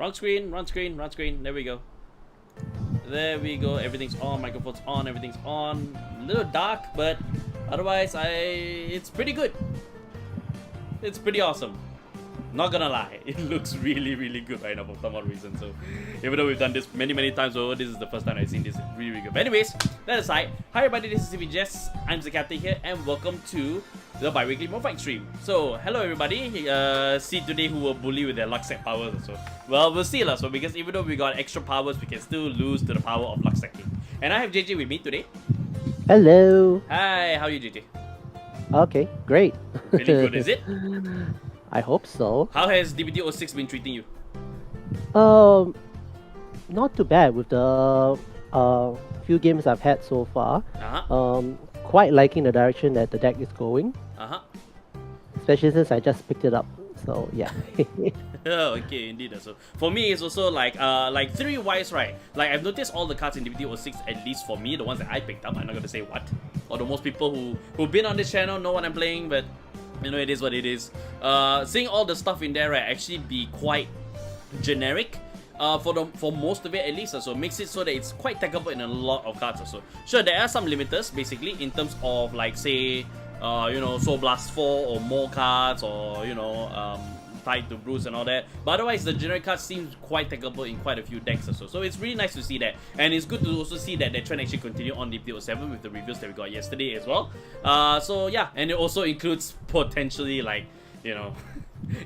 Wrong screen, wrong screen, wrong screen. There we go. There we go. Everything's on. Microphone's on. Everything's on. A little dark, but otherwise, it's pretty good. It's pretty awesome. Not gonna lie, it looks really, really good right now for some odd reason. So, even though we've done this many, many times over, this is the first time I've seen this really, really good. But anyways, that aside, hi everybody, this is CVGS. I'm the Keter here, and welcome to the bi-weekly Mofight stream. So, hello everybody. See today who will bully with their luck set powers or so. Well, we'll see lah. So, because even though we got extra powers, we can still lose to the power of luck stacking. And I have JJ with me today. Hello. Hi, how are you, JJ? Okay, great. Really good, is it? I hope so. How has DBT-06 been treating you? Not too bad with the few games I've had so far. Quite liking the direction that the deck is going. Especially since I just picked it up. So yeah. Oh, okay, indeed. So for me, it's also like theory-wise, right? Like I've noticed all the cards in DBT-06, at least for me, the ones that I picked up. I'm not gonna say what. Although most people who've been on this channel know what I'm playing, but you know, it is what it is. Seeing all the stuff in there, right, actually be quite generic. For most of it at least, so it makes it so that it's quite tackable in a lot of cards also. Sure, there are some limiters basically in terms of like say, you know, Soul Blast 4 or more cards, or you know, tied to Bruce and all that. But otherwise, the generic card seems quite tackable in quite a few decks or so. So it's really nice to see that, and it's good to also see that the trend actually continue on DBT-07 with the reviews that we got yesterday as well. So yeah, and it also includes potentially like, you know,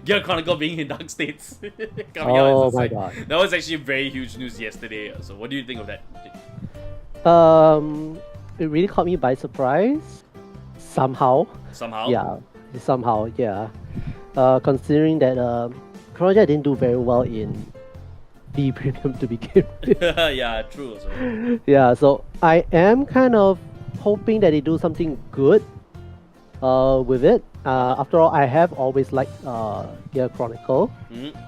Gear Chronicle being in dark states. Coming out. Oh my god. That was actually very huge news yesterday. So what do you think of that? It really caught me by surprise. Somehow. Somehow? Yeah. Somehow, yeah. Considering that Project didn't do very well in B Premium to begin with. Yeah, true. Also. Yeah, so I am kind of hoping that they do something good with it. After all, I have always liked Gear Chronicle.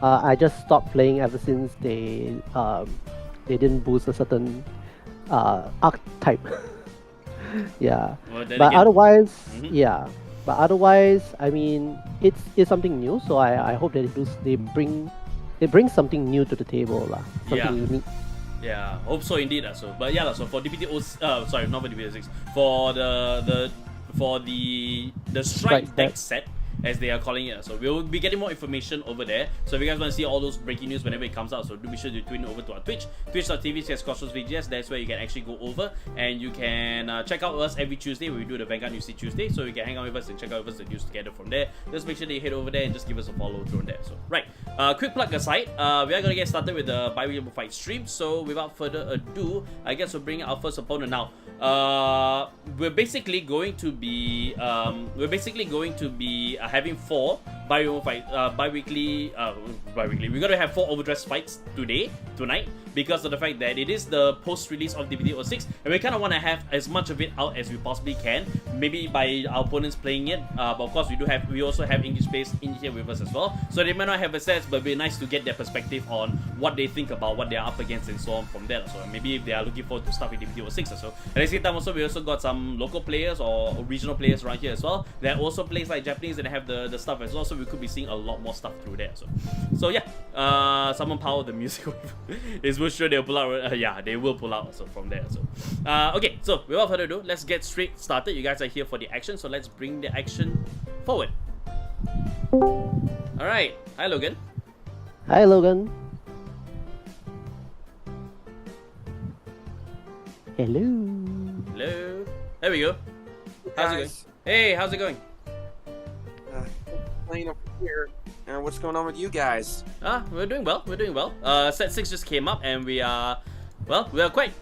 I just stopped playing ever since they didn't boost a certain archetype. Yeah, Well, but again, otherwise, yeah. But otherwise, I mean, it's something new. So I hope that they bring something new to the table, lah. Something unique. Yeah, hope so indeed. So, but yeah, so for DBT-06, sorry, not for DBT-06, for the Strike deck set, as they are calling it. So we'll be getting more information over there. So if you guys want to see all those breaking news whenever it comes out, so do be sure to tune over to our Twitch, twitch.tv/CrossroadsVGS. That's where you can actually go over and you can check out us every Tuesday where we do the Vanguard News Tuesday. So you can hang out with us and check out with us the news together from there. Just make sure that you head over there and just give us a follow through there. So right, quick plug aside, we are gonna get started with the bi-weekly fight stream. So without further ado, I guess we'll bring our first opponent now. We're basically going to be having 4 bi-weekly. We're gonna have 4 overdressed fights tonight, because of the fact that it is the post-release of DBT-06, and we kind of want to have as much of it out as we possibly can. Maybe by our opponents playing it, but of course we also have English players in here with us as well. So they might not have access, but it'd be nice to get their perspective on what they think about what they are up against and so on from there. So maybe if they are looking forward to stuff in DBT-06 or so. At the same time, also we also got some local players or regional players around here as well that also plays like Japanese and have the stuff as well. So we could be seeing a lot more stuff through there. So yeah, someone power the music. Is sure they'll pull out. Yeah, they will pull out. So from there. So okay. So without further ado, let's get straight started. You guys are here for the action, so let's bring the action forward. All right. Hi, Logan. Hi, Logan. Hello. Hello. There we go. How's it going? Hey, how's it going? Playing over here. What's going on with you guys? We're doing well. We're doing well. Set 6 just came up, and we are quite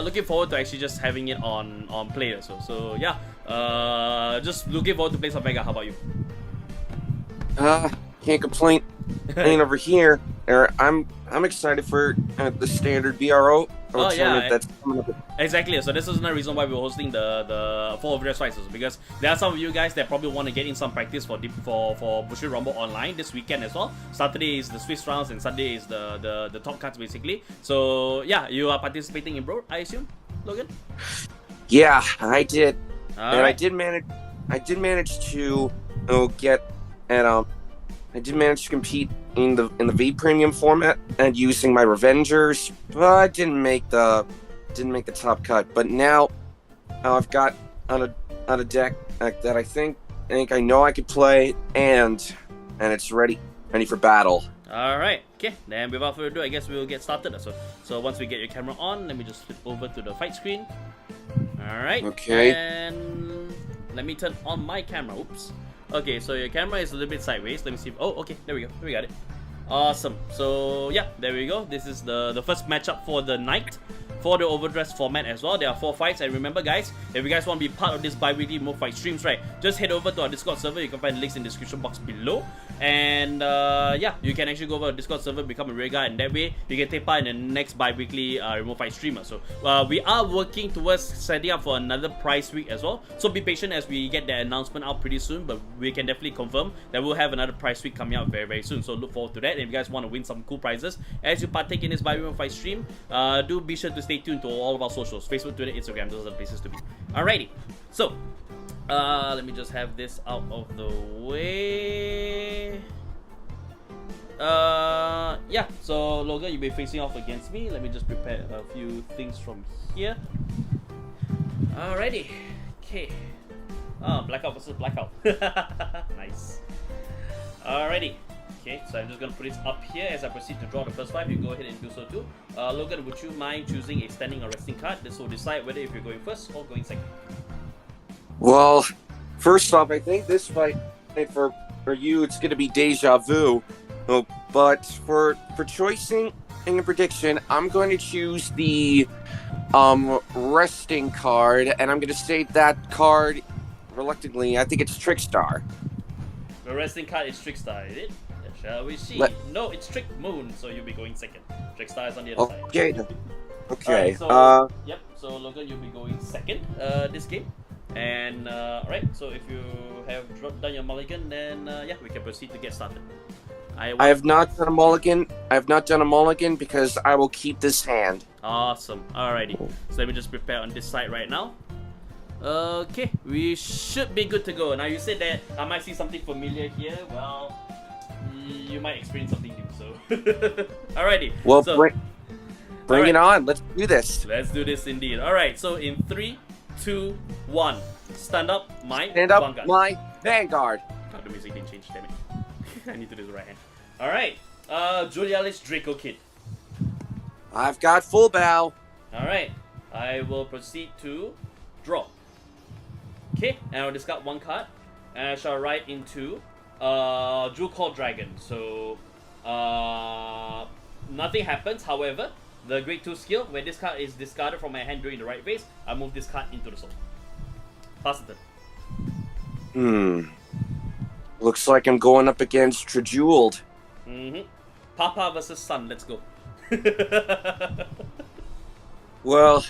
looking forward to actually just having it on play also. So yeah, just looking forward to play some Vanguard. How about you? Can't complain. Playing over here. I'm excited for the standard BRO. Oh yeah, that's coming up. Exactly. So this is another reason why we're hosting the 4 overdress fights, because there are some of you guys that probably want to get in some practice for Bushido Rumble online this weekend as well. Saturday is the Swiss rounds and Sunday is the top cards basically. So yeah, you are participating in Bro, I assume, Logan? Yeah, I did. All and right. I did manage to get at I did manage to compete in the V premium format and using my Revengers, but didn't make the top cut. But now I've got on a deck that I think I know I could play, and it's ready for battle. Alright, okay, then without further ado, I guess we'll get started. So once we get your camera on, let me just flip over to the fight screen. Alright, okay. And let me turn on my camera. Oops. Okay, so your camera is a little bit sideways. Let me see. Oh, okay, there we go. We got it. Awesome. So yeah, there we go. This is the first matchup for the night. For the overdress format as well. There are 4 fights, and remember guys, if you guys want to be part of this bi-weekly Mo Fight streams, right, just head over to our Discord server. You can find the links in the description box below, and yeah, you can actually go over to Discord server, become a rear guy, and that way you can take part in the next bi-weekly remote fight streamer. So we are working towards setting up for another prize week as well, so be patient as we get the announcement out pretty soon, but we can definitely confirm that we'll have another prize week coming out very soon, so look forward to that. And if you guys want to win some cool prizes as you partake in this bi-weekly fight stream, do be sure to stay tuned to all of our socials, Facebook, Twitter, Instagram. Those are the places to be. Alrighty, so let me just have this out of the way. Yeah, so Logan, you'll be facing off against me. Let me just prepare a few things from here. Alrighty, okay. Blackout versus Blackout. Nice. Alrighty. Okay, so I'm just going to put this up here as I proceed to draw the first 5. You go ahead and do so too. Logan, would you mind choosing a standing or resting card? This will decide whether if you're going first or going second. Well, first off, I think this fight for you, it's going to be deja vu. Oh, but for choosing in a prediction, I'm going to choose the resting card, and I'm going to state that card reluctantly. I think it's Trickstar. The resting card is Trickstar, is it? Shall we see? No, it's Trick Moon, so you'll be going second. Trickstar is on the other side. Okay. Okay. Right, so, yep. So Logan, you'll be going second this game. And alright. So if you have done your mulligan, then yeah, we can proceed to get started. I have not done a mulligan. I have not done a mulligan because I will keep this hand. Awesome. Alrighty. So let me just prepare on this side right now. Okay, we should be good to go. Now you said that I might see something familiar here. Well, you might experience something new, so alrighty. Well, so, bring it on. Let's do this. Let's do this indeed. Alright, so in 3, 2, 1. Stand up my Vanguard. My Vanguard. Oh, the music didn't change, damn it. I need to do the right hand. Alright. Julialis Draco Kid. I've got full bow. Alright. I will proceed to draw. Okay, and I'll discard 1 card. And I shall write into Jewel Called Dragon. So nothing happens. However, the grade 2 skill, when this card is discarded from my hand during the right phase, I move this card into the soul. Pass the turn. Looks like I'm going up against Trejeweled. Papa versus son, let's go. Well,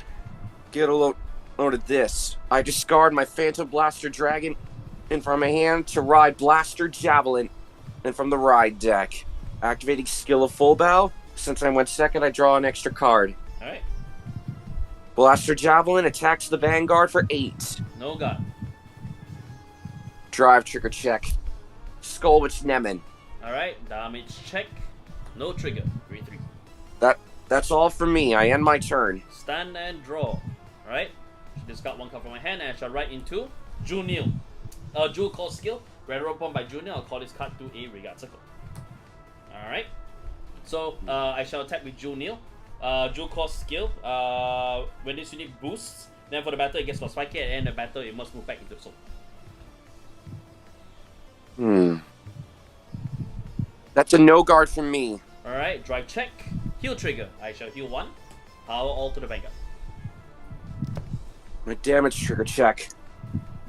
get a load of this. I discard my Phantom Blaster Dragon in from my hand to ride Blaster Javelin and from the ride deck. Activating skill of full bow. Since I went second, I draw an extra card. Alright. Blaster Javelin attacks the Vanguard for 8. No god. Drive trigger check. Skullwitch Nemen. Alright, damage check. No trigger. Grade 3. That's all for me. I end my turn. Stand and draw. Alright. Discard 1 card from my hand and I shall write into Juniel. Jewel Call skill. Red upon by Juniel. I'll call this card to a regard circle. Alright. So I shall attack with Juniel. Jewel Call skill. When this unit boosts, then for the battle it gets +5k. At the end of the battle it must move back into the soul. That's a no guard from me. Alright, drive check. Heal trigger. I shall heal 1. Power all to the Vanguard. My damage trigger check.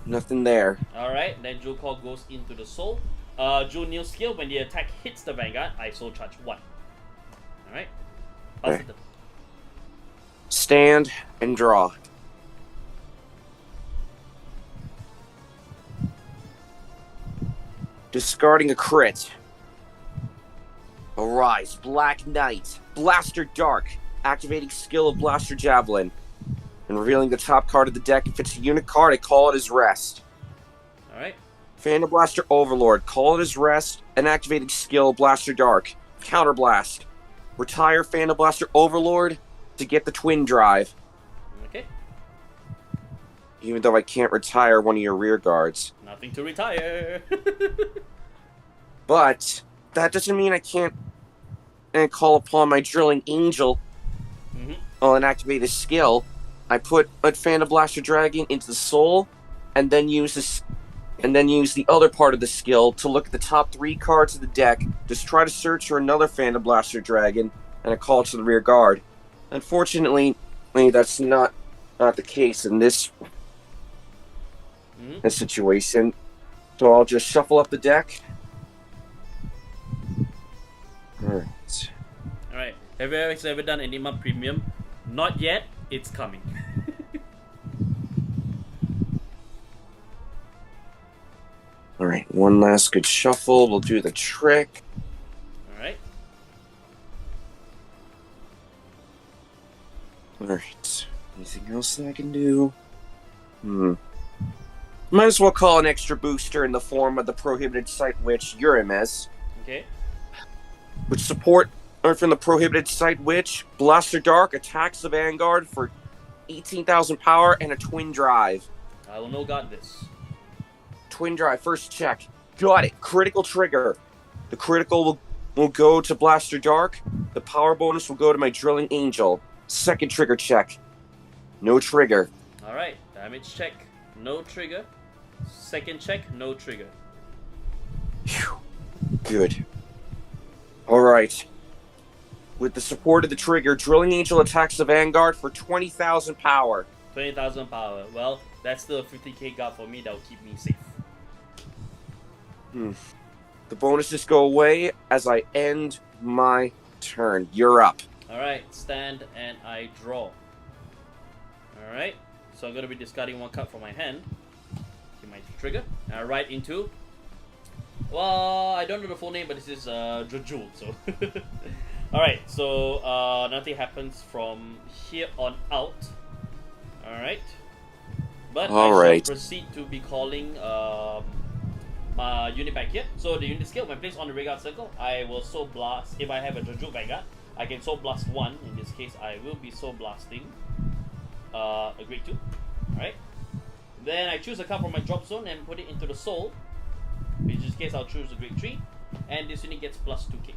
Nothing there. Alright, then Jewel Call goes into the soul. Juniel skill, when the attack hits the Vanguard, I soul charge 1. Alright. Pass it. Stand and draw. Discarding a crit. Arise, Black Knight, Blaster Dark, activating skill of Blaster Javelin, and revealing the top card of the deck. If it's a unit card, I call it as rest. Alright. Phantom Blaster Overlord. Call it as rest and activating skill Blaster Dark. Counterblast. Retire Phantom Blaster Overlord to get the Twin Drive. Okay. Even though I can't retire one of your rear guards. Nothing to retire. But that doesn't mean I can't call upon my Drilling Angel and activate his skill. I put a Phantom Blaster Dragon into the soul, and then use this, and then use the other part of the skill to look at the top 3 cards of the deck. Just try to search for another Phantom Blaster Dragon, and I call it to the rear guard. Unfortunately, that's not the case in this situation. So I'll just shuffle up the deck. Alright. Alright. Have you ever done Enigma Premium? Not yet. It's coming. Alright, one last good shuffle. We'll do the trick. Alright. Alright. Anything else that I can do? Might as well call an extra booster in the form of the Prohibited Sight Witch, Urimes. Okay. Which support from the Prohibited Sight Witch, Blaster Dark attacks the Vanguard for 18,000 power and a Twin Drive. I will no got this. Twin Drive, first check. Got it. Critical trigger. The critical will go to Blaster Dark. The power bonus will go to my Drilling Angel. Second trigger check. No trigger. Alright, damage check. No trigger. Second check, no trigger. Phew. Good. Alright. With the support of the trigger, Drilling Angel attacks the Vanguard for 20,000 power. 20,000 power. Well, that's still a 50k guard for me that will keep me safe. The bonuses go away as I end my turn. You're up. Alright, stand and I draw. Alright, so I'm going to be discarding 1 card from my hand. Get my trigger. And I write into... Well, I don't know the full name, but this is Drajul, so... Alright, so nothing happens from here on out. Alright. But I shall proceed to be calling my unit back here. So the unit skill, when placed on the Vanguard circle, I will Soul Blast. If I have a Drajul Vanguard, I can Soul Blast 1. In this case, I will be Soul Blasting a grade 2. Alright. Then I choose a card from my drop zone and put it into the soul. In this case, I'll choose a grade 3. And this unit gets plus 2k.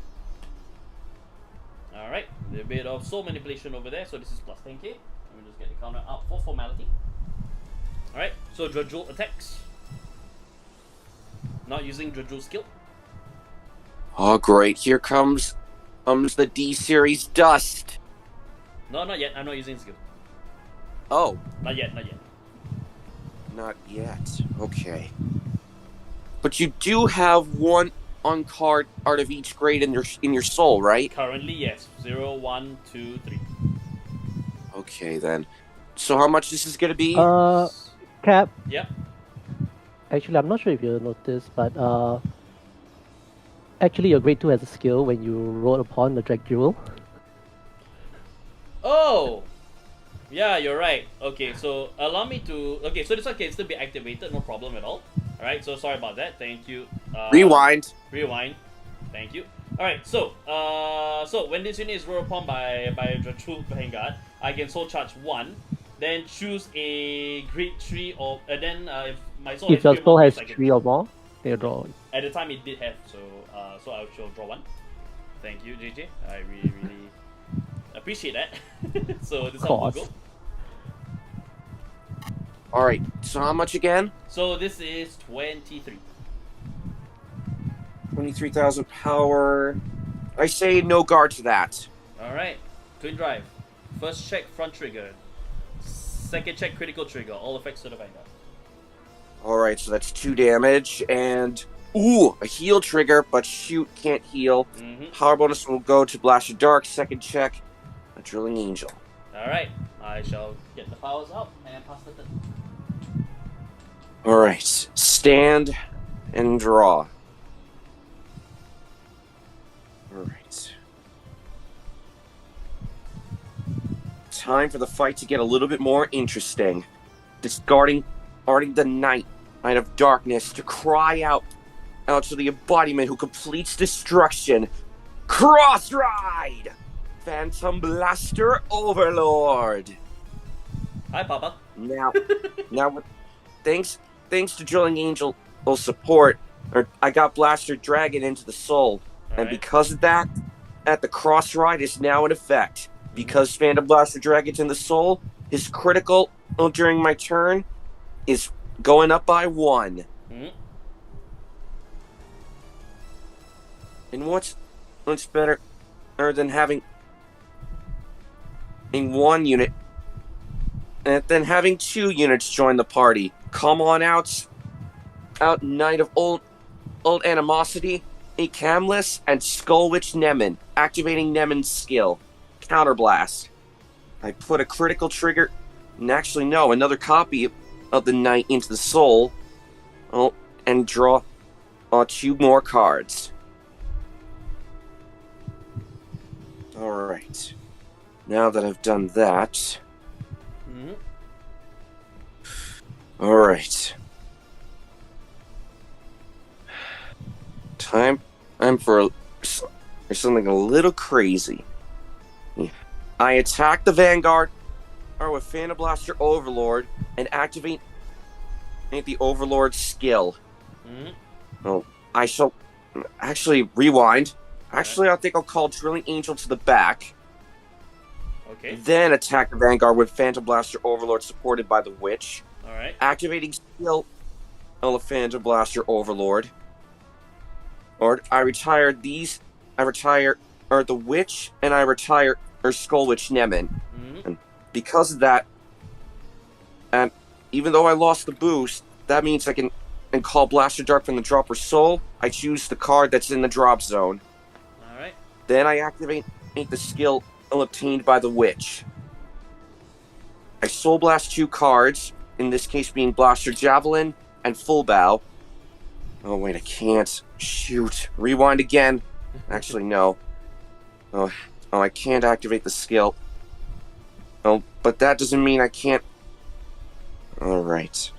Alright, a bit of soul manipulation over there, so this is plus 10k. Let me just get the counter out for formality. Alright, so Drajul attacks. Not using Drajul's skill. Oh great, here comes the D-Series Dust. No, not yet, I'm not using skill. Oh. Not yet, not yet. Not yet, okay. But you do have 1 on card out of each grade in your soul, right? Currently, yes. 0, 1, 2, 3. Okay, then. So how much this is going to be? Cap. Yep. Actually, I'm not sure if you noticed, but actually your grade 2 has a skill when you roll upon the Drag Jewel. Oh! Yeah, you're right. Okay, so allow me to... Okay, so this one can still be activated, no problem at all. Alright, so sorry about that. Thank you. Rewind. Rewind. Thank you. Alright, so when this unit is rolled upon by Drajul Vanguard, I can soul charge 1, then choose a grade 3 or then if my soul if your soul has 3 or more, you draw. At the time it did have, so I shall draw 1. Thank you, JJ. I really appreciate that. So this one will go. Alright, so how much again? So this is 23. 23,000 power. I say no guard to that. Alright, Twin Drive. First check, front trigger. Second check, critical trigger. All effects to the Vanguard. Alright, so that's 2 damage, and... Ooh, a heal trigger, but shoot, can't heal. Power bonus will go to Blaster Dark. Second check, a Drilling Angel. Alright, I shall get the powers out and pass the turn. Alright, stand and draw. Alright. Time for the fight to get a little bit more interesting. Discarding the Knight Knight of Darkness to cry out to the embodiment who completes destruction. Cross Ride! Phantom Blaster Overlord. Hi, Papa. Now, thanks to Drilling Angel support, I got Blaster Dragon into the soul, and because of that, the Cross Ride is now in effect. Because Phantom Blaster Dragon's in the soul, his critical during my turn is going up by 1. And what's better than having one unit and then having 2 units join the party? Come on out, Knight of Old Animosity, a Camless, and Skullwitch Nemen, activating Nemen's skill. Counterblast. I put a critical trigger, and actually no, another copy of the Knight into the soul, and draw 2 more cards. Alright. Now that I've done that... Alright. Time for something a little crazy. I attack the Vanguard with Phantom Blaster Overlord and activate the Overlord skill. Well, I shall actually rewind. Actually, I think I'll call Drilling Angel to the back. Okay. Then attack the Vanguard with Phantom Blaster Overlord supported by the Witch. Alright. Activating skill of Phantom Blaster Overlord. I retire the Witch, and I retire Skullwitch Nemen. And because of that, and even though I lost the boost, that means I can call Blaster Dark from the Dropper Soul. I choose the card that's in the drop zone. Alright. Then I activate the skill obtained by the Witch. I Soul Blast 2 cards, in this case being Blaster Javelin and Full Bow. Oh wait, I can't. Shoot. Rewind again. Actually, no. Oh, I can't activate the skill. Oh, but that doesn't mean I can't... Alright.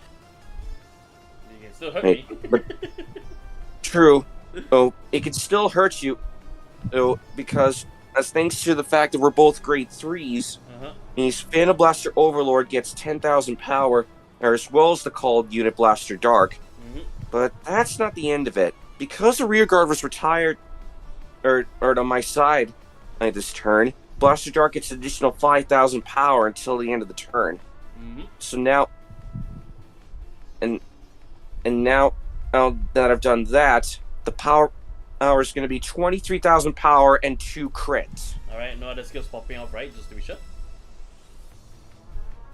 You can still hurt me. But true. Oh, it can still hurt you. Oh, because as thanks to the fact that we're both grade 3s, means Phantom Blaster Overlord gets 10,000 power, as well as the called unit Blaster Dark. But that's not the end of it. Because the rearguard was retired, or on my side this turn, Blaster Dark gets additional 5,000 power until the end of the turn. So now, and now that I've done that, the power is going to be 23,000 power and 2 crits. Alright, no other skills popping up, right? Just to be sure.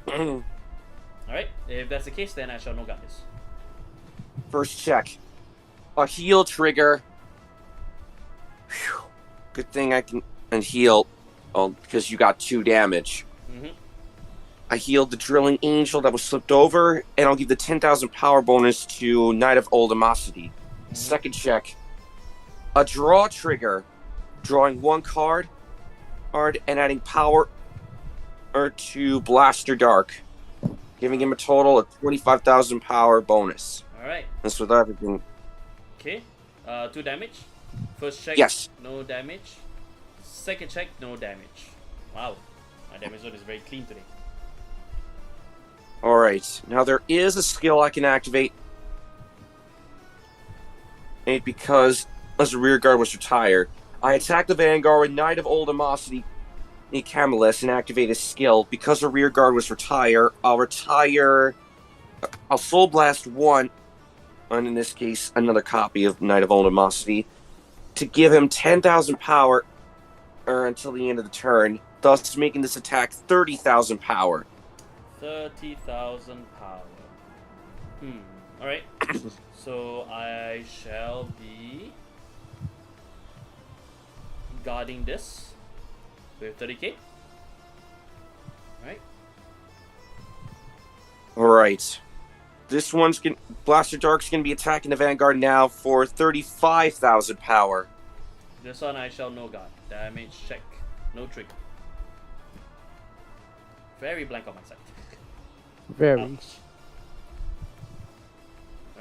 Alright, if that's the case, then I shall no got this. First check. A heal trigger. Whew. Good thing I can heal. Because you got 2 damage. I healed the Drilling Angel that was slipped over, and I'll give the 10,000 power bonus to Knight of Old Animosity. Second check. A draw trigger. Drawing 1 card and adding power to Blaster Dark. Giving him a total of 25,000 power bonus. Alright. That's with everything. Okay. 2 damage. First check, yes. No damage. Second check, no damage. Wow. My damage zone is very clean today. Alright. Now there is a skill I can activate. And because as the rearguard was retired, I attack the Vanguard with Knight of Old Animosity Camelus and activate his skill. Because the rearguard was retired, I'll Soul Blast 1, and in this case, another copy of Knight of Old Animosity, to give him 10,000 power until the end of the turn, thus making this attack 30,000 power. 30,000 power. Alright. So I shall be guarding this with 30k. Alright. Alright. This one's Blaster Dark's gonna be attacking the Vanguard now for 35,000 power. This one I shall no guard. Damage check. No trigger. Very blank on my side. Very. Ouch.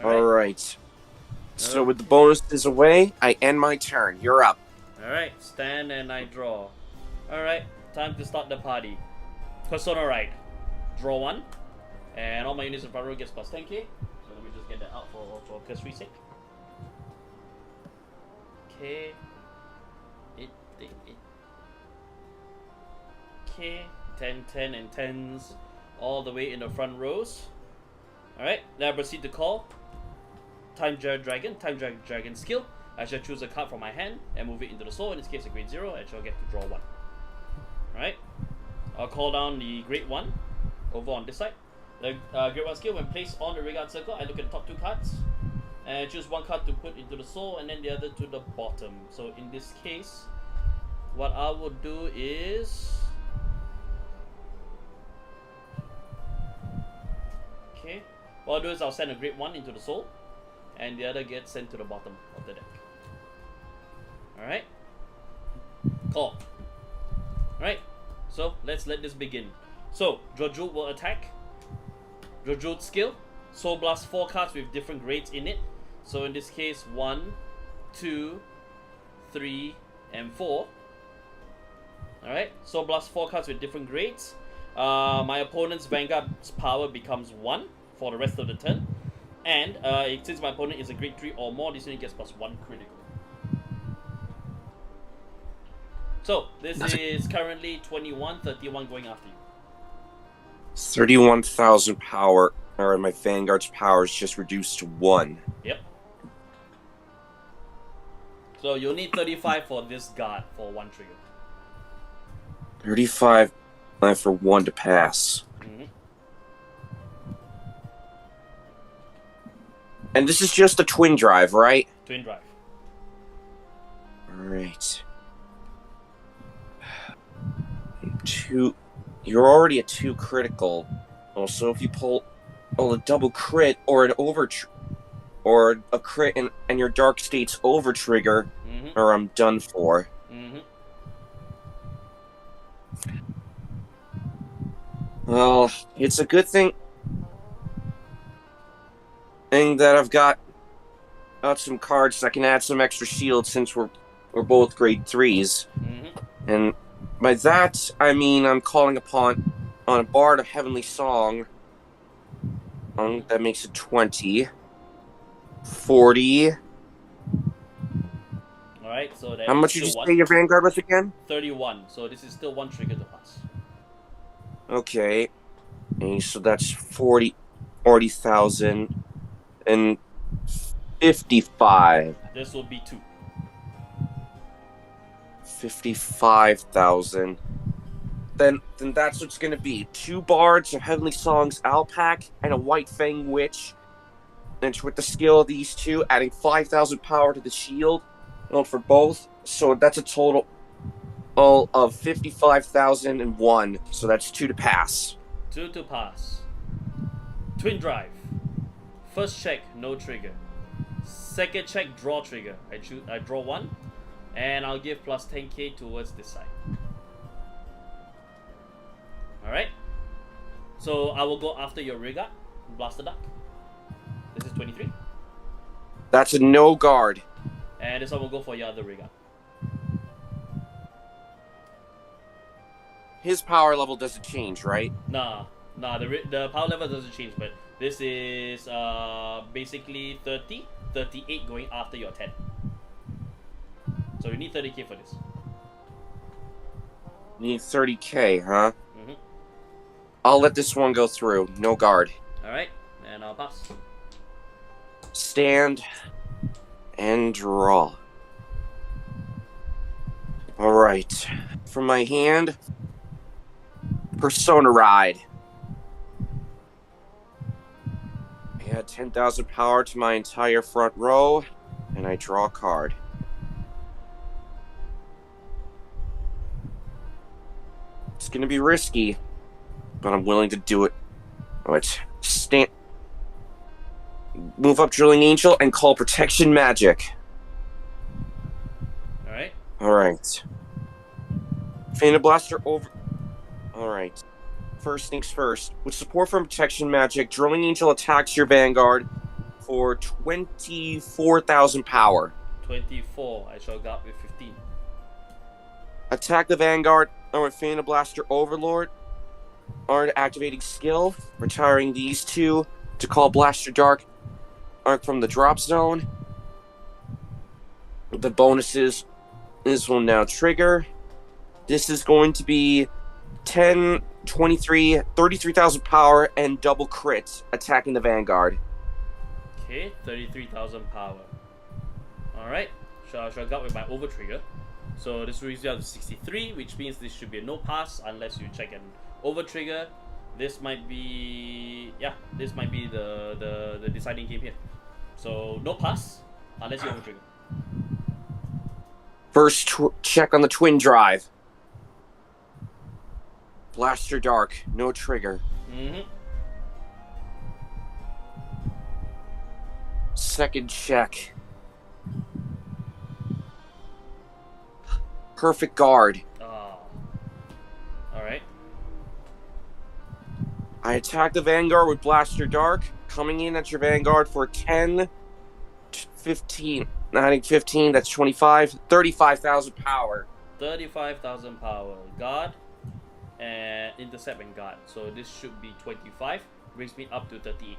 Alright. So with the bonuses away, I end my turn. You're up. Alright, stand and I draw. Alright, time to start the party. Persona Ride. Draw 1. And all my units in front row gets plus 10k. So let me just get that out for cursory sake. Okay. Okay. 10, 10, and 10s all the way in the front rows. Alright, now I proceed to call. Time Dragon skill. I shall choose a card from my hand and move it into the soul. In this case, a grade 0, and shall get to draw 1. Alright, I'll call down the grade 1 over on this side. The grade 1 skill, when placed on the regard circle, I look at the top 2 cards and choose one card to put into the soul and then the other to the bottom. So in this case, what I will do is... Okay, what I'll do is I'll send a grade 1 into the soul and the other gets sent to the bottom of the deck. Alright, call. Alright, so let's let this begin. So, Drojood will attack. Drojood's skill, Soul Blast 4 cards with different grades in it. So in this case, 1, 2, 3, and 4. Alright, Soul Blast 4 cards with different grades. My opponent's Vanguard's power becomes 1 for the rest of the turn. And since my opponent is a grade 3 or more, this unit gets plus 1 critical. So, this is currently 21, 31 going after you. 31,000 power, or my Vanguard's power is just reduced to 1. Yep. So, you'll need 35 for this guard for 1 trigger. 35 for 1 to pass. And this is just a twin drive, right? Twin drive. Alright. 2. You're already at 2 critical. Also, if you pull a double crit or an or a crit and your dark states over trigger, or I'm done for. Well, it's a good thing that I've got some cards that can add some extra shield since we're both grade 3s. And by that, I mean I'm calling upon on a Bard of Heavenly Song. That makes it 20. 40. Alright, so that how much did you say your Vanguard was again? 31. So this is still 1 trigger to pass. Okay. And so that's 40,000 and 55. This will be 2. 55,000. Then that's what's gonna be. 2 Bards of Heavenly Songs Alpac and a White Fang Witch. And with the skill of these 2, adding 5,000 power to the shield for both. So that's a total of 55,001. So that's 2 to pass. 2 to pass. Twin drive. First check, no trigger. Second check, draw trigger. I draw 1. And I'll give plus 10k towards this side. Alright. So I will go after your Rigard. Blaster Duck. This is 23. That's a no guard. And this one will go for your other Rigard. His power level doesn't change, right? Nah, the power level doesn't change, but this is basically 30, 38 going after your 10. So you need 30k for this. Need 30k, huh? I'll let this one go through. No guard. Alright, and I'll pass. Stand and draw. Alright. From my hand, Persona Ride. I add 10,000 power to my entire front row, and I draw a card. It's gonna be risky, but I'm willing to do it. Alright, move up Drilling Angel and call Protection Magic. Alright. Alright. Phantom Blaster over... Alright. First things first. With support from Protection Magic, Drilling Angel attacks your Vanguard for 24,000 power. 24. I shall guard with 15. Attack the Vanguard on with Phantom Blaster Overlord. Aren't activating skill. Retiring these two to call Blaster Dark Arc from the drop zone. The bonuses. This will now trigger. This is going to be 10, 23, 33,000 power and double crit attacking the Vanguard. Okay, 33,000 power. Alright, so I shall guard with my over trigger. So this brings you out to 63, which means this should be a no pass unless you check an over trigger. This might be, yeah, this might be the deciding game here. So no pass unless you over trigger. First check on the twin drive. Blaster Dark, no trigger. Second check. Perfect guard. Oh. Alright. I attack the Vanguard with Blaster Dark, coming in at your Vanguard for 10, 15. I think 15, that's 25, 35,000 power. 35,000 power. Guard and intercept and guard. So this should be 25. Brings me up to 38.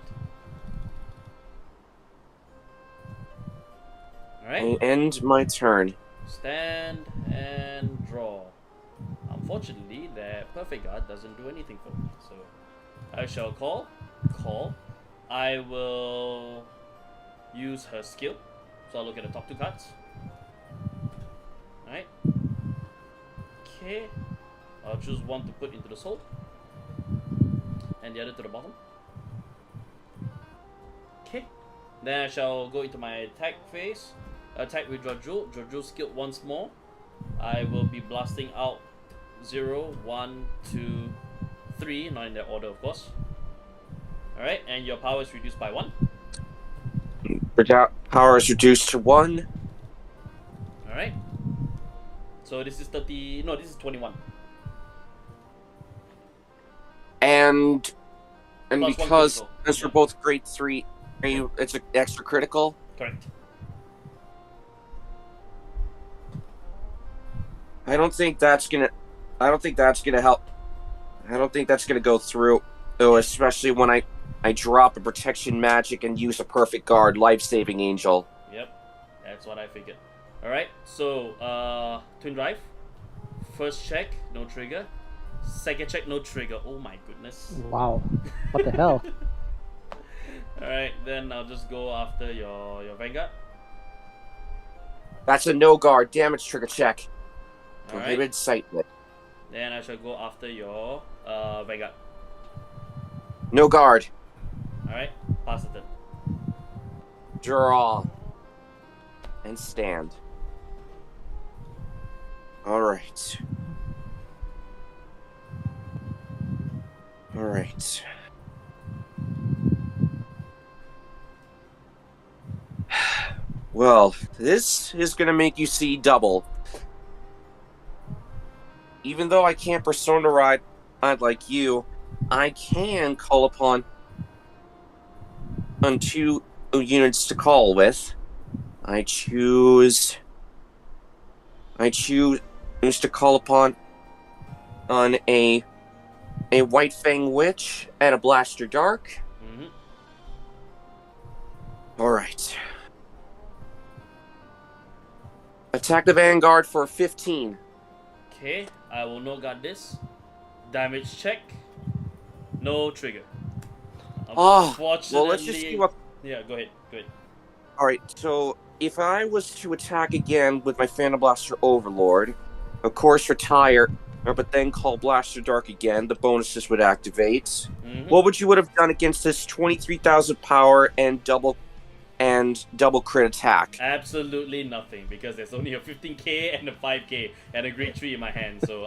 Alright. I end my turn. Stand and draw. Unfortunately, that perfect guard doesn't do anything for me. So I shall call. I will use her skill. So I'll look at the top two cards. Alright. Okay. I'll choose one to put into the soul. And the other to the bottom. Okay. Then I shall go into my attack phase. Attack with Jojo. Jojo skilled once more. I will be blasting out 0, 1, 2, 3. Not in that order, of course. Alright, and your power is reduced by 1. Power is reduced to 1. Alright. So this is 30. No, this is 21. And Plus because one we're both grade 3, it's an extra critical. Correct. I don't think that's gonna help. I don't think that's gonna go through. Though, especially when I drop a protection magic and use a perfect guard, life-saving angel. Yep, that's what I figured. Alright, so twin drive. First check, no trigger. Second check, no trigger. Oh my goodness. Wow. What the hell? Alright, then I'll just go after your Vanguard. That's a no guard damage trigger check. Alright. Prohibited sight. Then I shall go after your Vanguard. No guard. Alright, pass it then. Draw. And stand. Alright. Alright. Well, this is gonna make you see double. Even though I can't persona ride like you, I can call upon on 2 units to call with. I choose to call upon on a White Fang Witch and a Blaster Dark. Alright. Attack the Vanguard for 15. Okay, I will no guard this. Damage check. No trigger. Unfortunately, well, let's just see what... Yeah, go ahead. Alright, so if I was to attack again with my Phantom Blaster Overlord, of course retire, but then call Blaster Dark again, the bonuses would activate. What would you have done against this 23,000 power and double crit attack? Absolutely nothing, because there's only a 15k and a 5k and a grade 3 in my hand, so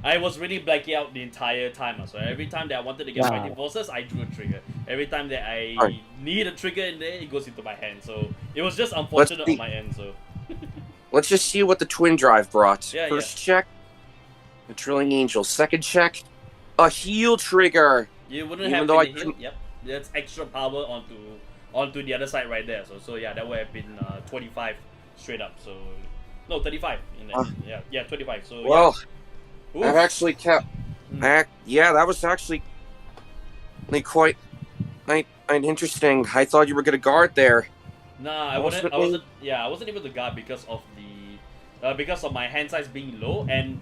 I was really blacking out the entire time. So every time that I wanted to get fighting forces, I drew a trigger. Every time that I need a trigger in there, it goes into my hand. So it was just unfortunate on my end. So let's just see what the twin drive brought. Yeah, First check, a Drilling Angel. Second check, a heal trigger. You wouldn't have any heal. Yep, that's extra power onto the other side right there. So yeah, that would have been 25 straight up. So no, 35 in there. Yeah, 25. So well, yeah. I've actually kept. Yeah, that was actually quite interesting. I thought you were gonna guard there. Nah, I wasn't. Yeah, I wasn't able to guard because of because of my hand size being low, and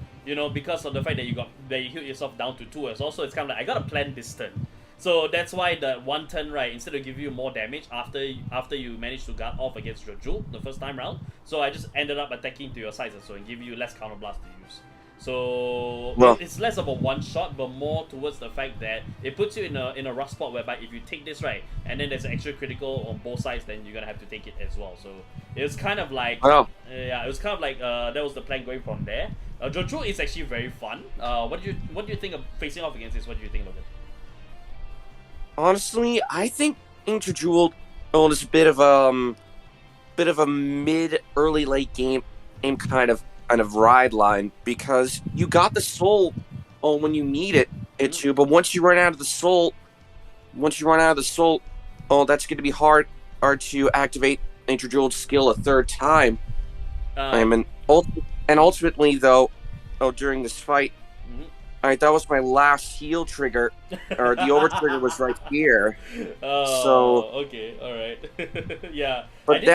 because of the fact that you hit yourself down to 2 as well. So it's kind of like I gotta plan this turn. So that's why the one turn, right, instead of giving you more damage after you manage to guard off against your jewel the first time round, so I just ended up attacking to your sides so and give you less counterblast to use. So it's less of a one shot, but more towards the fact that it puts you in a rough spot whereby if you take this right, and then there's an extra critical on both sides, then you're gonna have to take it as well. So it was kind of like it was kind of like that was the plan going from there. Jojo is actually very fun. What do you think of facing off against this? What do you think of it? Honestly, I think Interjeweled is a bit of a mid, early, late game kind of ride line, because you got the soul when you need it to, but once you run out of the soul, that's going to be hard to activate Interjeweled skill a third time. And ultimately though, during this fight, alright, that was my last heal trigger, or the over trigger was right here. Okay, alright. Yeah. But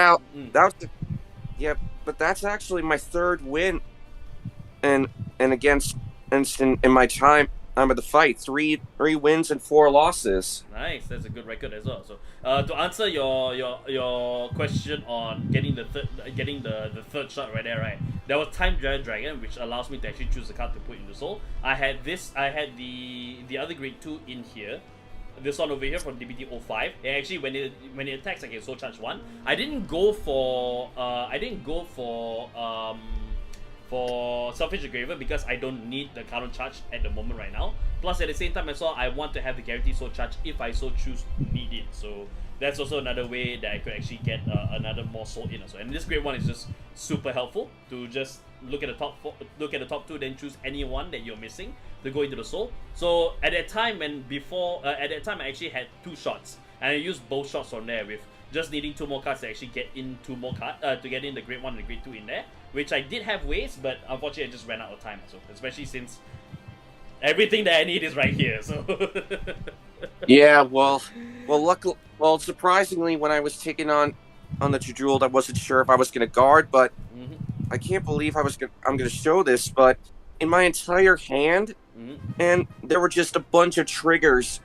but that's actually my third win, and against in my time of the fight, 3 wins and 4 losses. Nice, that's a good record as well. So to answer your question on getting the third shot right there, right? There was Time Dragon, which allows me to actually choose the card to put into soul. I had the other grade 2 in here. This one over here from DBT-05. Actually, when it attacks, I can soul charge 1. I didn't go for Selfish Engraver because I don't need the current charge at the moment right now. Plus, at the same time as well, I want to have the guaranteed soul charge if I so choose to need it. So that's also another way that I could actually get another more soul in as well. And this grade 1 is just super helpful to just look at the top 2, then choose any one that you're missing to go into the soul. So at that time I actually had 2 shots, and I used both shots from there with just needing 2 more cards to actually get in 2 more cards to get in the grade 1 and the grade 2 in there, which I did have ways, but unfortunately I just ran out of time. So especially since everything that I need is right here. So yeah, surprisingly, when I was taking on the Jeweled, I wasn't sure if I was going to guard, but I can't believe I'm going to show this, but in my entire hand, and there were just a bunch of triggers.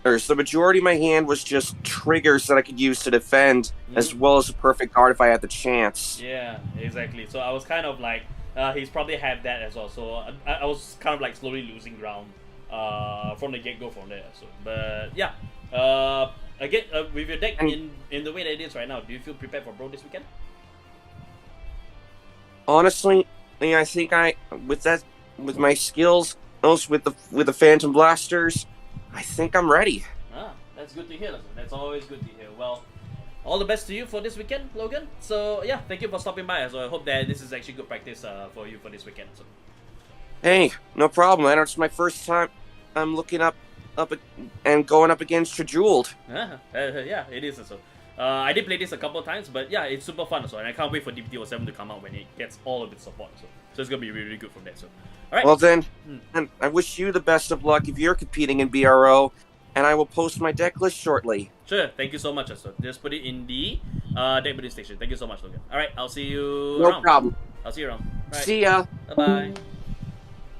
The majority of my hand was just triggers that I could use to defend, as well as a perfect guard if I had the chance. Yeah, exactly. So I was kind of like, he's probably had that as well. So I was kind of like slowly losing ground from the get-go from there. So, but yeah, again, with your deck in the way that it is right now, do you feel prepared for Bro this weekend? Honestly, I think with my skills, also with the Phantom Blasters, I think I'm ready. That's good to hear. That's always good to hear. Well, all the best to you for this weekend, Logan. So yeah, thank you for stopping by. So I hope that this is actually good practice for you for this weekend. So. Hey, no problem. I know it's my first time I'm looking up and going up against Jeweled. Yeah, it is. So I did play this a couple of times, but yeah, it's super fun. So, and I can't wait for DBT-07 to come out when it gets all of its support. So it's gonna be really, really good from there. So, all right. Well then, and I wish you the best of luck if you're competing in BRO, and I will post my deck list shortly. Sure. Thank you so much. So just put it in the deck building station. Thank you so much, Logan. All right, I'll see you. No problem. I'll see you around. Right. See ya. Bye.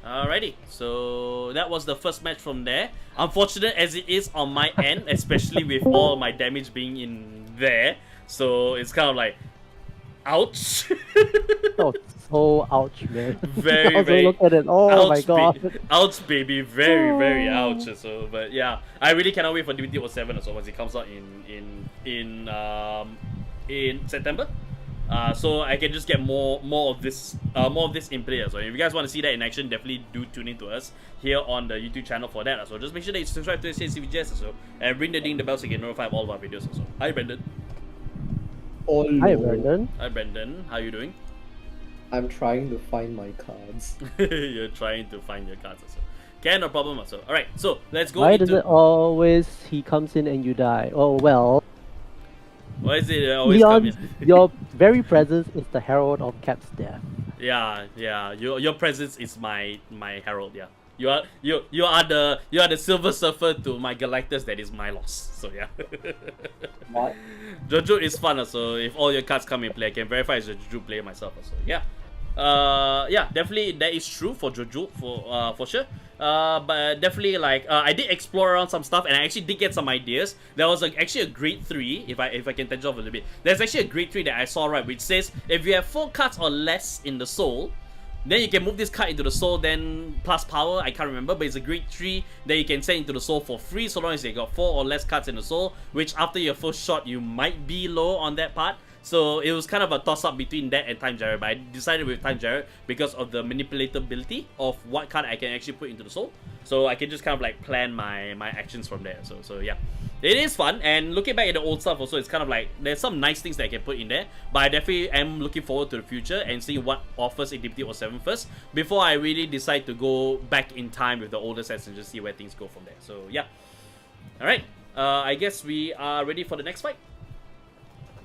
Alrighty, so that was the first match from there. Unfortunate as it is on my end, especially with all my damage being in there, so it's kind of like, ouch. Oh, so ouch, man. Very, very. Look at it. Oh ouch, my god. Ouch, baby. Very, very ouch. So, but yeah, I really cannot wait for DBT-07 so once it comes out in September. So I can just get more of this in play. So if you guys want to see that in action, definitely do tune in to us here on the YouTube channel for that. So just make sure that you subscribe to CVGS also, and ring the bell so you get notified of all of our videos also. Hi Brendan. Hi Brendan. Hi Brendan. How you doing? I'm trying to find my cards. You're trying to find your cards also. Okay, no problem also. Alright, so let's go. Why does it always he comes in and you die? Oh well. Why is it always come Leon, in? your very presence is the herald of Cap's death. Yeah. Your presence is my herald. Yeah. You are the Silver Surfer to my Galactus. That is my loss. So yeah. What? Jojo is fun also. If all your cards come in play, I can verify as a Jojo player myself also. Yeah. Yeah, definitely that is true for Jojo for sure. But definitely like I did explore around some stuff and I actually did get some ideas. There was actually a grade 3, if I can touch off a little bit. There's actually a grade 3 that I saw, right, which says if you have 4 cards or less in the soul, then you can move this card into the soul, then plus power, I can't remember, but it's a grade 3 that you can send into the soul for free so long as you got 4 or less cards in the soul, which after your first shot you might be low on that part. So it was kind of a toss-up between that and Time Jarrett, but I decided with Time Jarrett because of the manipulatability of what card I can actually put into the soul. So I can just kind of like plan my actions from there. So yeah. It is fun, and looking back at the old stuff also, it's kind of like, there's some nice things that I can put in there, but I definitely am looking forward to the future and seeing what offers in DBT07 first, before I really decide to go back in time with the older sets and just see where things go from there. So yeah. Alright, I guess we are ready for the next fight.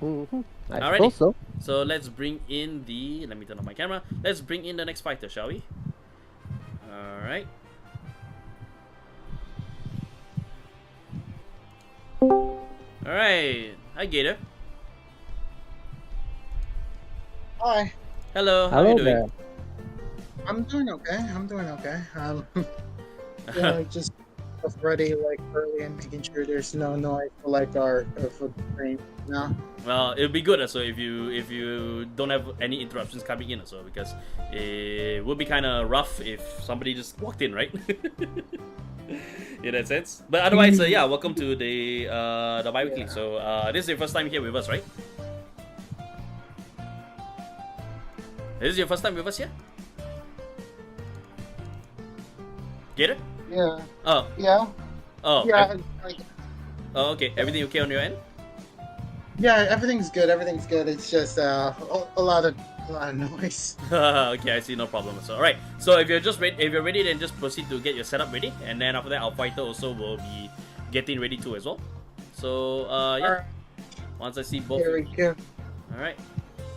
I Alrighty. suppose so. So let's bring in the, let me turn on my camera, let's bring in the next fighter, shall we? Alright. Alright, hi Gator. Hi. Hello, how are Hello you doing? there. I'm doing okay. Yeah, just ready like early and making sure there's no noise for like our footprint now. Well, it'll be good also if you don't have any interruptions coming in also, because it would be kind of rough if somebody just walked in, right? In that sense. But otherwise, yeah, welcome to the bi-weekly. Yeah. So this is your first time here with us, right? This is your first time with us here? Gator? Yeah. Oh. Yeah. Oh. Yeah. Like, Oh, okay. Everything okay on your end? yeah. Everything's good. It's just a lot of noise. Okay, I see, no problem. So, alright. So if you're ready, then just proceed to get your setup ready, and then after that, our fighter also will be getting ready too as well. So, yeah. Alright, Once I see both. here we go. Alright.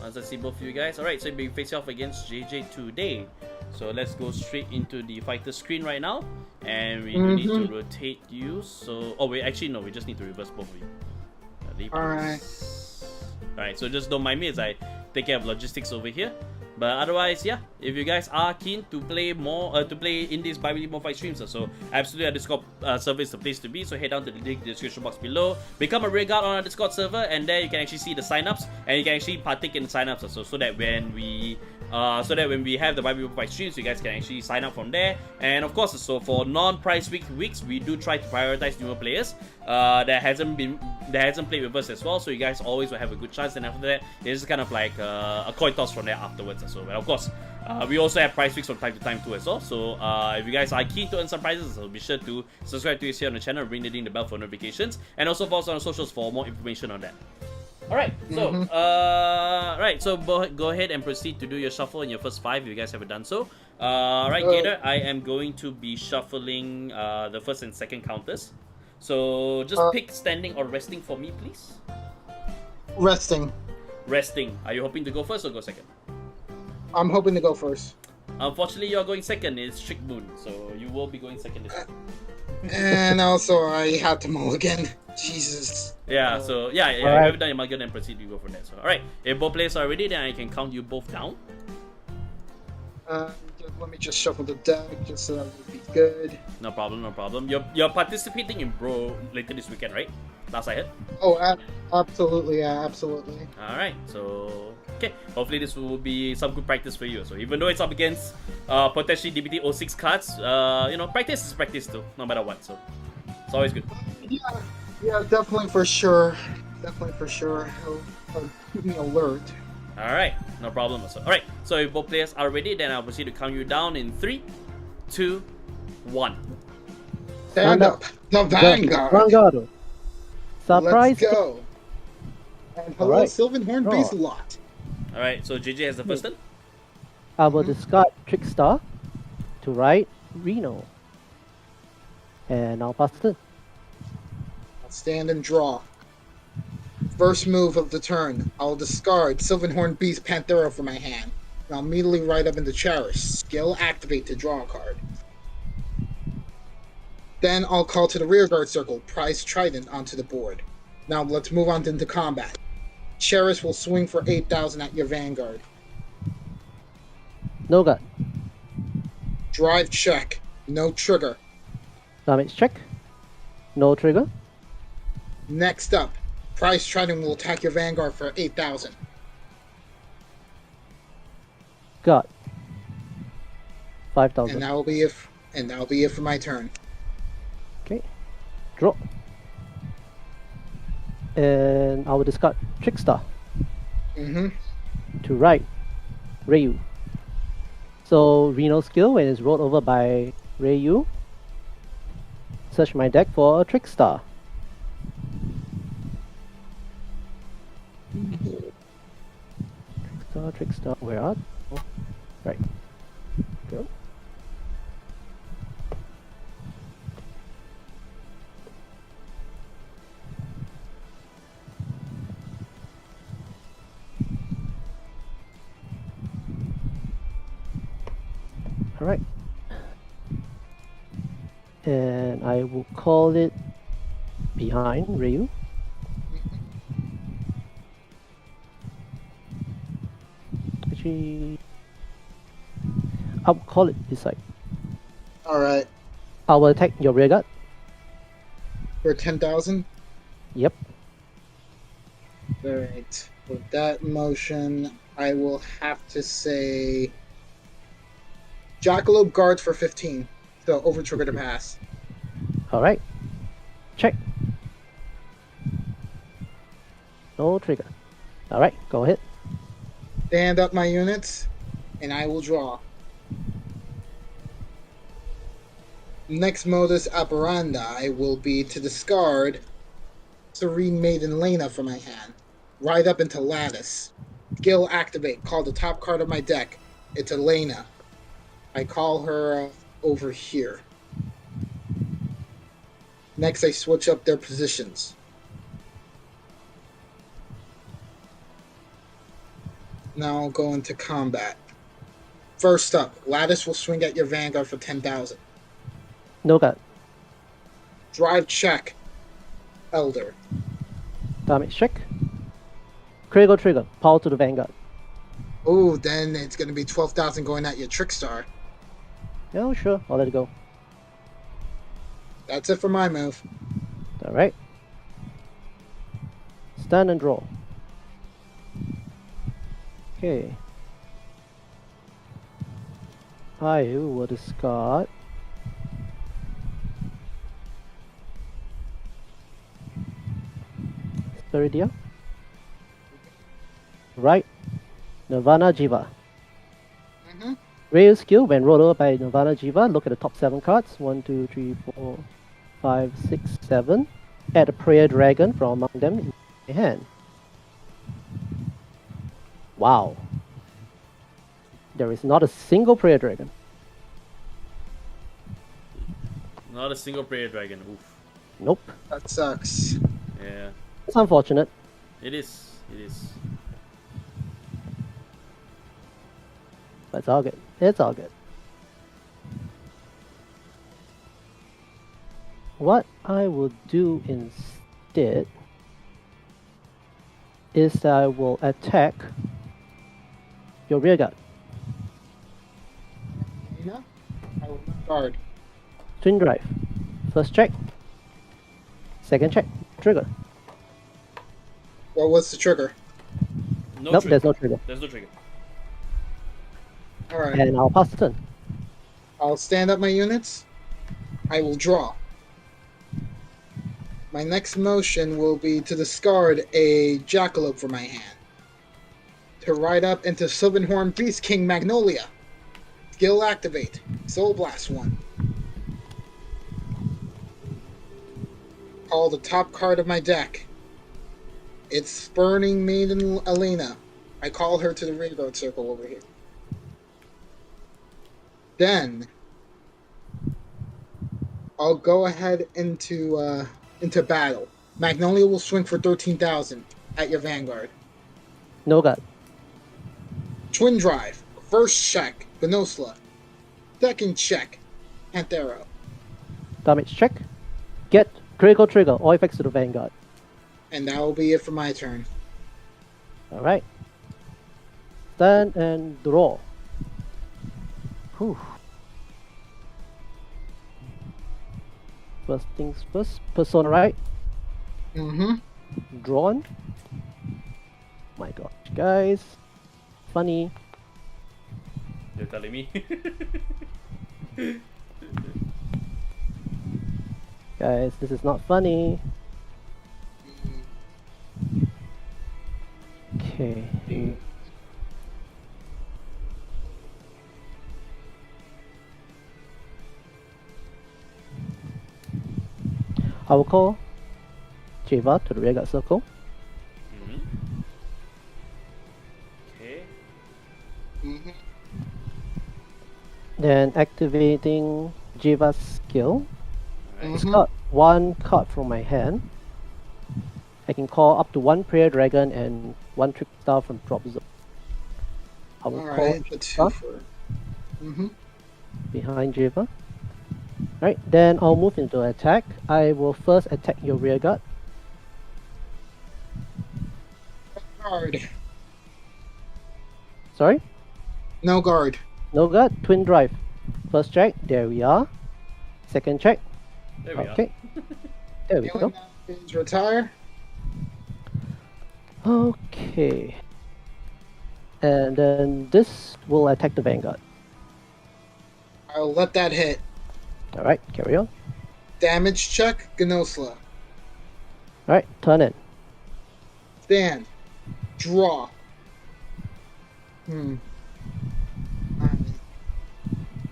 Once I see both of you guys. Alright, so you'll be facing off against JJ today. So let's go straight into the fighter screen right now. And we need to rotate you. So, oh wait, actually no, we just need to reverse both of you. Alright. Alright, so just don't mind me as I take care of logistics over here. But otherwise, yeah, if you guys are keen to play more, to play in these bi-weekly more fight streams, so absolutely our Discord server is the place to be. So head down to the link in the description box below, become a rear guard on our Discord server, and there you can actually see the sign-ups, and you can actually partake in the sign-ups also, so that when we have the bi-weekly fight streams, you guys can actually sign up from there. And of course, so for non-prize weeks, we do try to prioritize newer players that hasn't played with us as well. So you guys always will have a good chance. And after that, it's kind of like a coin toss from there afterwards. So, but of course, we also have prize weeks from time to time too as well. So if you guys are keen to earn some prizes, so be sure to subscribe to us here on the channel, ring the bell for notifications, and also follow us on our socials for more information on that. Alright, so go ahead and proceed to do your shuffle in your first 5 if you guys haven't done so. Right, Gator, I am going to be shuffling the first and second counters. So just pick standing or resting for me, please. Resting. Resting. Are you hoping to go first or go second? I'm hoping to go first. Unfortunately, you're going second. It's Trick Moon, so you will be going second this time. And also, I had to mulligan. Jesus. Yeah, so yeah, if you haven't done your mulligan, then proceed to go from there. So, alright, if both players are ready, then I can count you both down. Let me just shuffle the deck, just so that would be good. No problem. You're participating in Bro later this weekend, right? Last I heard. Oh, absolutely, yeah, absolutely. Alright, so okay. Hopefully this will be some good practice for you. So even though it's up against potentially DBT06 cards, you know, practice is practice too, no matter what. So it's always good. Yeah, definitely for sure. It'll keep me alert. Alright, no problem also. Alright, so if both players are ready, then I'll proceed to count you down in 3, 2, 1. Stand up, the Vanguard. Vanguard. Surprise. Let's go. And hello, Alright. Sylvan Horn Base Lot. Alright, so JJ has the first turn. I will discard Trickstar to write Reno. And I'll pass the turn. I'll stand and draw. First move of the turn, I'll discard Sylvanhorn Beast Panthera from my hand. And I'll immediately ride up into Cherish. Skill activate to draw a card. Then I'll call to the rearguard circle, prize Trident onto the board. Now let's move on into combat. Cherish will swing for 8,000 at your Vanguard. No gut. Drive check. No trigger. Damage check. No trigger. Next up, prize Trident will attack your Vanguard for 8,000. Gut. 5,000. And that'll be it for my turn. Okay. Draw. And I will discard Trickstar to write Ryu. So Reno skill, when it's rolled over by Ryu, search my deck for a Trickstar. Trickstar, where are? Oh, right. Go. Alright. And I will call it behind Ryu. Actually, I'll call it beside. Alright. I will attack your rear guard. For 10,000? Yep. Alright. With that motion, I will have to say Jackalope Guard for 15. So over trigger to pass. Alright. Check. No trigger. Alright, go ahead. Stand up my units, and I will draw. Next modus operandi will be to discard Serene Maiden Lena from my hand. Ride up into Lattice. Skill activate. Call the top card of my deck. It's Elena. I call her over here. Next, I switch up their positions. Now I'll go into combat. First up, Lattice will swing at your Vanguard for 10,000. No gut. Drive check. Elder. Damage check. Critical trigger. Power to the Vanguard. Oh, then it's going to be 12,000 going at your Trickstar. Yeah, sure. I'll let it go. That's it for my move. Alright. Stand and draw. Okay. I will discard Spiridia. Right. Nirvana Jiva. Rare skill, when rolled over by Nirvana Jiva, look at the top 7 cards. 1, 2, 3, 4, 5, 6, 7. Add a prayer dragon from among them in your hand. Wow. There is not a single prayer dragon. Not a single prayer dragon. Oof. Nope. That sucks. Yeah. It's unfortunate. It is. It is. But it's all good. It's all good. What I will do instead is that I will attack your rear guard. Yeah. I will not guard. Twin drive. First check. Second check. Trigger. What was the trigger? No Nope, trigger. there's no trigger. There's no trigger. Alright. And I'll pass the turn. I'll stand up my units. I will draw. My next motion will be to discard a Jackalope from my hand. To ride up into Sylvanhorn Beast King Magnolia. Skill activate. Soul Blast 1. Call the top card of my deck. It's Burning Maiden Elena. I call her to the rearguard circle over here. Then I'll go ahead into battle. Magnolia will swing for 13,000. at your Vanguard. No gut. Twin Drive. First check, Benosla. Second check, Panthero. Damage check. Get critical trigger. All effects to the Vanguard. And that will be it for my turn. Alright. Stand and draw. Whew. First things first. Persona, right? Mm-hmm. Drawn. My gosh, guys. Funny. You're telling me? Guys, this is not funny. Okay. I will call Jiva to the rearguard circle. Okay. Mm-hmm. Then activating Jiva's skill. Alright. Discard one card from my hand. I can call up to one prayer dragon and one trick star from drop zone. I will call Alright, the two for. Mm-hmm. behind Jiva. Right, then I'll move into attack. I will first attack your rearguard. Guard. Sorry? No guard. No guard, twin drive. First check, there we are. Second check. There we Okay. There we Healing go. is retire. Okay. And then this will attack the Vanguard. I'll let that hit. Alright, carry on. Damage check, Gnosla. Alright, turn in. Stand. Draw.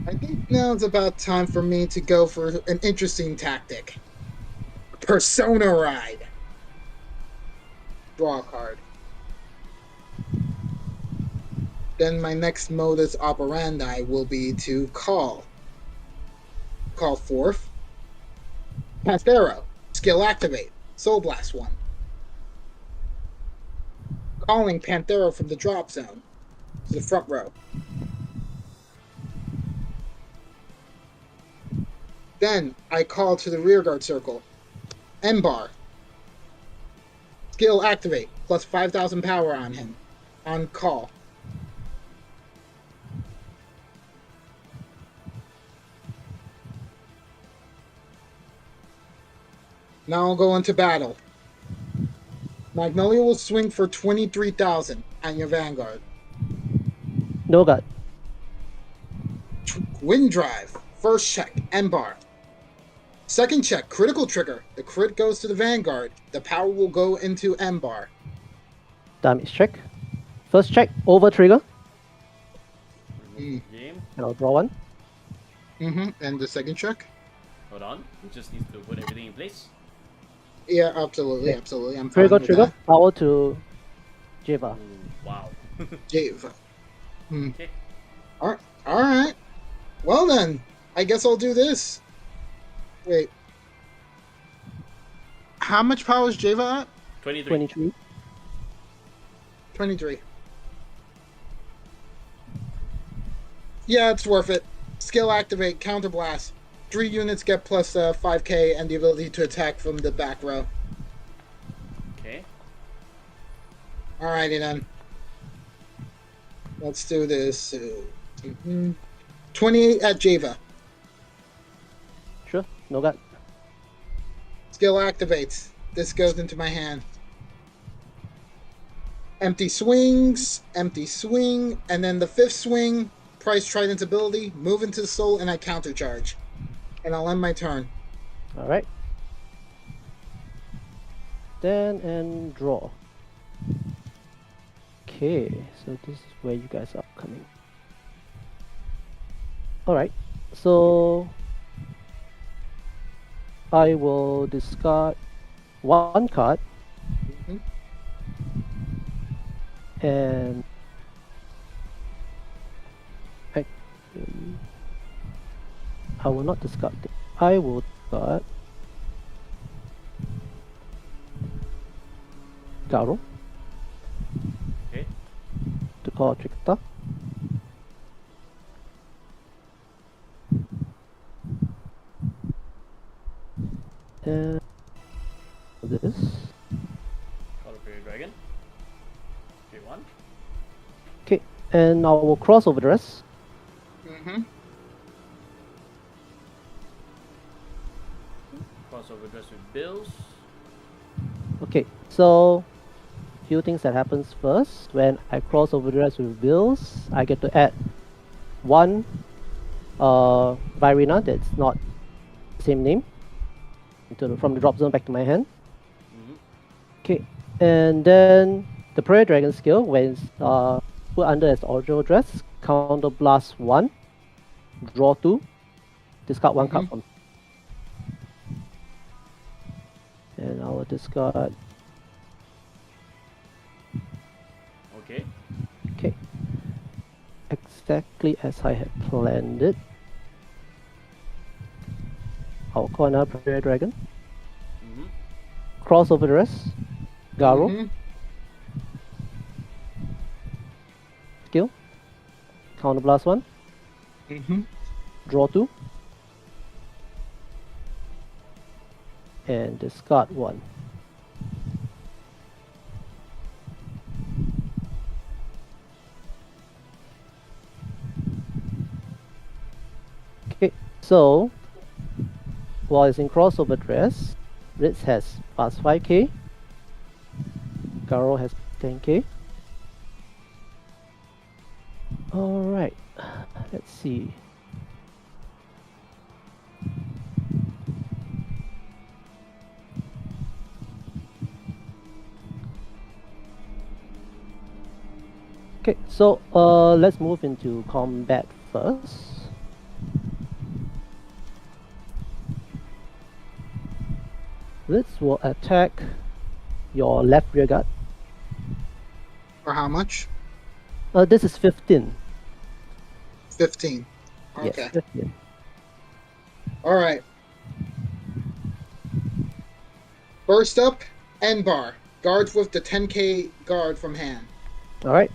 I think now it's about time for me to go for an interesting tactic. Persona Ride. Draw a card. Then my next modus operandi will be to call. Call forth. Panthero. Skill activate. Soul Blast 1. Calling Panthero from the drop zone to the front row. Then I call to the rearguard circle. Embar. Skill activate. Plus 5,000 power on him. On call. Now I'll go into battle. Magnolia will swing for 23,000 on your Vanguard. No guard. Wind Drive. First check, Embar. Second check, critical trigger. The crit goes to the Vanguard. The power will go into Embar. Damage check. First check, over trigger. Game. And I'll draw one. And the second check? Hold on. We just need to put everything in place. Yeah, absolutely, absolutely. I'm fine Trigger, with trigger. that. Power to Jiva. Ooh, wow. Dave. Okay. Alright. Well then, I guess I'll do this. Wait. How much power is Java at? 23. 23. 23. Yeah, it's worth it. Skill activate, counterblast. 3 units get plus 5k and the ability to attack from the back row. Okay. Alrighty then. Let's do this. 28 at Java. Sure, no guard. Skill activates. This goes into my hand. Empty swings, empty swing, and then the 5th swing, price Trident's ability, move into the soul, and I countercharge. And I'll end my turn. Alright. Stand and draw. Okay, so this is where you guys are coming. Alright, so I will discard one card and I will not discard it. I will discard Garo Okay. to call Trickster. And this. Call a Fairy Dragon. Okay, 1. Okay, and I will cross over the rest. Mm-hmm. Crossover dress with Bills. Okay, so few things that happens first. When I cross over the rest with Bills, I get to add one Virina that's not the same name from the drop zone back to my hand. Okay, and then the Prayer Dragon skill, when it's put under as original dress, counter blast 1, draw 2, discard 1 card from. And I will discard. Okay. Okay, exactly as I had planned it. I'll call another Prayer Dragon. Cross over the rest. Garo. Skill. Counter blast 1. Draw 2. And discard 1. Okay, so while it's in crossover dress, Ritz has plus 5k, Garo has 10k. Alright, let's see. Okay, so let's move into combat first. This will attack your left rear guard. For how much? This is 15. 15. Okay. Yes, 15. All right. First up, N-Bar. Guards with the 10k guard from hand. Alright.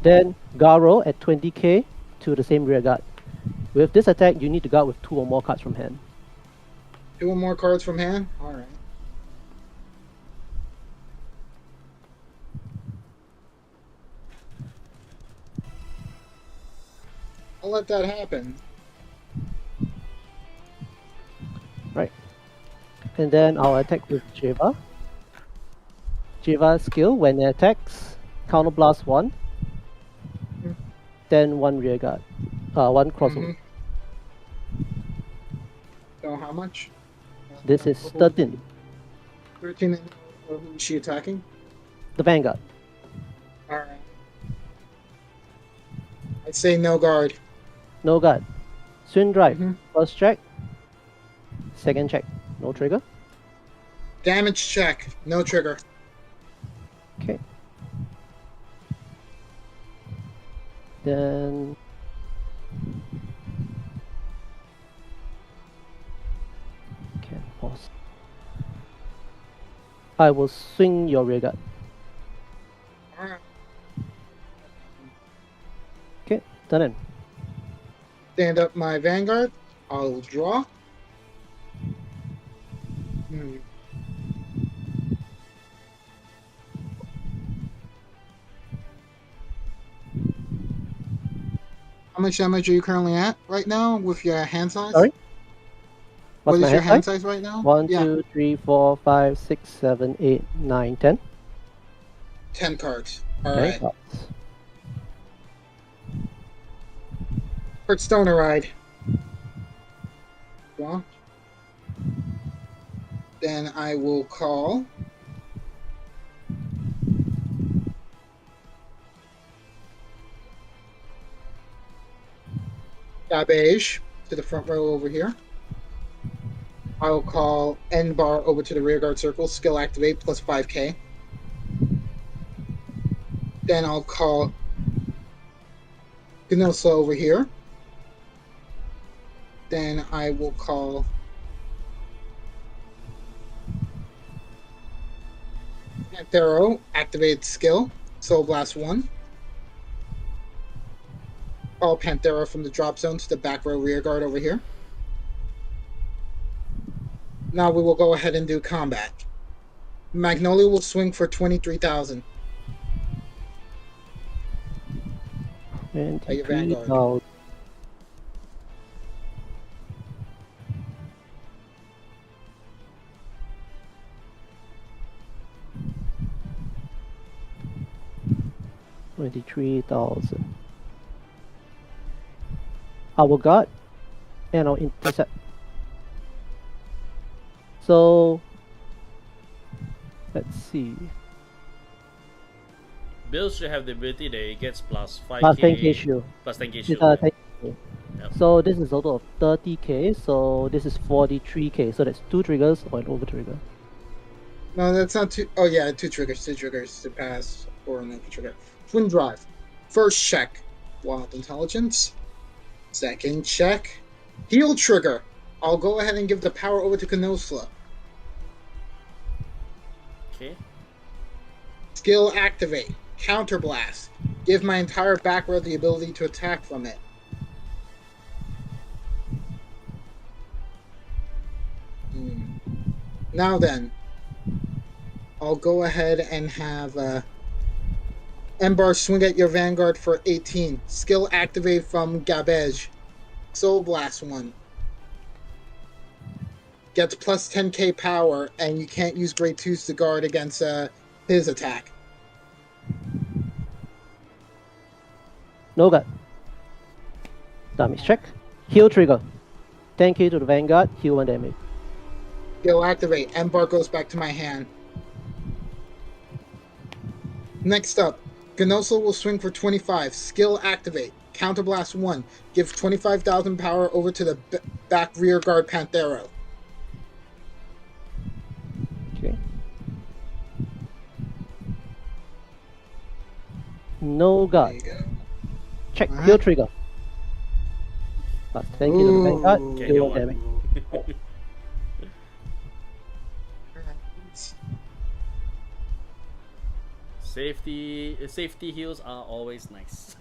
Then Garo at 20k to the same rear guard. With this attack, you need to guard with 2 or more cards from hand. 2 or more cards from hand? Alright. I'll let that happen. Right. And then I'll attack with Jiva. Jiva skill, when it attacks, counter blast 1. Then 1 rear guard. 1 crossover. So how much? This is 13. 13. Who is she attacking? The Vanguard. Alright. I'd say no guard. No guard. Swing drive. First check. Second check. No trigger. Damage check. No trigger. Okay. Then can pause. I will swing your rear guard. Alright. Okay, done in. Stand up my Vanguard. I'll draw. How much damage are you currently at right now with your hand size? Sorry? What What's is my your hand size right now? 1, 2, 3, 4, 5, 6, 7, 8, 9, 10. 10 cards. 10 Alright. cards. Stoner ride. Draw. Then I will call. Beige to the front row over here. I will call N-Bar over to the rear guard circle. Skill activate plus 5k. Then I'll call Gunmetal over here. Then I will call Panthero, activate skill. Soul Blast 1. Call Panthero from the drop zone to the back row rear guard over here. Now we will go ahead and do combat. Magnolia will swing for 23,000. At your Vanguard. 23,000. I will guard and I'll intercept. So let's see. Bill should have the ability that it gets plus 5k. Plus 10k shield. Plus 10k It's shield. 10K. Yep. So this is a total of 30k. So this is 43k. So that's 2 triggers or an over trigger. No, that's not two. Oh, yeah, 2 triggers. 2 triggers to pass or an extra trigger. Twin Drive. First check, Wild Intelligence. Second check, Heal Trigger. I'll go ahead and give the power over to Kenosla. Okay. Skill activate. Counterblast. Give my entire back row the ability to attack from it. Now then, I'll go ahead and have Embar swing at your Vanguard for 18. Skill activate from Gabej. Soul Blast 1. Gets plus 10k power, and you can't use Grade 2s to guard against his attack. No guard. Damage check. Heal trigger. 10k to the Vanguard. Heal 1 damage. Skill activate. Embar goes back to my hand. Next up, Gnosel will swing for 25. Skill activate. Counterblast 1. Give 25,000 power over to the back rear guard Panthero. Okay. No guard. There you go. Check. Alright. Heal trigger. Plus 10k to the Vanguard. Okay, Heal heal 1 damage. Safety heals are always nice.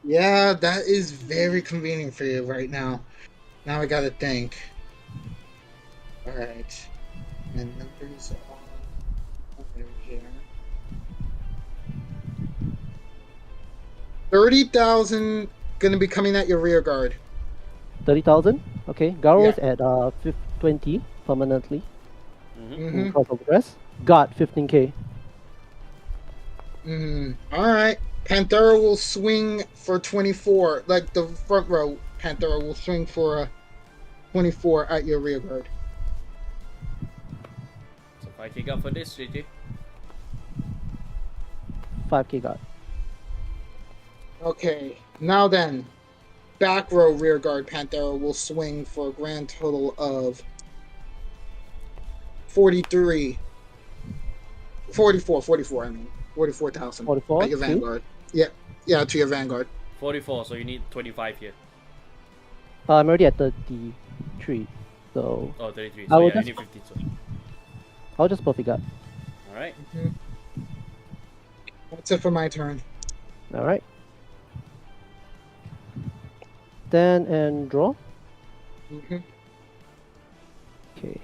Yeah, that is very convenient for you right now. Now I gotta think. Alright. And numbers are over here. 30,000 gonna be coming at your rear guard. 30,000. Okay. Garros at 20 permanently. Mm-hmm. Cross over dress. Guard 15k. Alright. Panthera will swing for 24. Like the front row, Panthera will swing for 24 at your rear guard. So 5k guard for this, JJ. 5k guard. Okay. Now then, back row rear guard Panthera will swing for a grand total of 44, I mean. 44,000 44, at your Vanguard. Yeah, to your Vanguard. 44, so you need 25 here. I'm already at 33. So Oh, 33. I So will yeah, you just- need 52. I'll just perfect guard. Alright. That's it for my turn. Alright. Then and draw. Mm-hmm. Okay.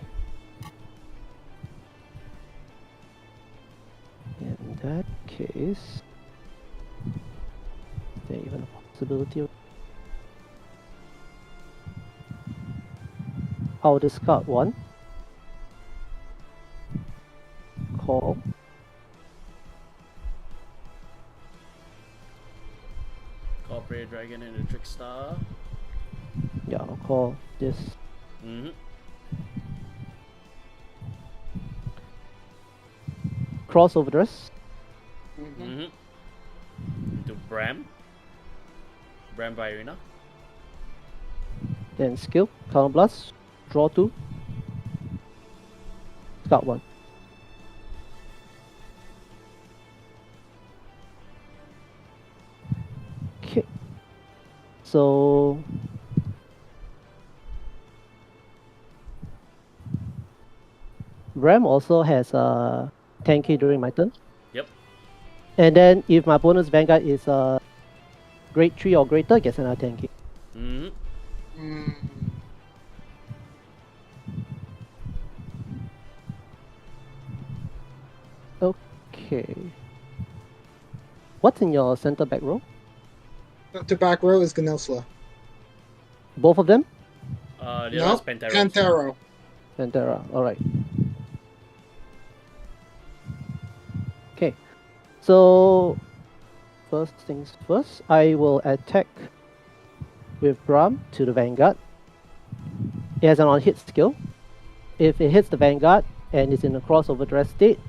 In that case, is there even a possibility of... I'll discard 1. Call. Corporate Dragon and the Trickstar. Yeah, I'll call this. Mm-hmm. Crossover dress. Mm-hmm. To Bram. Bram by Arena. Then skill. Counter blast. Draw 2. Scout 1. Okay. So Ram also has a 10k during my turn. Yep. And then if my bonus Vanguard is grade 3 or greater, gets another 10k. Mm-hmm. Mm. Okay. What's in your center back row? The back row is Gunmetal. Both of them? The other No, is Pantera. Pantero. Pantera, alright. Okay. So, first things first, I will attack with Braum to the Vanguard. It has an on-hit skill. If it hits the Vanguard and is in a crossover dress state,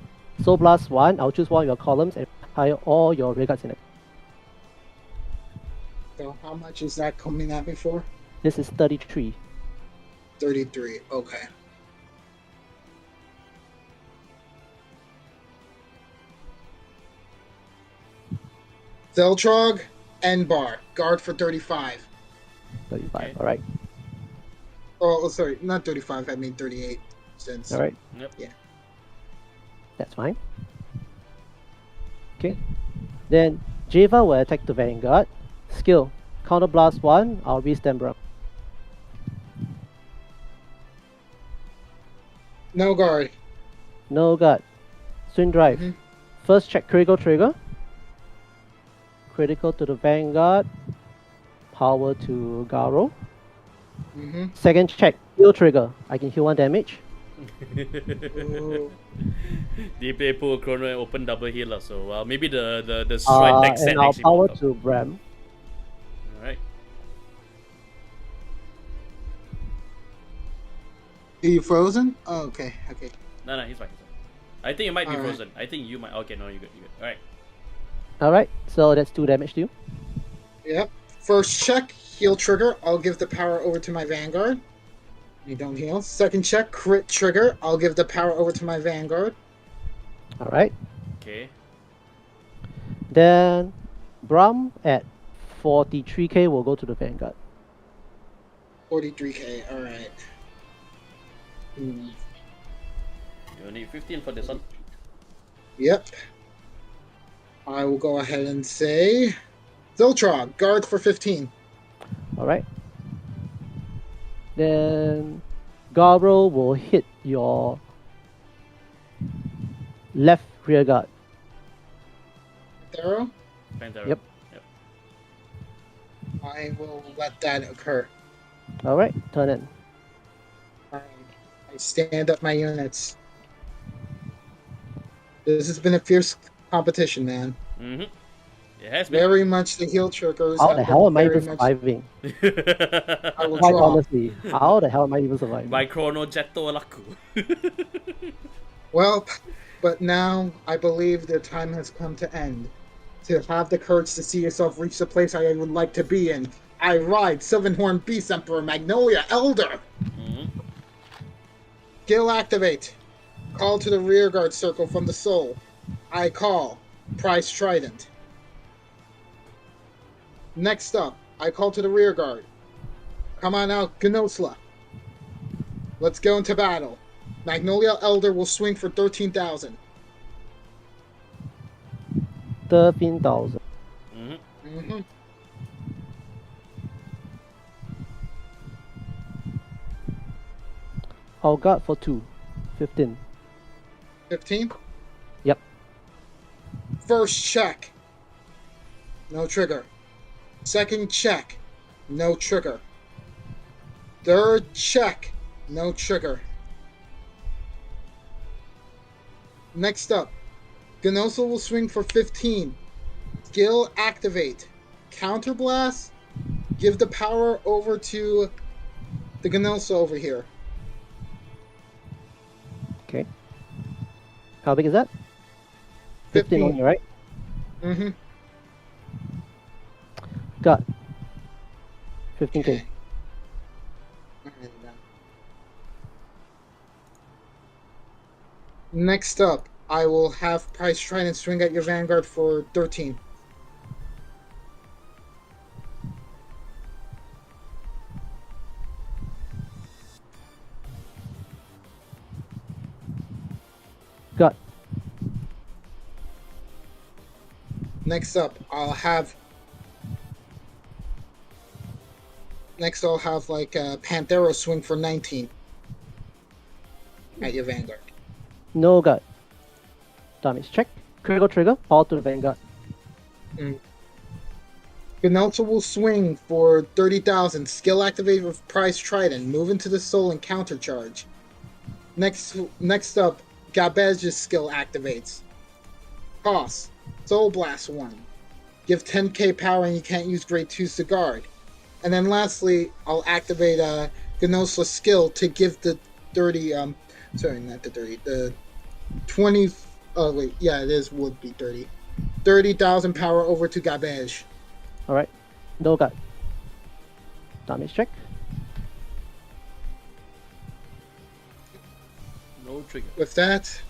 Soul Blast 1, I'll choose one of your columns and hire all your rearguards in it. So how much is that coming at me for? This is 33. 33. Okay. Zeltrog and Bar. Guard for 35. 35, Okay. alright. Oh, sorry, not 35. I mean 38 cents. Alright. Yep. Yeah. That's fine. Okay. Then Java will attack the Vanguard. Skill. Counter Blast 1, I'll re-stand Braum. No guard. No guard. Swing drive. Mhm. First check critical trigger. Critical to the Vanguard. Power to Garo. Mm-hmm. Second check heal trigger. I can heal 1 damage. Ooh. They play pull chrono and open double healer, so maybe the strike deck set And I'll actually. power popped up. to Bram. Alright. Are you frozen? Oh, okay, okay. No, he's fine. I think you might be Alright. frozen. I think you might. Okay, no, you're good. Alright. Alright, so that's 2 damage to you. Yep. First check, heal trigger. I'll give the power over to my Vanguard. You don't heal. Second check, crit trigger. I'll give the power over to my Vanguard. Alright. Okay. Then Bram at 43k will go to the Vanguard. 43k. All right. Hmm. You need 15 for this one. Yep. I will go ahead and say Ziltrog, guard for 15. Alright. Then Garo will hit your left rear guard. Thorough. Pantera. Yep. I will let that occur. Alright, turn in. I stand up my units. This has been a fierce competition, man. Mm-hmm. It has been. Very much the heel triggers. How have the been hell am I very even much- surviving? I will Quite draw. honestly, how the hell am I even surviving? By chrono jetto laku. Well, but now I believe the time has come to end. To have the courage to see yourself reach the place I would like to be in. I ride Sylvanhorn Beast Emperor Magnolia Elder. Mm-hmm. Skill activate. Call to the rearguard circle from the soul. I call Price Trident. Next up, I call to the rearguard. Come on out, Gnosla. Let's go into battle. Magnolia Elder will swing for 13,000. 13,000. Mm-hmm. Mm-hmm. I'll guard for 2. 15. 15? Yep. First check. No trigger. Second check. No trigger. Third check. No trigger. Next up, Gnosa will swing for 15. Skill activate. Counterblast. Give the power over to the Gnosa over here. Okay. How big is that? 15 on 15. you, right? Mm-hmm. Got 15k. Next up, I will have Price Trident swing at your Vanguard for 13. Got Next up, I'll have like Panthero swing for 19 at your Vanguard. No gut. Damage check. Critical trigger. All to the Vanguard. Gunmetal will swing for 30,000. Skill activate with Prize Trident. Move into the soul and countercharge. Next up, Gabege's skill activates. Cost. Soul Blast 1. Give 10k power and you can't use grade 2s to guard. And then lastly, I'll activate Gunmetal's skill to give the 30, sorry, not the 30, the 20, oh wait, yeah, would be 30. 30,000 power over to Gabege. Alright. No gut. Damage check. No trigger. With that,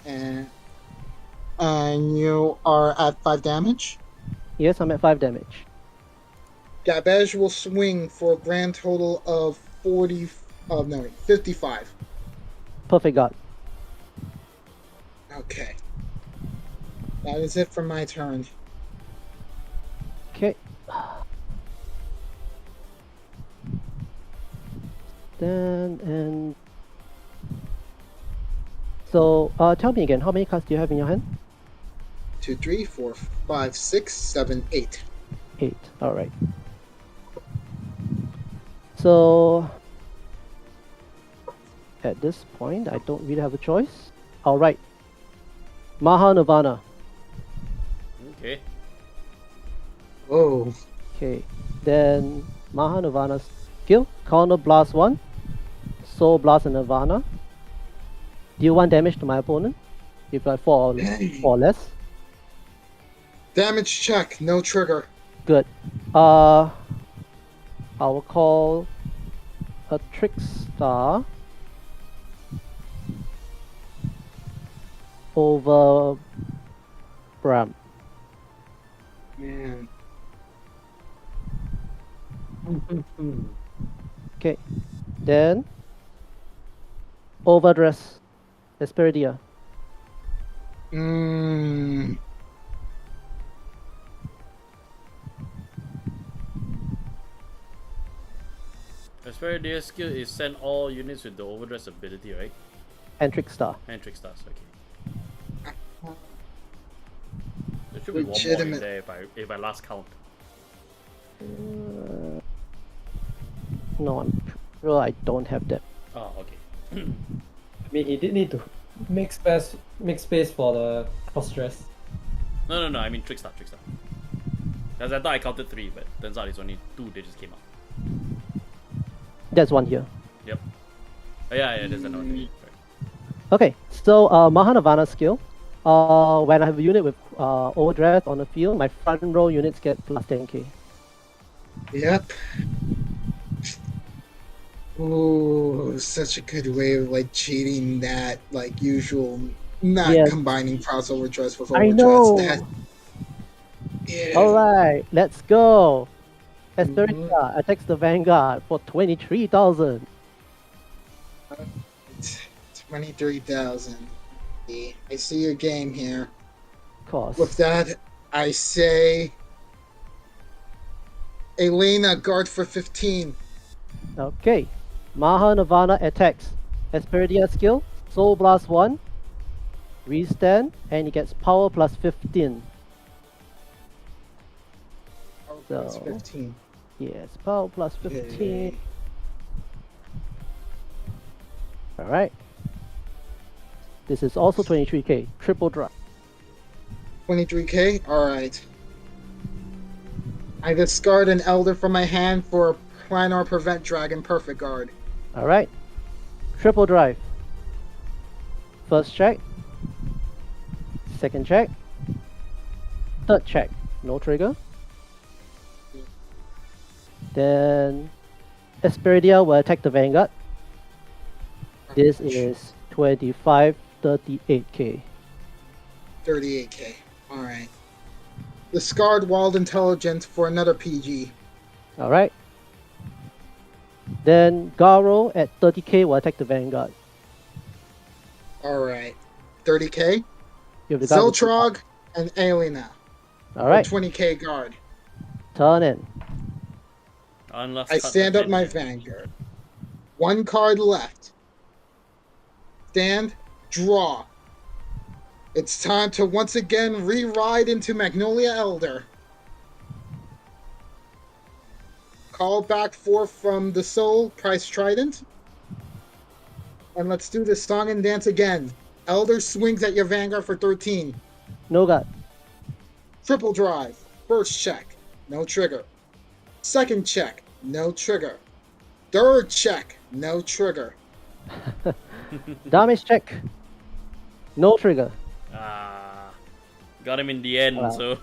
and you are at 5 damage. Yes, I'm at 5 damage. Gabege will swing for a grand total of 55. Perfect gut. Okay. That is it for my turn. Okay. Then and so tell me again, how many cards do you have in your hand? 2, 3, 4, 5, 6, 7, 8. 8. Alright. So at this point I don't really have a choice. Alright. Maha Nirvana. Okay. Oh. Okay. Then Maha Nirvana's skill. Counter Blast 1. Soul Blast and Nirvana. Deal 1 damage to my opponent. If I 4 or less. Damage check, no trigger. Good. I will call a Trickstar over Bram. Man. Okay. Then Overdress Esperidia. Asperdia's skill is send all units with the overdress ability, right? And Trickstar. And trick stars, okay. There should be one more in Legitimate. there if I last count. No, I'm sure I don't have that. Oh, okay. I mean, he did need to make space for the cross dress. No, I mean trick star. Because I thought I counted 3, but turns out it's only 2 that just came out. That's one here. Yep. Oh, yeah, there's another one. Right. Okay, so Mahanavana skill. When I have a unit with overdress on the field, my front row units get plus 10k. Yep. Ooh, such a good way of like cheating that like usual, not Yes. combining cross overdress with I overdress. know. Yeah. Alright, let's go. Esperita attacks the Vanguard for 23,000. 23,000. I see your game here. Cost. With that, I say Elena, guard for 15. Okay. Maha Nirvana attacks. Esperidia skill. Soul Blast 1. Restand. And he gets power plus 15. That's So- 15. Yes, power plus 15. Yay. Alright. This is also 23k. Triple drop. 23k? Alright. I discard an Elder from my hand for a Planar Prevent Dragon Perfect Guard. Alright. Triple drive. First check. Second check. Third check. No trigger. Then Esperidia will attack the Vanguard. This is 25, 38k. 38k. Alright. Discard Wild Intelligence for another PG. Alright. Then Garo at 30k will attack the Vanguard. Alright. 30k. You have the guard with- Zeltrog and Elena. All right. 20k guard. Turn in. Unless I stand up my Vanguard. One card left. Stand, draw. It's time to once again re-ride into Magnolia Elder. Call back forth from the soul, Price Trident. And let's do this song and dance again. Elder swings at your Vanguard for 13. No god. Triple drive. First check. No trigger. Second check. No trigger. Third check. No trigger. Damage check. No trigger. Got him in the end, so.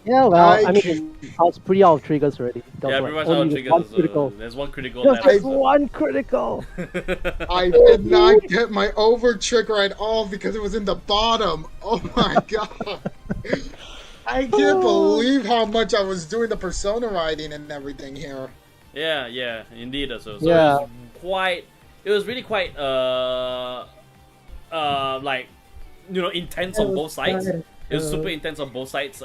Yeah, well, I mean, I was pretty out of triggers already. Yeah, pretty much out of triggers. There's one critical Just left. one critical. I did not get my over trigger at all because it was in the bottom. Oh my god. I can't believe how much I was doing the persona riding and everything here. Yeah, indeed. So Yeah. it was really quite like, intense on both sides. It was super intense on both sides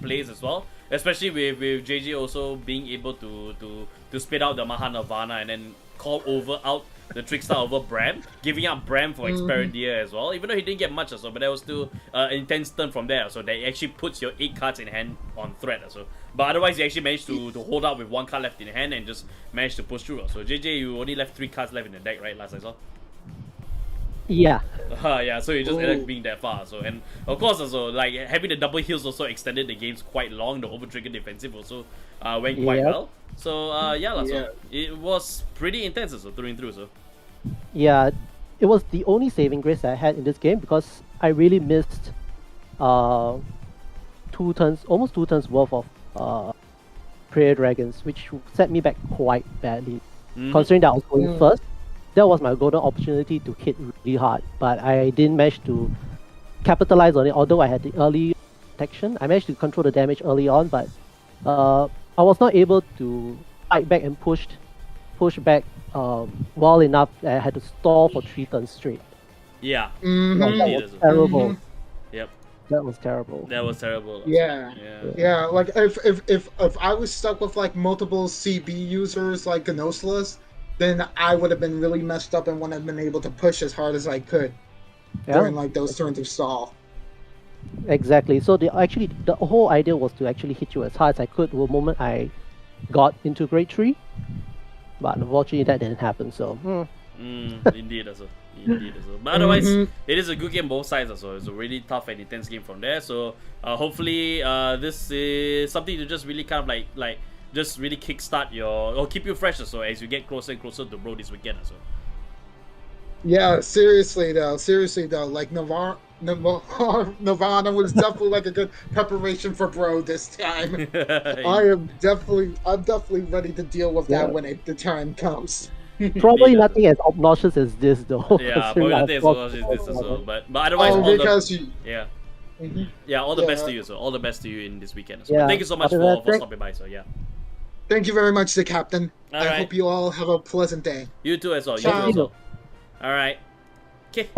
plays as well, especially with JJ also being able to spit out the Maha Nirvana and then call out the Trickstar over Bram, giving up Bram for Experidia as well, even though he didn't get much also, but that was still an intense turn from there, so that actually puts your 8 cards in hand on threat also. But otherwise you actually managed to hold out with 1 card left in hand and just managed to push through. So JJ, you only left 3 cards left in the deck, right, last I saw? Yeah. Yeah, so you just ended up being that far. So, and of course also, like, having the double heals also extended the games quite long. The over trigger defensive also went quite well. So so it was pretty intense also through and through. So Yeah, it was the only saving grace I had in this game because I really missed almost 2 turns worth of Prayer Dragons, which set me back quite badly. Considering that I was going first, that was my golden opportunity to hit really hard, but I didn't manage to capitalize on it. Although I had the early protection, I managed to control the damage early on, but I was not able to fight back and push back well enough. I had to stall for 3 turns straight. yeah, That was terrible. Yep, That was terrible. that was terrible. Yeah, like if I was stuck with like multiple CB users like Gnosilus, then I would have been really messed up and wouldn't have been able to push as hard as I could during like those turns of stall. Exactly. So the whole idea was to actually hit you as hard as I could the moment I got into grade 3. But unfortunately that didn't happen, so Indeed also. But otherwise, it is a good game both sides also. It's a really tough and intense game from there. So hopefully this is something to just really kind of like just really kickstart or keep you fresh also as you get closer and closer to Bro this weekend also. Yeah, seriously though, like Nirvana was definitely like a good preparation for Bro this time. I'm definitely ready to deal with that when the time comes. probably nothing as obnoxious as this though. Yeah, probably nothing as obnoxious as this also. But otherwise, all the best to you. So all the best to you in this weekend. So thank you so much for stopping by. So yeah. Thank you very much, the Captain. I hope you all have a pleasant day. You too as well. Alright. Okay.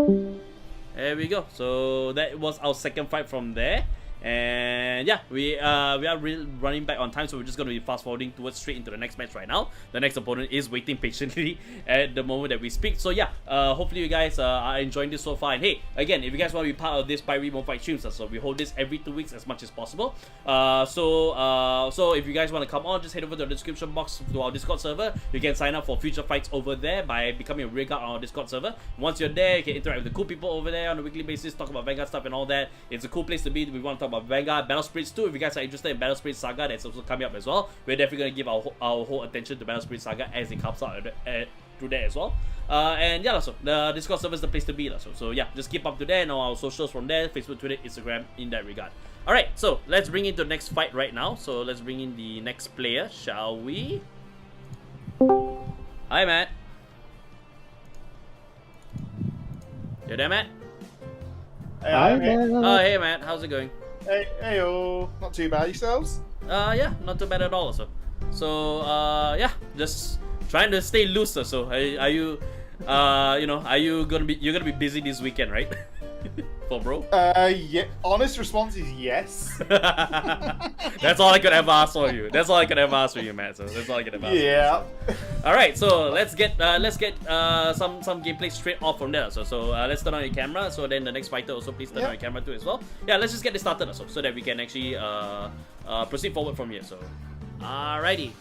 There we go. So that was our second fight from there. And yeah, we are really running back on time, so we're just going to be fast forwarding straight into the next match right now. The next opponent is waiting patiently at the moment that we speak. So yeah, hopefully you guys are enjoying this so far. And hey, again, if you guys want to be part of this Pirate Remote Fight streams, so we hold this every 2 weeks as much as possible. So if you guys want to come on, just head over to the description box to our Discord server. You can sign up for future fights over there by becoming a rear guard on our Discord server. Once you're there, you can interact with the cool people over there on a weekly basis, talk about Vanguard stuff and all that. It's a cool place to be. We want to talk about Vanguard, Battle Spirits too. If you guys are interested in Battle Spirits Saga, that's also coming up as well. We're definitely going to give our whole attention to Battle Spirits Saga as it comes out through there as well. And yeah, so the Discord server is the place to be. So yeah, just keep up to date on our socials from there, Facebook, Twitter, Instagram, in that regard. Alright, so let's bring in the next fight right now. So let's bring in the next player, shall we? Hi, Matt. You there, Matt? Hey, mate. Oh, hey, Matt. How's it going? Hey, not too bad. Yourselves? Yeah, not too bad at all. So yeah, just trying to stay loose. So, are you, are you gonna be busy this weekend, right? for bro? Yeah. Honest response is yes. That's all I could ever ask for you. That's all I could ever ask for you, Matt. So that's all I could ever ask. Yeah. All right, so let's get some gameplay straight off from there. So let's turn on your camera. So then the next fighter also please turn on your camera too as well. Yeah, let's just get this started so that we can actually proceed forward from here. So, alrighty.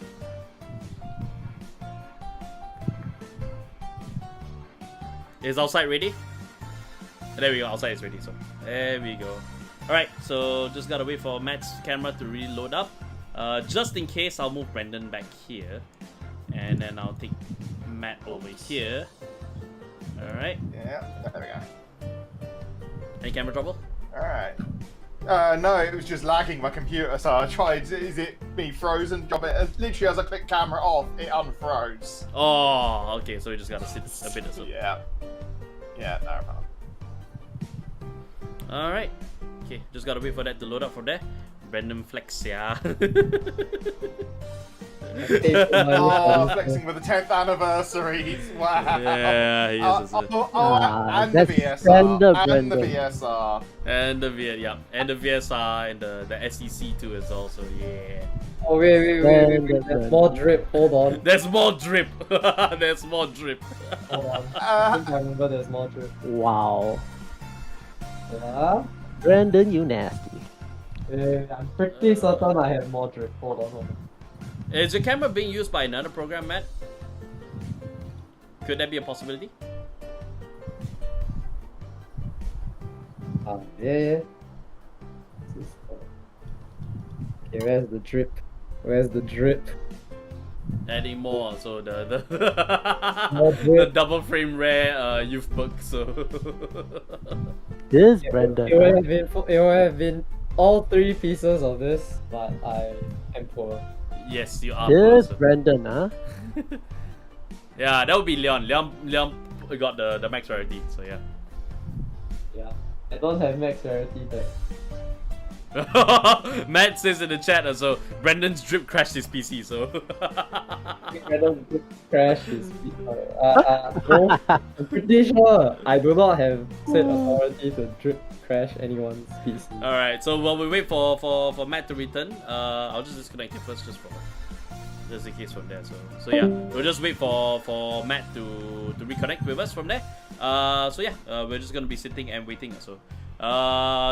Is outside ready? There we go. Outside is ready. So there we go. All right. So just gotta wait for Matt's camera to really load up. Just in case, I'll move Brendan back here, and then I'll take Matt over here. All right. Yeah. There we go. Any camera trouble? All right. No, it was just lagging my computer, so I tried. Is it me frozen? Literally, as I click camera off, it unfroze. Oh, okay. So we just gotta sit a bit or so. Yeah. Yeah. No problem. All right. Okay. Just gotta wait for that to load up from there. Random flex, yeah. Oh, flexing with the 10th anniversary. Wow. Yeah, he is. And the that's VSR. And the Brendan. VSR. And the VSR and the SEC too as well. So yeah. Oh wait. There's more drip. Hold on. There's more drip. There's more drip. Hold on. I think I remember there's more drip. Wow. Yeah. Brendan, you nasty. I'm pretty certain I have more drip. Hold on. Is your camera being used by another program, Matt? Could that be a possibility? Yeah. Okay, where's the drip? Where's the drip? Adding more, so the More the drip. double frame rare youth book. So This It Brendan. would have been all 3 pieces of this, but I am poor. yes, you are. This closer. Brendan, huh? Yeah, that would be Leon. Leon got the max rarity. So yeah. Yeah. I don't have max rarity tag. Matt says in the chat so Brendan's drip crashed his PC. So I don't crash his no, I'm pretty sure I do not have said authority to drip crash anyone's PC. all right. So while we wait for Matt to return, I'll just disconnect it first, just in case from there. So yeah, we'll just wait for Matt to reconnect with us from there. So yeah, we're just gonna be sitting and waiting. So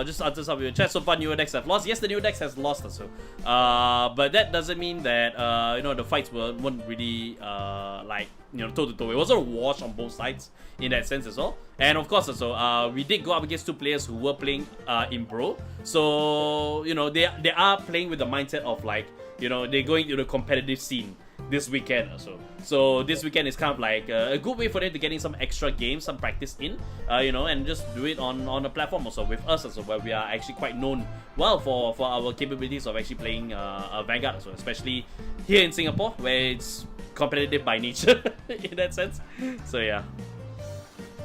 just answer some of your chat. So far, newer decks have lost. Yes, the newer decks has lost also. But that doesn't mean that the fights weren't really toe to toe. It wasn't a wash on both sides in that sense as well. And of course also, we did go up against 2 players who were playing in Bro. So they are playing with the mindset of they're going to the competitive scene this weekend also. So this weekend is kind of like a good way for them to get in some extra games, some practice in, and just do it on a platform also with us also, where we are actually quite known well for our capabilities of actually playing Vanguard also, especially here in Singapore where it's competitive by nature in that sense. So yeah.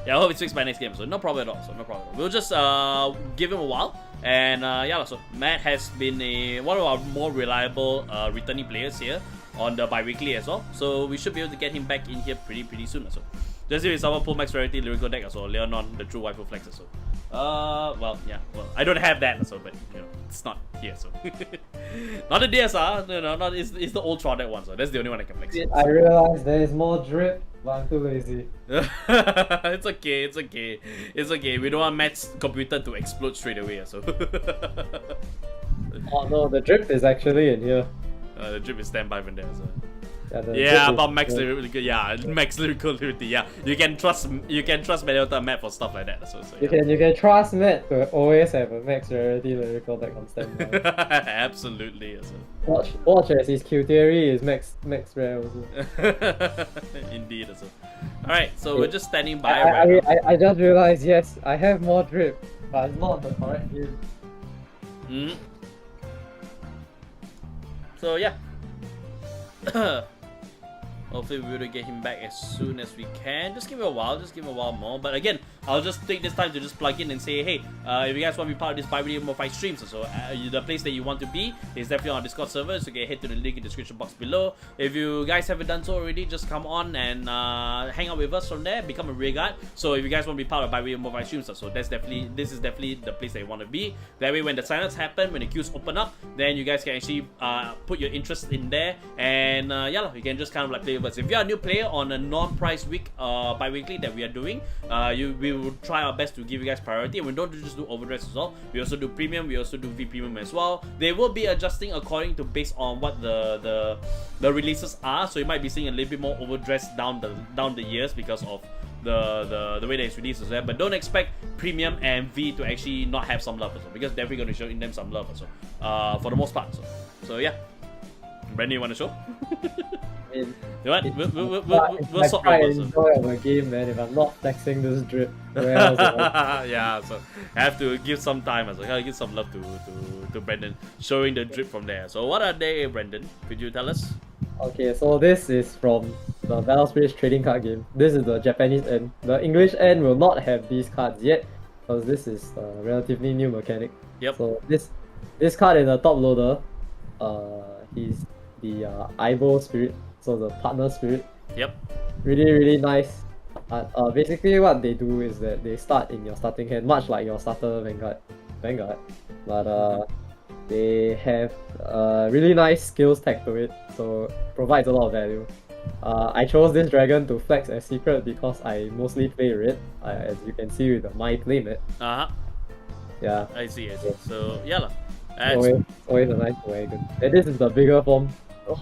Yeah, I hope it's fixed by next game, so no problem at all. We'll just give him a while. And so Matt has been one of our more reliable returning players here on the bi-weekly as well. So we should be able to get him back in here pretty soon as well. Just if someone pull max rarity lyrical deck as well, Leonon, the true waifu flex as well. I don't have that as well, but it's not here, so not the DSR, it's the old Trodec one, so that's the only one I can flex. I realize there is more drip, but I'm too lazy. It's okay. We don't want Matt's computer to explode straight away, so. Oh no, the drip is actually in here. The drip is standby from there, so. Yeah, About max lyrical, max lyrical liberty, You can trust Meliotta and Matt for stuff like that, so You can trust Matt to always have a max rarity lyrical deck on standby. Absolutely, so. Watch as his Q theory is max rare also. Indeed, so. Alright, so we're just standing by right now. I just realized, yes, I have more drip, but it's not the correct game. So yeah. Hopefully we're able to get him back as soon as we can. Just give it a while, more. But again, I'll just take this time to just plug in and say, hey, if you guys want to be part of this bi-weekly Mo5 streams, so the place that you want to be is definitely on our Discord server, so you can head to the link in the description box below. If you guys haven't done so already, just come on and hang out with us from there, become a rear guard. So if you guys want to be part of bi-weekly Mo5 streams, so this is definitely the place that you want to be. That way when the signups happen, when the queues open up, then you guys can actually put your interest in there, and yeah, you can just kind of like play with us. If you're a new player on a non-price week bi-weekly that we are doing, we will try our best to give you guys priority, and we don't just do overdress as well. We also do premium, we also do V premium as well. They will be adjusting according to based on what the releases are, so you might be seeing a little bit more overdress down the years because of the way that it's released as well. But don't expect premium and V to actually not have some love as well, because they're definitely going to show in them some love as well, for the most part. So yeah, Brandon, you want to show? I mean, What? We'll sort I over. enjoy of a game, man. If I'm not flexing this drip, where else am I? Yeah, so I have to give some time as well. I gotta give some love to Brandon, showing the drip from there. So what are they, Brandon? Could you tell us? Okay, so this is from the Battle Spirit trading card game. This is the Japanese end. The English end will not have these cards yet, because this is a relatively new mechanic. Yep. So this card is the top loader. He's the Ibo spirit, so the partner spirit. Yep. Really nice. Basically what they do is that they start in your starting hand, much like your starter Vanguard. But they have really nice skills tag to it, so provides a lot of value. I chose this dragon to flex as secret because I mostly play red, as you can see with my playmat. Yeah. I see. So yeah lah. Always a nice wagon. And this is the bigger form. Oh.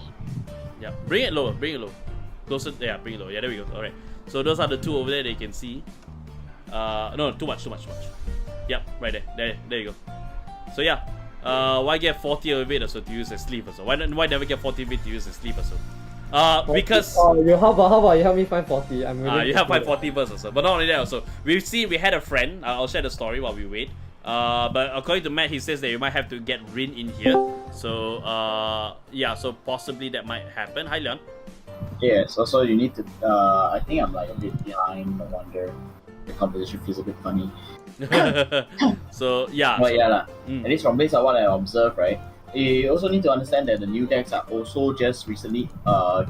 Yeah, bring it lower. Closer. Yeah, bring it lower. Yeah, there we go. Alright. So those are the two over there that you can see. No, too much. Yep, right there. There you go. So yeah. Why get 40 of it also to use as sleeve also? Why never get 40 of it to use as sleeve also? Because how about you help me find 40? I'm really you have 40 verse also. But not only that also, we had a friend. I'll share the story while we wait. But according to Matt, he says that you might have to get Rin in here. So yeah, so possibly that might happen. Hi Leon. Yes, also you need to I think I'm like a bit behind, no wonder the composition feels a bit funny. So yeah. But yeah, at least from based on what I observed, right? You also need to understand that the new decks are also just recently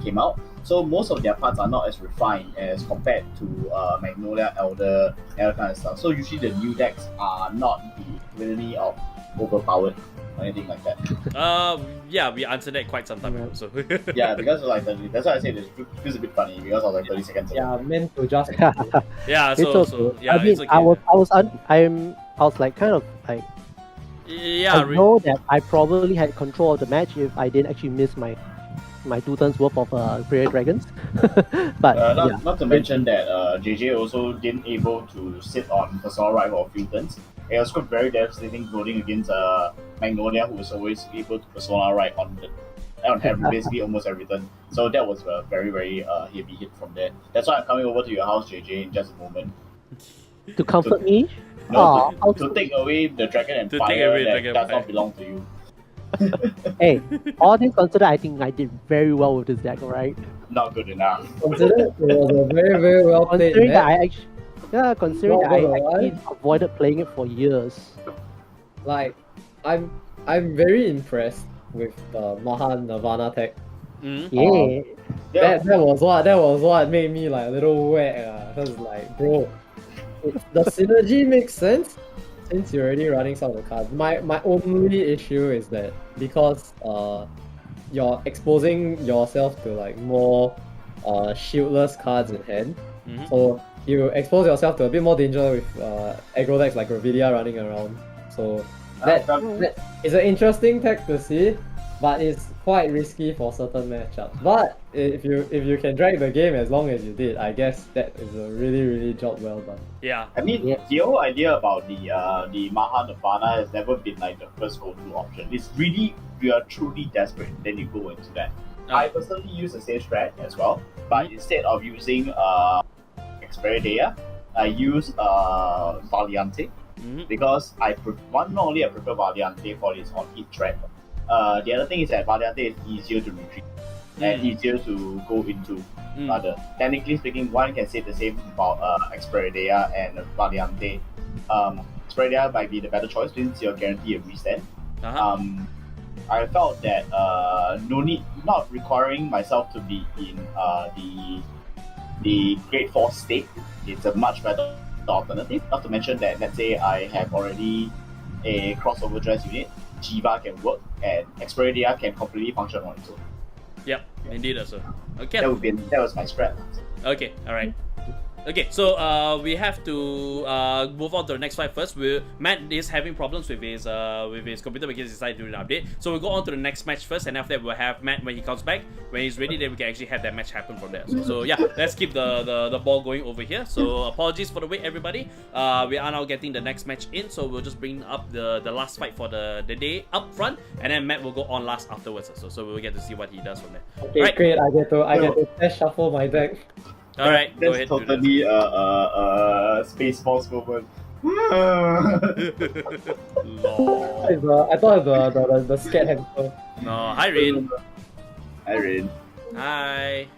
came out. So most of their parts are not as refined as compared to Magnolia, Elder, and that kind of stuff. So usually the new decks are not the really overpowered or anything like that. Yeah, we answered that quite some time ago. So yeah, because like that's why I said it feels a bit funny because I was like 30 seconds ago. Yeah, meant to just yeah. So yeah, I mean, it's okay. I was like kind of like. Yeah, I know that I probably had control of the match if I didn't actually miss my 2 turns worth of Prayer Dragons. But yeah. Not to mention that JJ also didn't able to sit on personal right for a few turns. It was quite very devastating voting against Magnolia, who was always able to persona right on basically almost every turn. So that was a very heavy hit from there. That's why I'm coming over to your house, JJ, in just a moment. To comfort me? No, to take away the dragon and fire that does not belong to you. Hey, all things considered, I think I did very well with this deck, right? Not good enough. Consider it was a very well played Considering that match. considering that I actually avoided playing it for years. Like, I'm very impressed with the Maha Nirvana tech. Yeah. That was what made me like a little wet. Cause like, bro, the synergy makes sense since you're already running some of the cards. My only issue is that because you're exposing yourself to like more shieldless cards in hand, so you expose yourself to a bit more danger with aggro decks like Gravidia running around. So that is an interesting tech to see, but it's quite risky for certain matchups. But if you can drag the game as long as you did, I guess that is a really job well done. Yeah. I mean, the whole idea about the Maha Nirvana has never been like the first go-to option. It's really, you are truly desperate, then you go into that. I personally use the same strat as well, but instead of using Experidea, I use Valiante, because not only I prefer Valiante for its on-hit threat, the other thing is that Valiante is easier to retrieve. and easier to go into. Rather, technically speaking, one can say the same about Experidia and Valiante. Experidia might be the better choice since you're guaranteed a restand. I felt that not requiring myself to be in the grade 4 state. It's a much better alternative. Not to mention that, let's say I have already a crossover dress unit, Jiva can work, and Experidia can completely function on its own. Yep, indeed also. Okay. That was my spread. Okay, alright. Okay, so we have to move on to the next fight first. Matt is having problems with his computer because he decided to do an update. So we'll go on to the next match first, and after that we'll have Matt when he comes back. When he's ready, then we can actually have that match happen from there. So yeah, let's keep the ball going over here. So apologies for the wait, everybody. We are now getting the next match in, so we'll just bring up the last fight for the day up front, and then Matt will go on last afterwards. So we'll get to see what he does from there. Okay, right. Great. I get to test shuffle my deck. All right, go ahead. That's totally Space Force moment. I thought the scared hamster. No, hi Rin. Hi Rin. Hi.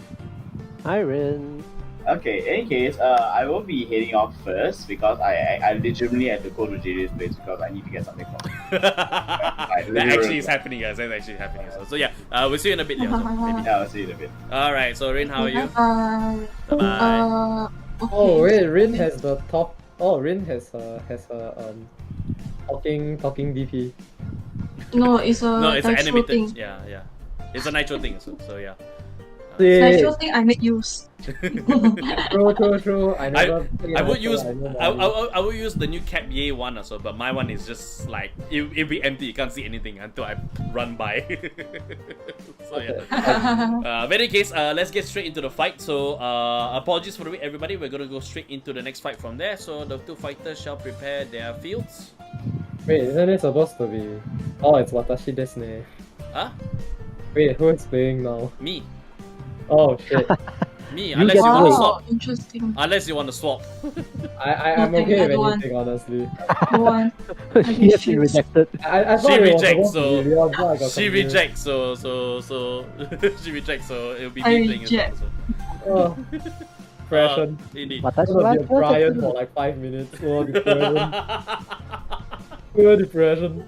Hi Rin. Okay, in any case, I will be heading off first because I legitimately had to go to JJ's place because I need to get something from him. That actually is happening, guys. That's actually happening. So yeah, we'll see you in a bit, Leo. Maybe. Yeah, I'll see you in a bit. Alright, so Rin, how are you? Bye. Okay. Oh wait, Rin has the top. Oh, Rin has talking DP. No, it's a no, it's an nitro animated thing. Yeah. It's a nitro thing, so yeah. Nitro thing I make use. True. I would use the new Cap Ye one also, but my one is just like it'll be empty. You can't see anything until I run by. So yeah. In any case, let's get straight into the fight. So apologies for the wait, everybody. We're gonna go straight into the next fight from there. So the two fighters shall prepare their fields. Wait, isn't it supposed to be? Oh, it's Watashi desu ne. Huh? Wait, who is playing now? Me. Oh shit. Me, You unless get you want to to swap. Interesting. Unless you want to swap. I'm Nothing, okay I with don't anything, honestly. Go on. She has been rejected. I She thought it was rejects, supposed to be Leon, so I got She confused. rejects, so she rejects, so it'll be I me playing as well. reject. So. Pressure. Indeed. I'm gonna be a Brian for like 5 minutes. Oh, depression. Oh, depression.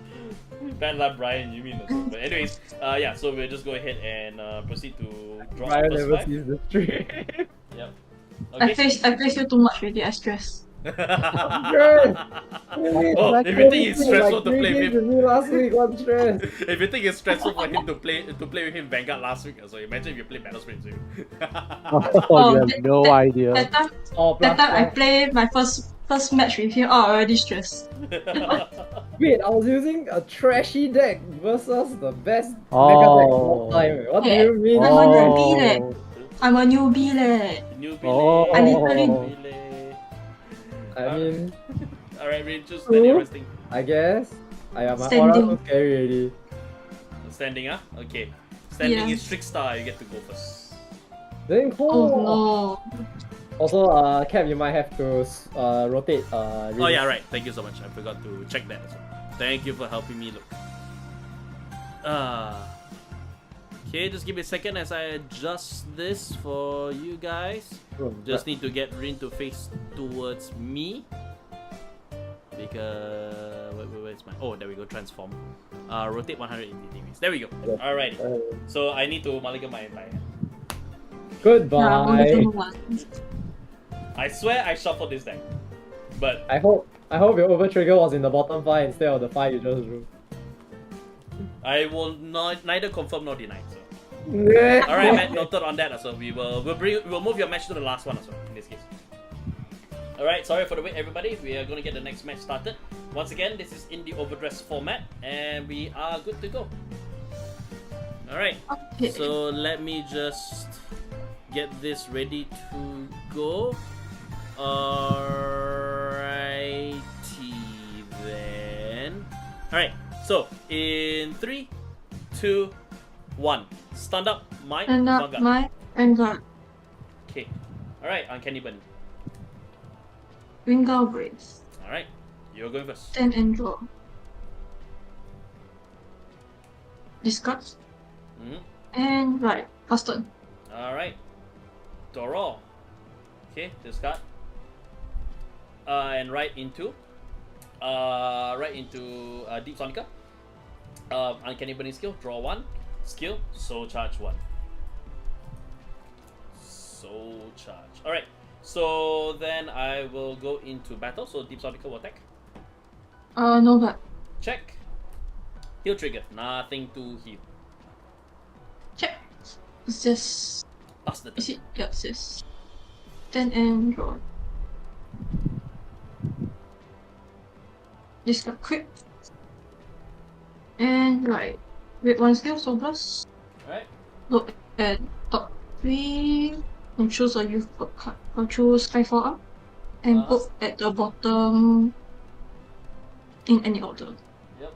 Bad luck, Brian, you mean also. But anyways, yeah, so we'll just go ahead and proceed to draw Brian the first never fight. sees the stream. Yep. I Okay. face you too much already, I stress. Oh, if you think it's stressful to play with him, last week, what stress? if you think it's stressful for him to play with him Vanguard last week, so imagine if you play Battle Sprints with him. Oh, you have no idea. That time, Oh, that time I play my first match with him, I already stressed. Wait, I was using a trashy deck versus the best Oh. mega deck of all time. What do you mean? I'm a newbie leh. I'm a newbie leh. Newbie. Oh. I literally- Newbie. I mean, Alright, Rin, just standing resting. I guess. My aura Standing. too scary already. Standing, huh? Okay. Standing Yeah. is Trickstar, you get to go first. Then cool. Oh no. Also, Cap, you might have to rotate. Oh yeah, right. Thank you so much. I forgot to check that as well. Thank you for helping me look. Okay, just give me a second as I adjust this for you guys. Just need to get Rin to face towards me. Because where's my? Oh, there we go. Transform. Rotate 180 degrees. There we go. Alrighty. So I need to mulligan my entire hand. Goodbye. I swear I shuffled this deck, but I hope your over trigger was in the bottom 5 instead of the 5 you just drew. I will neither confirm nor deny. So. Yeah. Alright, Matt, noted on that. So we'll move your match to the last one as well, in this case. Alright, sorry for the wait, everybody. We are going to get the next match started. Once again, this is in the overdress format, and we are good to go. Alright, Okay. so let me just get this ready to go. Alrighty then. Alright, so in 3, 2, 1. Stand up, my And Vanguard. my Vanguard. Okay. Alright, Uncanny Bunny. Vanguard Brace. Alright, you're going first. 10 and draw. Discard. Mhm. And right. Last turn. Alright. Draw. Okay, discard. And right into Deep Sonica. Uncanny Burning skill, draw 1. Skill, Soul Charge 1. Soul Charge. Alright, so then I will go into battle. So Deep Sonica will attack. No but. Check. Heal trigger, nothing to heal. Check. It's just. Pass the turn. Is it? Yeah, it's just. Then and draw. Discard quick. And right. With 1 skill, so plus. Alright. Look at top 3 and choose a youth book card. Or choose Skyfall up and put at the bottom in any order. Yep.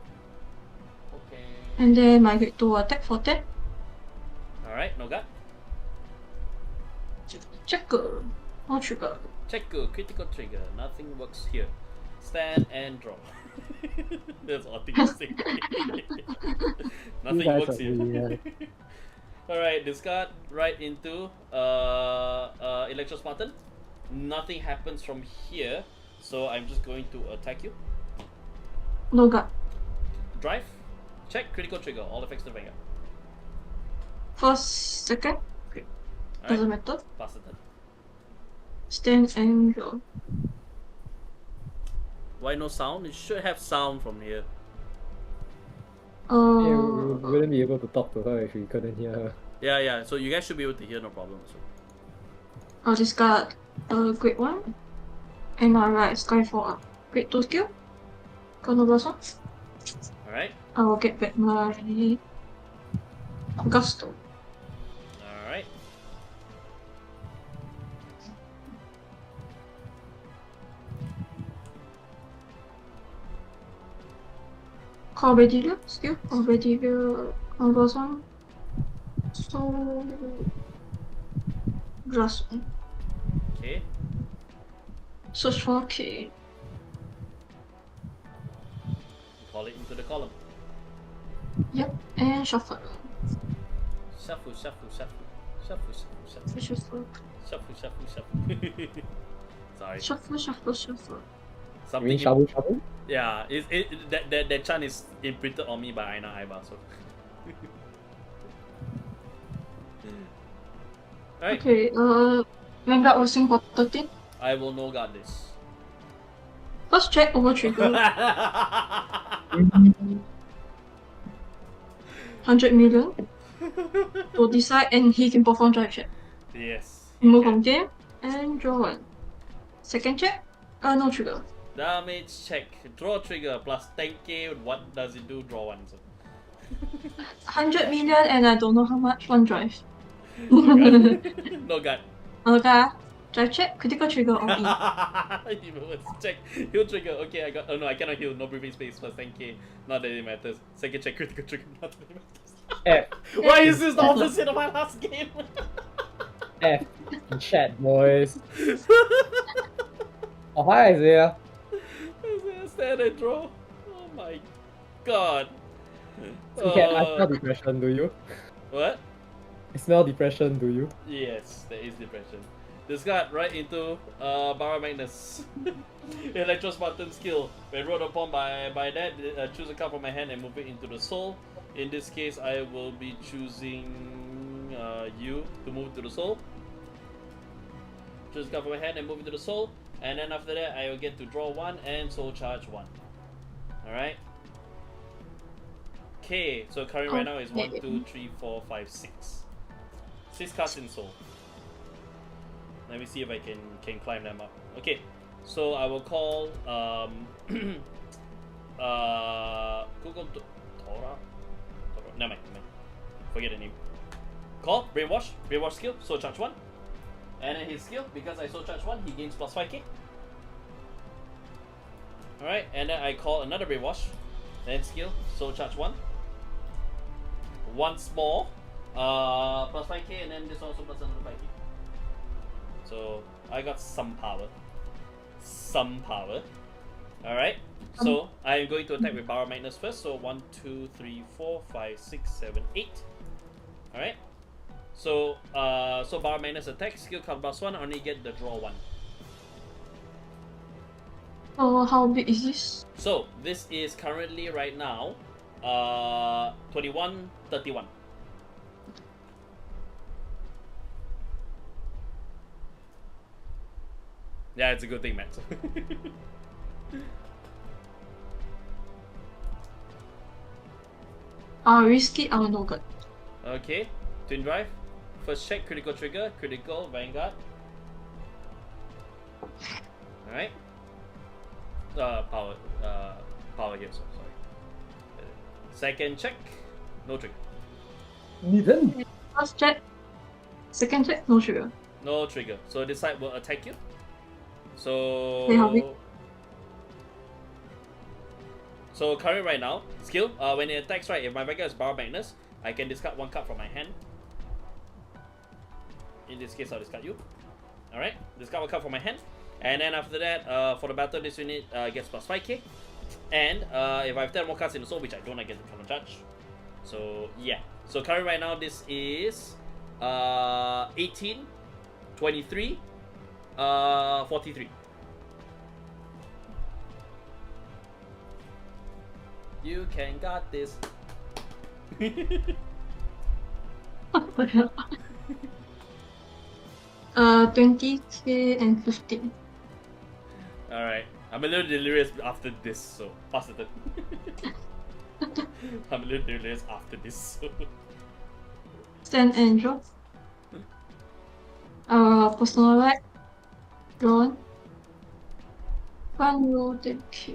Okay. And then migrate to attack for 10. Alright, no guard. Checker. No trigger. Check go, critical trigger, nothing works here. Stand and draw. That's all thing to say. Nothing You guys works are here. really, Alright, discard right into Electro Spartan. Nothing happens from here, so I'm just going to attack you. No guard. Drive. Check critical trigger, all effects to Vanguard. First, second. Doesn't Alright, matter. pass the turn. Stand and draw. Why no sound? It should have sound from here. Yeah, we wouldn't be able to talk to her if we couldn't hear her. Yeah, so you guys should be able to hear, no problem. So. I'll discard grade 1. And I'll write Skyfall up. Grade 2 skill. Gonna blast 1. Alright, I will get back my Gusto. alright. Call Bedelia skill. Call Bedelia on blast 1. So blast 1. Okay. Search for K. Call it into the column. Yep. And shuffle. Shuffle, shuffle, shuffle. Shuffle, shuffle, shuffle. Shuffle. Shuffle, shuffle, shuffle. Sorry. Shuffle, shuffle, shuffle. You mean shabu shabu? Yeah, that chant is imprinted on me by Aina Aiba, so. Alright, Okay, Vanguard will sing for 13. I will no guard this. First check over trigger. 100 million. To decide and he can perform drive check. Yes. Move on game and draw 1. Second check, no trigger. Damage check. Draw trigger plus 10k. What does it do? Draw 1. So. 100 million and I don't know how much, 1 drive. No guard. Okay, drive check, critical trigger on E. Check. Heal trigger. Okay, I got. Oh no, I cannot heal. No breathing space plus 10k. Not that it matters. Second check, critical trigger. Not that it matters. F. Why is this the opposite of my last game? F. In chat, boys. Oh, hi, Isaiah. Stand and draw. Oh my god. Yeah, I smell depression, do you? What? I smell depression, do you? Yes, there is depression. Discard right into Bara Magnus. Electro Spartan skill. When rolled upon by that, choose a card from my hand and move it into the soul. In this case, I will be choosing you to move to the soul. Choose a card from my hand and move it to the soul. And then after that, I will get to draw 1 and soul charge 1. Alright. Okay, so current right now is 1, 2, 3, 4, 5, 6. 6 cards in soul. Let me see if I can climb them up. Okay, so I will call Google Tora. Never mind. Forget the name. Call Brainwash skill, soul charge 1. And then his skill, because I soul charge 1, he gains plus 5k. Alright, and then I call another Brainwash. Then skill, soul charge 1. Once more, plus 5k, and then this one also plus another 5k. So I got some power. Alright, so I'm going to attack with Power Magnus first. So 1, 2, 3, 4, 5, 6, 7, 8. Alright. So bar minus attack, skill card +1, only get the draw 1. Oh, how big is this? So this is currently right now 21, 31. Yeah, it's a good thing, Matt. I'll risk it, I'll no good. Okay, twin drive. First check, critical trigger, critical, Vanguard. Alright. Power here, so sorry. Second check, no trigger. First check, second check, no trigger. No trigger. So this side will attack you. Okay, how big? So current right now, skill, when it attacks, right, if my Vanguard is Bar Magnus, I can discard 1 card from my hand. In this case, I'll discard you. Alright, discard 1 card from my hand. And then after that, for the battle, this unit gets +5k. And if I have 10 more cards in the soul, which I don't, I get the counter charge. So yeah. So current right now, this is 18, 23, 43. You can got this. 20k and 15. Alright. I'm a little delirious after this, so pass it. I'm a little delirious after this, so. Stand and draw. Personal attack. Drawn. One roll 10k.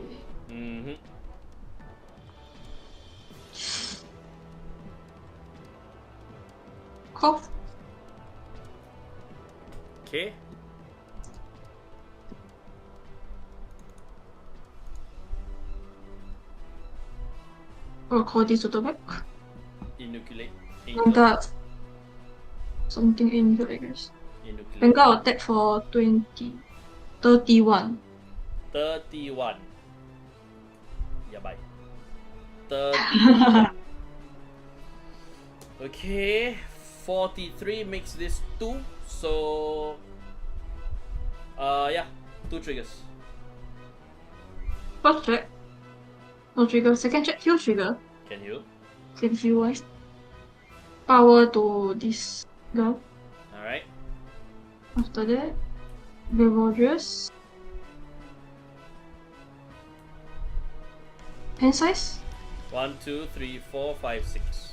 Cough. Okay. Or call this to the back. Inoculate. Vanguard. Something in here, I guess. Inoculate. Vanguard attack for 20. 31. 31. Yeah, bye. 30. Okay. 43 makes this 2. So yeah, 2 triggers. First check. No trigger. Second check, heal trigger. Can you? Can heal wise. Power to this guy. Alright. After that, Beverges. Hand size? 1, 2, 3, 4, 5, 6.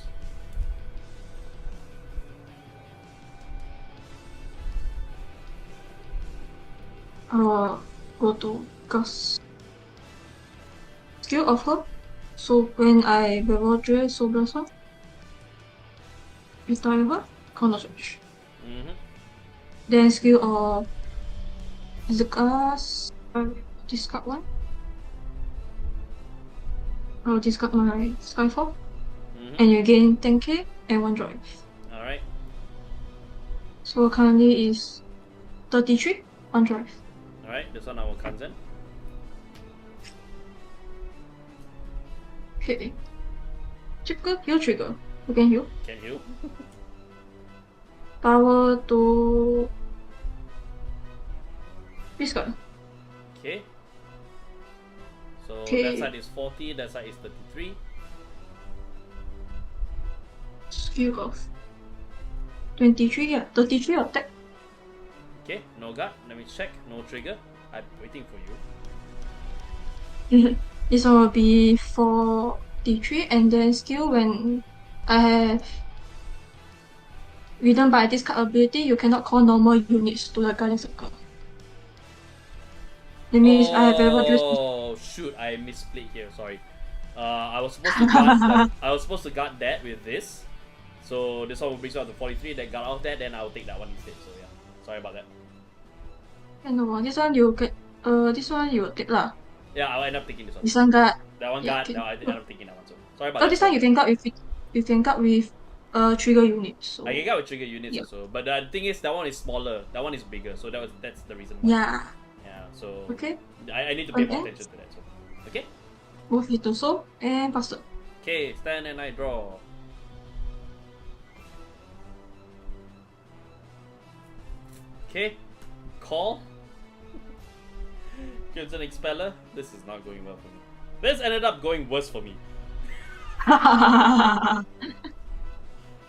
Go to Gus. Skill of her. So when I Beverges Soul Blossom, retire her, counter charge. Then skill of Zekas, discard 1. I'll discard my Skyfall. And you gain 10k and 1 drive. Alright. So currently is 33, 1 drive. Alright, this one I will consent. Okay. Trigger, heal trigger. You can heal. Can heal. Power to this guy. Okay. So Okay. that side is 40, that side is 33. Skill of 23, yeah. 33 attack. Okay, no guard. Let me check. No trigger. I'm waiting for you. This one will be 43, and then skill when I have ridden by this card ability, you cannot call normal units to the guiding circle. That means I have ever just. Oh shoot! I misplayed here. Sorry. I was supposed to guard. That. I was supposed to guard that with this. So this one will bring you up to 43. Then guard off that. Then I'll take that one instead. So yeah. Sorry about that. No, this one you get. This one you take lah. Yeah, I'll end up taking this one. This one guard. That one Yeah, guard. okay. No, I end up taking that one. So sorry about that. This one you can guard with. You can guard with trigger units. So. I can guard with trigger units Yeah. also. But the thing is, that one is smaller. That one is bigger. So that's the reason why. Yeah. Yeah. So Okay. I need to pay more Okay. attention to that. So okay. Move it to soul and faster. Okay. Stand and I draw. Okay. Call. Crimson Expeller. This is not going well for me. This ended up going worse for me.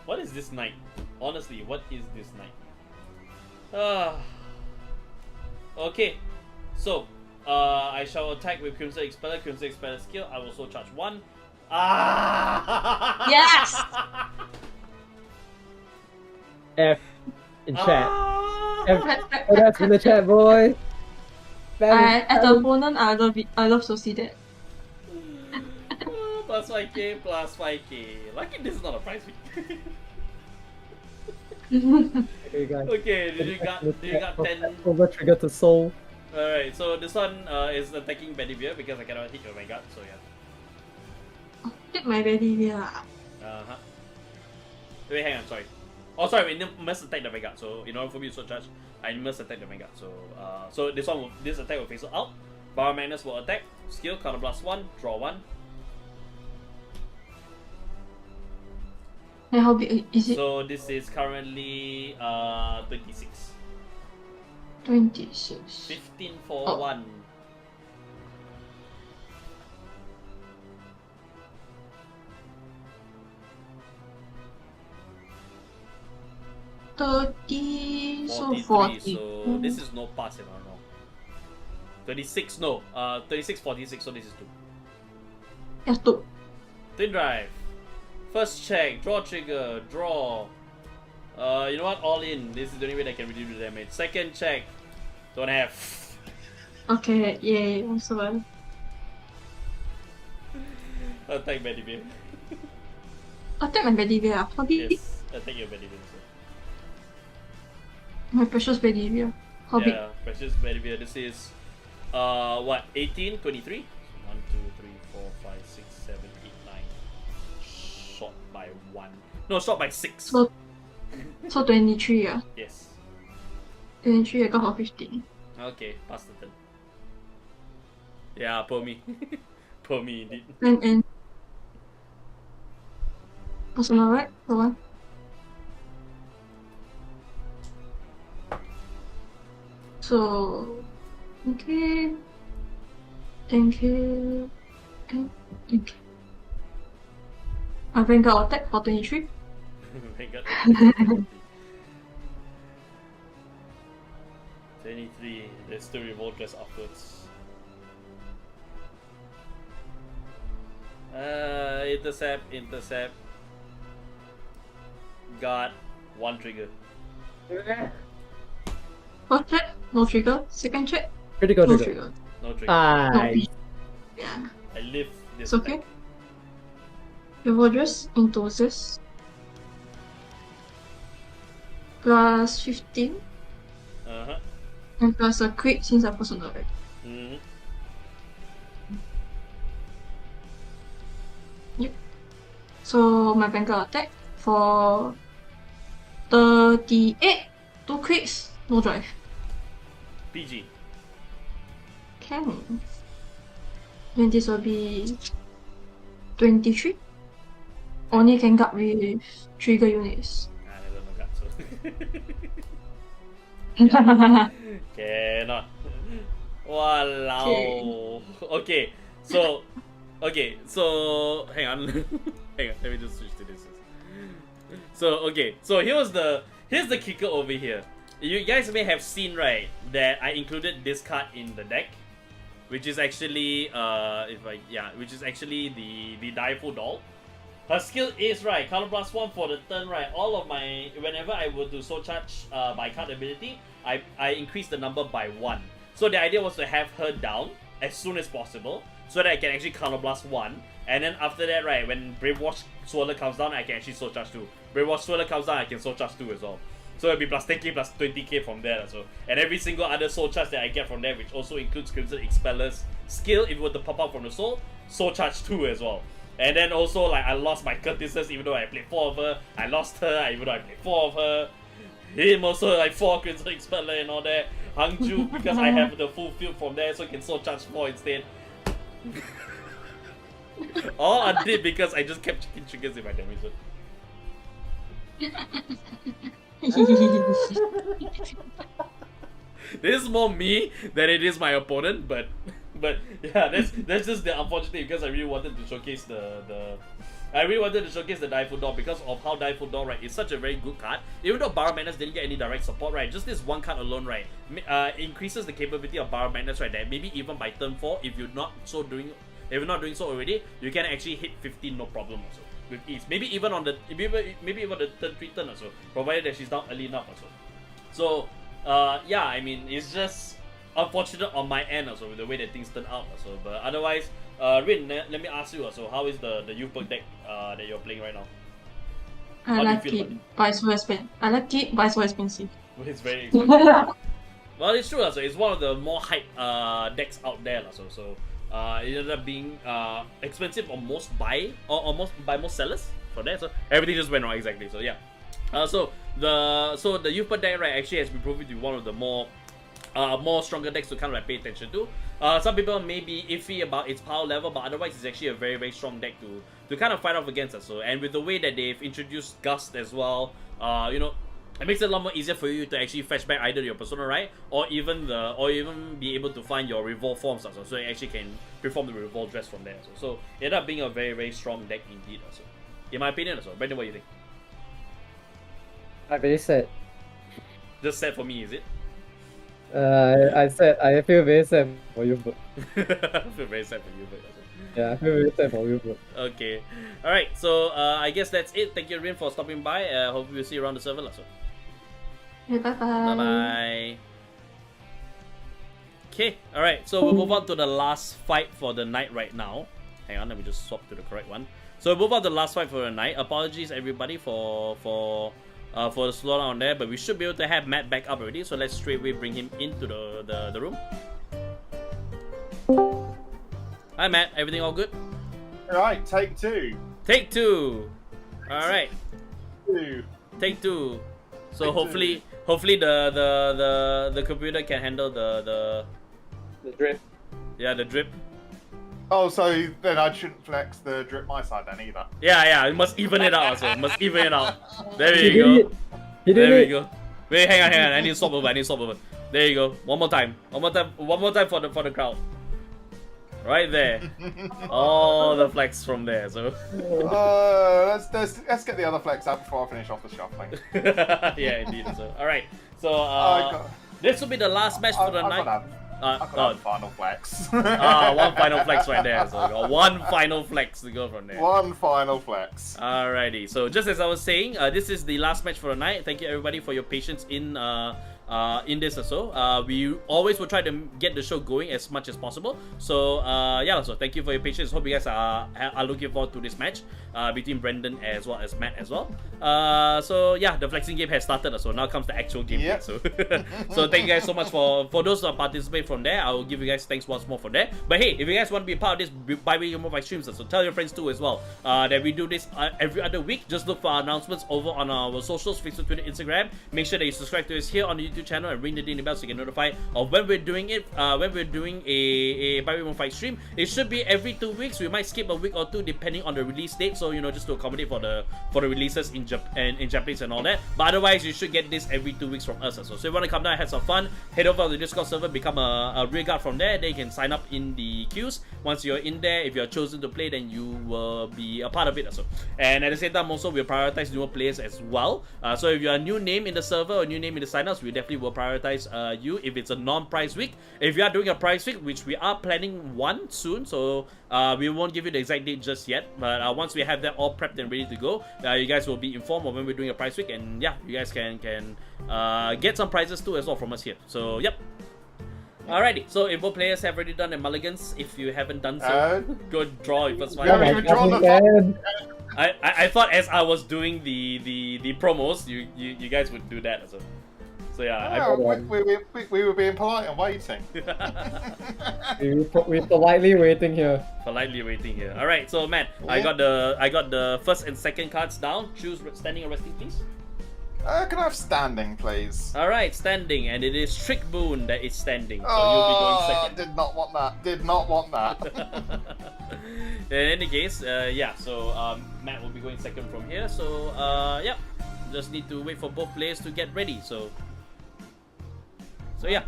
What is this knight? Honestly, what is this knight? Okay. So, I shall attack with Crimson Expeller. Crimson Expeller skill. I will also charge 1. Yes! F in chat. That's in the chat, boys. As an opponent, I love to see that. Plus 5k, plus 5k. Lucky this is not a prize week. Okay, guys. Okay, did you got 10? Over trigger to soul. Alright, so this one is attacking Bedivere because I cannot hit your Vanguard, so yeah. Take my ready, yeah. Uh-huh. Wait, hang on, sorry. Oh, sorry, we must attack the Vanguard, so in order for me to sword charge, I must attack the Vanguard. So, so this attack will face out. Power Magnus will attack. Skill, counter blast 1, draw 1. And how big is it? So this is currently 26. 26. 15 for 1. So 40. So this is no pass if I'm wrong. 36, no. 36, 46, so this is 2. Yes, 2. Twin Drive. First check, draw trigger, draw. You know what? All in. This is the only way that I can reduce the damage. Second check. Don't have. Okay, yay, I'm so well. Attack Bedivere. Attack my Bedivere. Hobby. Yes, attack your Bedivere. My precious Bedivere. Hobby. Yeah, precious Bedivere. This is what? 18, 23? 1, 2, 3, 4, 5, 6, 7, 8, 9. Shot by 1. No, shot by 6. So 23, yeah. Yes. 23, I got for 15. Okay, pass the turn. Yeah, poor me. Poor me indeed. And personal, right? For 1. So, okay. Thank you. Okay. My Vanguard attack for 23. Vanguard. 23. Let's do revolters afterwards. Intercept. Got 1 trigger. First check, no trigger. Second check, Critical no trigger. trigger. No trigger. Nice. Yeah. I live this It's okay. attack. Revolvers into this. Plus 15. Uh-huh. And plus a crit since I personal, right? Mm-hmm. So my Vanguard attack for 38. 2 crits, no drive. PG. Can. Then this will be 23. Only can guard with trigger units. I never know that, so. Cannot. Walao. Okay, so hang on. Hang on, let me just switch to this. So here's the kicker over here. You guys may have seen, right, that I included this card in the deck, which is actually which is actually the Daifu doll. Her skill is, right, Color Blast 1 for the turn, right, all of my, whenever I were to soul charge by card ability, I increase the number by 1. So the idea was to have her down as soon as possible, so that I can actually Counter Blast 1, and then after that, right, when Brainwash Swirler comes down, I can actually soul charge 2. Brainwash Swirler comes down, I can soul charge 2 as well. So it'll be plus 10k plus 20k from there as well. And every single other soul charge that I get from there, which also includes Crimson Expeller's skill, if it were to pop out from the soul charge 2 as well. And then also, like, I lost my Curtises even though I played 4 of her. I lost her even though I played 4 of her. Him also, like, 4 Crimson Expeller and all that. Hangju, because I have the full field from there, so I can soul charge 4 instead. All I did because I just kept checking triggers in my damage zone. this is more me than it is my opponent, but yeah, that's just the unfortunate thing, because I really wanted to showcase the Direful Door because of how Direful Door, right, is such a very good card. Even though Barrow Madness didn't get any direct support, right, just this one card alone, right, increases the capability of Barrow Madness, right, that maybe even by turn 4, if you're not doing so already, you can actually hit 15 no problem also with ease. Maybe even on the turn 3 turn also, provided that she's down early enough also. So yeah, I mean, it's just unfortunate on my end also with the way that things turn out also. But otherwise, Rin, let me ask you also, how is the youth perk deck that you're playing right now? I like it, but it's so expensive. I like it, but it's so expensive. It's very expensive. Well, it's true also. It's one of the more hype decks out there also. So it ended up being expensive on most buy or most sellers for that. So everything just went wrong exactly. So yeah. So the youth perk deck, right, actually has been proven to be one of the more stronger decks to kind of like pay attention to. Some people may be iffy about its power level, but otherwise it's actually a very, very strong deck to kind of fight off against us. So, and with the way that they've introduced Gust as well, you know, it makes it a lot more easier for you to actually fetch back either your persona, right, or even be able to find your revolve forms also. So you actually can perform the revolve dress from there also. So it ended up being a very, very strong deck indeed also, in my opinion also. Brandon, what do you think? I'm very sad. Just sad for me, is it? I feel very sad for you, but I feel very sad for you, but yeah, I feel very sad for you, but okay. Alright, so I guess that's it. Thank you, Rin, for stopping by. Hope we'll see you around the server. So. Yeah, bye bye. Bye bye. Okay, alright, so we'll move on to the last fight for the night right now. Hang on, let me just swap to the correct one. So we'll move on to the last fight for the night. Apologies everybody for the slowdown there, but we should be able to have Matt back up already, so let's straightway bring him into the room. Hi Matt, everything all good? Alright, take 2. Take 2. Alright. 2. Take 2. So Take hopefully the computer can handle the drip. Yeah, the drip. Oh, so then I shouldn't flex the drip my side then either. Yeah, it must even it out also. Must even it out. There you go. There we go. Wait, hang on. I need to swap over. There you go. One more time for the crowd. Right there. All the flex from there. So. Let's get the other flex out before I finish off the shuffling. Yeah, indeed. So, all right. So this will be the last match for the night. I've got final flex. One final flex right there. So we got one final flex to go from there. One final flex. Alrighty. So just as I was saying, this is the last match for the night. Thank you everybody for your patience in this also. We always will try to get the show going as much as possible. So yeah, so thank you for your patience. Hope you guys are looking forward to this match between Brendan as well as Matt as well. So yeah, the flexing game has started. So now comes the actual game. Yep. So so thank you guys so much for those that participate from there. I will give you guys thanks once more for that. But hey, if you guys want to be a part of this bi-weekly mobile streams, so tell your friends too as well that we do this every other week. Just look for our announcements over on our socials, Facebook, Twitter, Instagram. Make sure that you subscribe to us here on the YouTube channel and ring the ding bell so you get notified of when we're doing it. When we're doing a bi-weekly fight stream, it should be every 2 weeks. We might skip a week or two depending on the release date. So you know, just to accommodate for the releases in Japanese and all that. But otherwise, you should get this every 2 weeks from us. So if you want to come down and have some fun, head over to the Discord server, become a rear guard from there. Then you can sign up in the queues. Once you're in there, if you're chosen to play, then you will be a part of it also. And at the same time, also we'll prioritize newer players as well. So if you're a new name in the server or new name in the signups, we definitely will prioritize you if it's a non-prize week. If you are doing a prize week, which we are planning one soon, so we won't give you the exact date just yet. But once we have that all prepped and ready to go, you guys will be informed of when we're doing a prize week, and yeah, you guys can get some prizes too as well from us here. So yep. Alrighty, so if both players have already done their mulligans, if you haven't done so, go draw your first one. I thought as I was doing the promos, you guys would do that as well. So yeah, we were being polite and waiting. We're politely waiting here. Politely waiting here. All right, so Matt, yeah. I got the first and second cards down. Choose standing or resting, please. Can I have standing, please? All right, standing, and it is Trick Boon that is standing. So you'll be going second. Did not want that. Did not want that. In any case, yeah. So Matt will be going second from here. So yeah, just need to wait for both players to get ready. So yeah.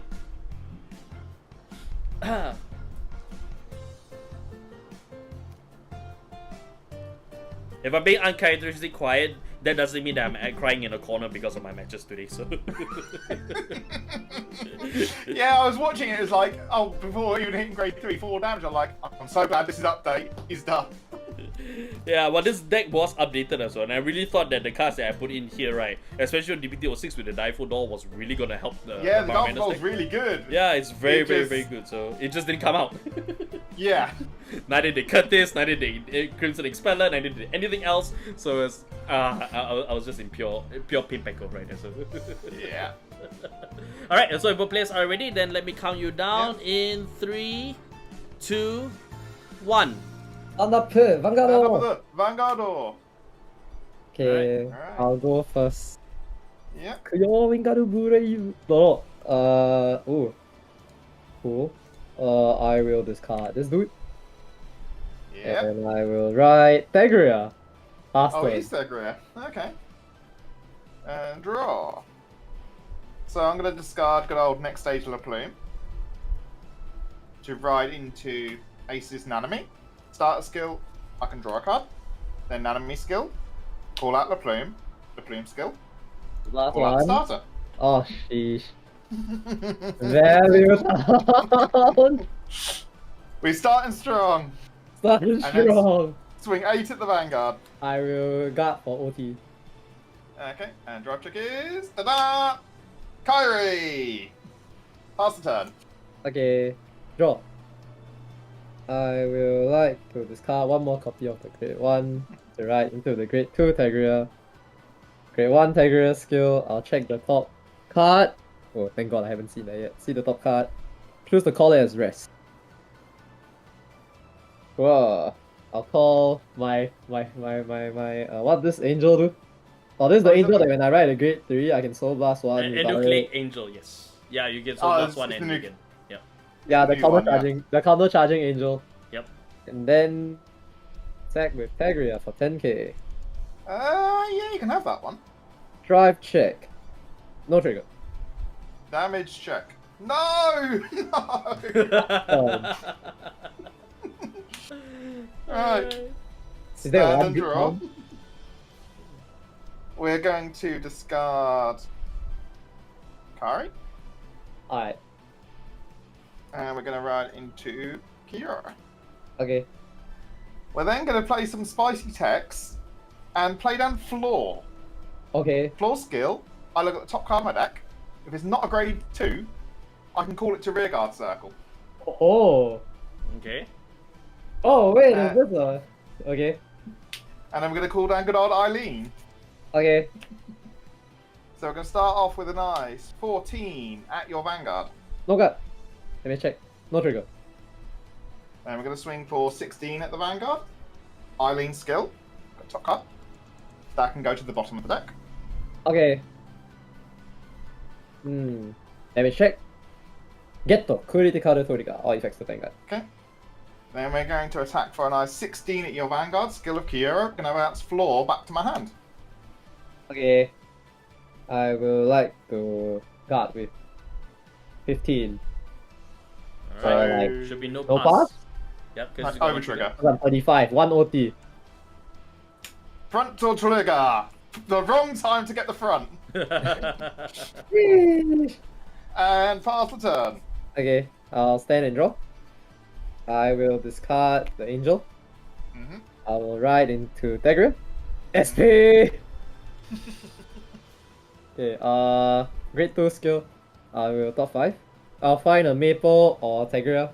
If I'm being uncharacteristically quiet, that doesn't mean that I'm crying in a corner because of my matches today. So. Yeah, I was watching it. It was like, oh, before even hitting grade 3-4 damage, I'm like, I'm so glad this is update is done. Yeah, well, this deck was updated as well, and I really thought that the cards that I put in here, right, especially on DPT-06 with the Difo doll, was really gonna help the Yeah, the Environmentals Dark Ball's deck. really good. Yeah, it's very, It very, just- very good. So it just didn't come out. Yeah. Neither did Curtis, neither did Crimson Expeller, neither did anything else. So it's I was just in pure pain pickle right there. So. Yeah. All right, so if both players are ready, then let me count you down in 3, 2, 1. On the pit, Vanguard. Vanguard. Okay, Alright. I'll go first. Yeah. Kyo Vingaru Burei. No. Ooh. Cool. I will discard this dude. Yeah. And I will write Tegria. Last Oh, turn. he's Segria. Okay. And draw. So I'm going to discard good old next stage La Plume to ride into Ace's Nanami. Starter skill, I can draw a card. Then Nanami skill, call out La Plume skill, Last call out one. starter. Oh, sheesh. Value down. We're starting strong. Starting then- strong. Swing 8 at the Vanguard. I will guard for OT. Okay, and drive check is ta-da! Kyrie! Pass the turn. Okay, draw. I will like to discard one more copy of the grade 1 to write into the grade 2 Tegria. Grade 1 Tegria skill, I'll check the top card. Oh, thank god I haven't seen that yet. See the top card. Choose to call it as rest. Whoa. I'll call my what this angel do? Oh, this is the angel that when I write a grade 3, I can soul blast one. And without Nucleic it. Angel, yes. Yeah, you get Oh, so it's- plus one it's and the you nuc- get. Yeah. Yeah, the New counter one, yeah. charging, the counter charging angel. Yep. And then attack with Tegria for 10k. Yeah, you can have that one. Drive check. No trigger. Damage check. No! No! Right. Is there Stand one and big draw. one? We're going to discard Kari, Alright. and we're going to ride into Kiora. Okay. We're then going to play some spicy techs and play down Floor. Okay. Floor skill, I look at the top card of my deck. If it's not a grade 2, I can call it to rearguard circle. Oh. Okay. Oh wait, is this a okay. And then we're going to call down good old Eileen. Okay. So we're going to start off with a nice 14 at your Vanguard. No guard. Let me check. No trigger. And we're going to swing for 16 at the Vanguard. Eileen skill, got top card. That can go to the bottom of the deck. Okay. Let me check. Gator. Critical Toriga. All effects to Vanguard. Okay. Then we're going to attack for a nice 16 at your Vanguard. Skill of Kiora. Going to bounce Floor back to my hand. Okay. I will like to guard with 15. Alright. like, Should be no no pass. pass? Yep, Nice because over trigger. I'm 35. 1 OT. Frontal trigger. The wrong time to get the front. And pass the turn. Okay. I'll stand and draw. I will discard the angel. Mm-hmm. I will ride into Tegria. SP! Okay, grade 2 skill. I will top 5. I'll find a Maple or Tegria.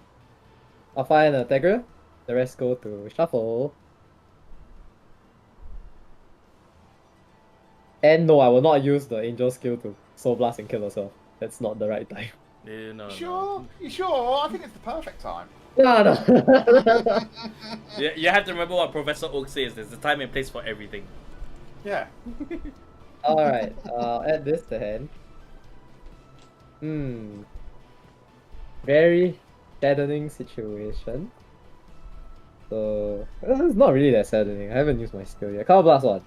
I'll find a Tegria. The rest go to Shuffle. And no, I will not use the Angel skill to Soul Blast and kill herself. That's not the right time. No. Sure? You sure? I think it's the perfect time. No. You have to remember what Professor Oak says. There's a time and place for everything. Yeah. Alright, add this to hand. Very saddening situation. So, it's not really that saddening. I haven't used my skill yet. Counter Blast 1.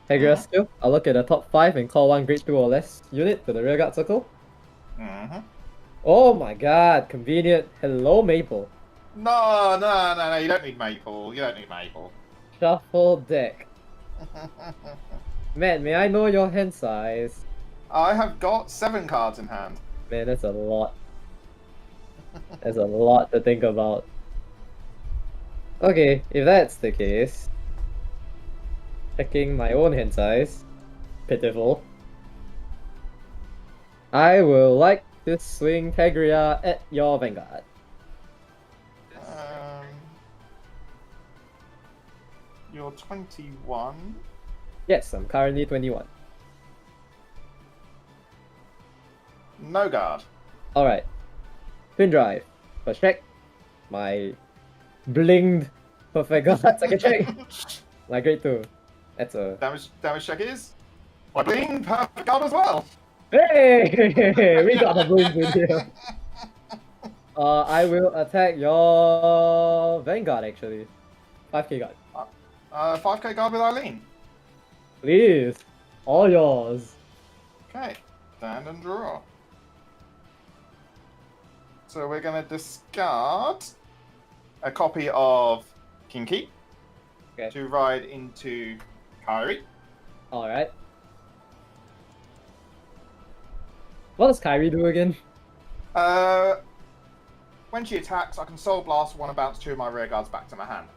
Tegria skill. I'll look at the top 5 and call one grade 2 or less unit to the rearguard circle. Mm-hmm. Oh my god, convenient. Hello, Maple. No, no, no, no, you don't need Maple. You don't need Maple. Shuffle deck. Man, may I know your hand size? I have got 7 cards in hand. Man, that's a lot. There's a lot to think about. Okay, if that's the case, checking my own hand size, pitiful. I will like to swing Tegria at your Vanguard. You're 21. Yes, I'm currently 21. No guard. Alright. Twin Drive. First check. My blinged perfect guard. Second check. My grade 2. That's a... Damage check is. My bling perfect guard as well. Hey! We got the blings in here. I will attack your Vanguard actually. 5k guard. 5k guard with Eileen. Please. All yours. Okay. Stand and draw. So we're going to discard a copy of Kinky to ride into Kyrie. Alright. What does Kyrie do again? When she attacks, I can Soul Blast one and bounce 2 of my rear guards back to my hand.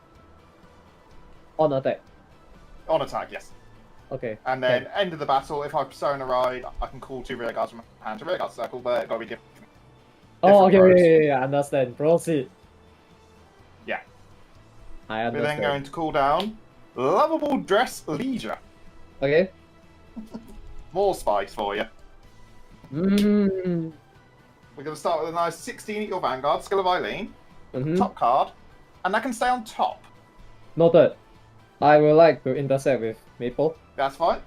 On attack. On attack, yes. Okay. And then end of the battle, if I Persona Ride, I can call 2 rear guards from my hand to rear guard circle, but it's got to be different. Oh, okay, rows. yeah, understand. Proceed. Yeah. I We're understand. then going to call down Lovable Dress Leisure. Okay. More spice for you. Mmm. We're going to start with a nice 16 at your Vanguard, skill of Eileen, Mm-hmm. top card, and that can stay on top. Noted. I would like to intercept with Maple. That's fine.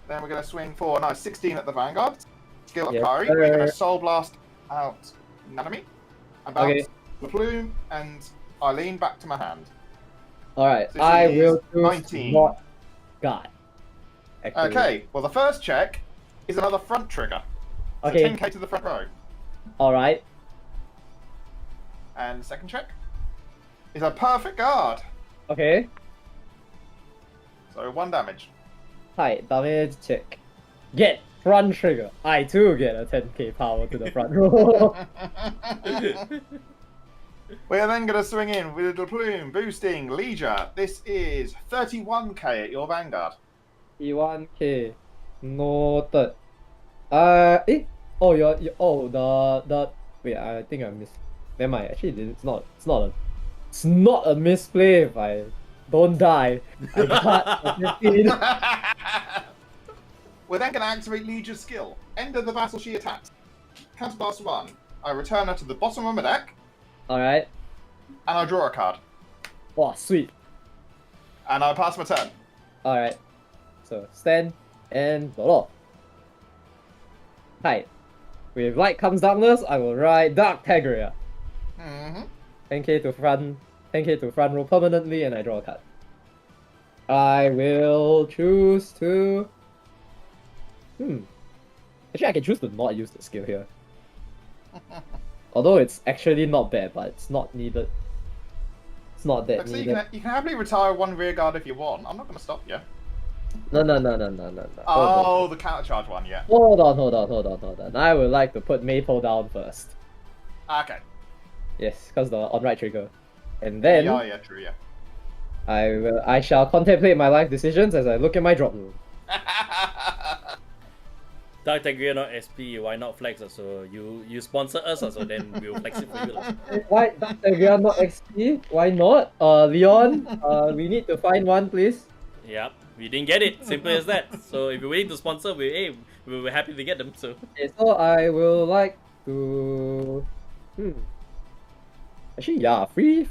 Then we're going to swing for a nice 16 at the Vanguard, skill of Yes, Kyrie. We're going sir. to Soul Blast out Nanami, and bounce Okay. the Plume and Eileen back to my hand. Alright, This I is will choose 19. not God. Actually. Okay, well the first check is another front trigger. So Okay. 10k to the front row. Alright. And the second check is a perfect guard. Okay. So 1 damage. Hi, damage check. Get front trigger. I too get a 10k power to the front row. We're then going to swing in with a little plume, boosting Leisure. This is 31k at your Vanguard. 1k. Noted. Oh, the wait, I think I missed. Never mind. Actually, it's not a misplay if I don't die. I got a 15. We're then going to activate Leisure's skill. End of the battle she attacks. Counterblast 1. I return her to the bottom of my deck, Alright. and I draw a card. Wow, sweet. And I pass my turn. Alright. So, stand and follow. Hi. With light comes darkness, I will ride Dark Tegria. Mm-hmm. 10k to front row permanently, and I draw a card. I will choose to... Actually, I can choose to not use the skill here. Although it's actually not bad, but it's not needed. It's not that Look, so needed. you can happily retire 1 rear guard if you want. I'm not going to stop you. No. Oh, the countercharge one, yeah. Hold on. I would like to put Maple down first. Okay. Yes, because the on-right trigger. And then Yeah, true, yeah. I shall contemplate my life decisions as I look at my drop room. Dark Tegria not SP, why not flex also? You sponsor us also, then we'll flex it for you. Why we are not XP? Why not? Leon, we need to find one, please. Yep, we didn't get it. Simple as that. So if you're willing to sponsor, we're happy to get them. So Okay, so I will like to. Actually, yeah, free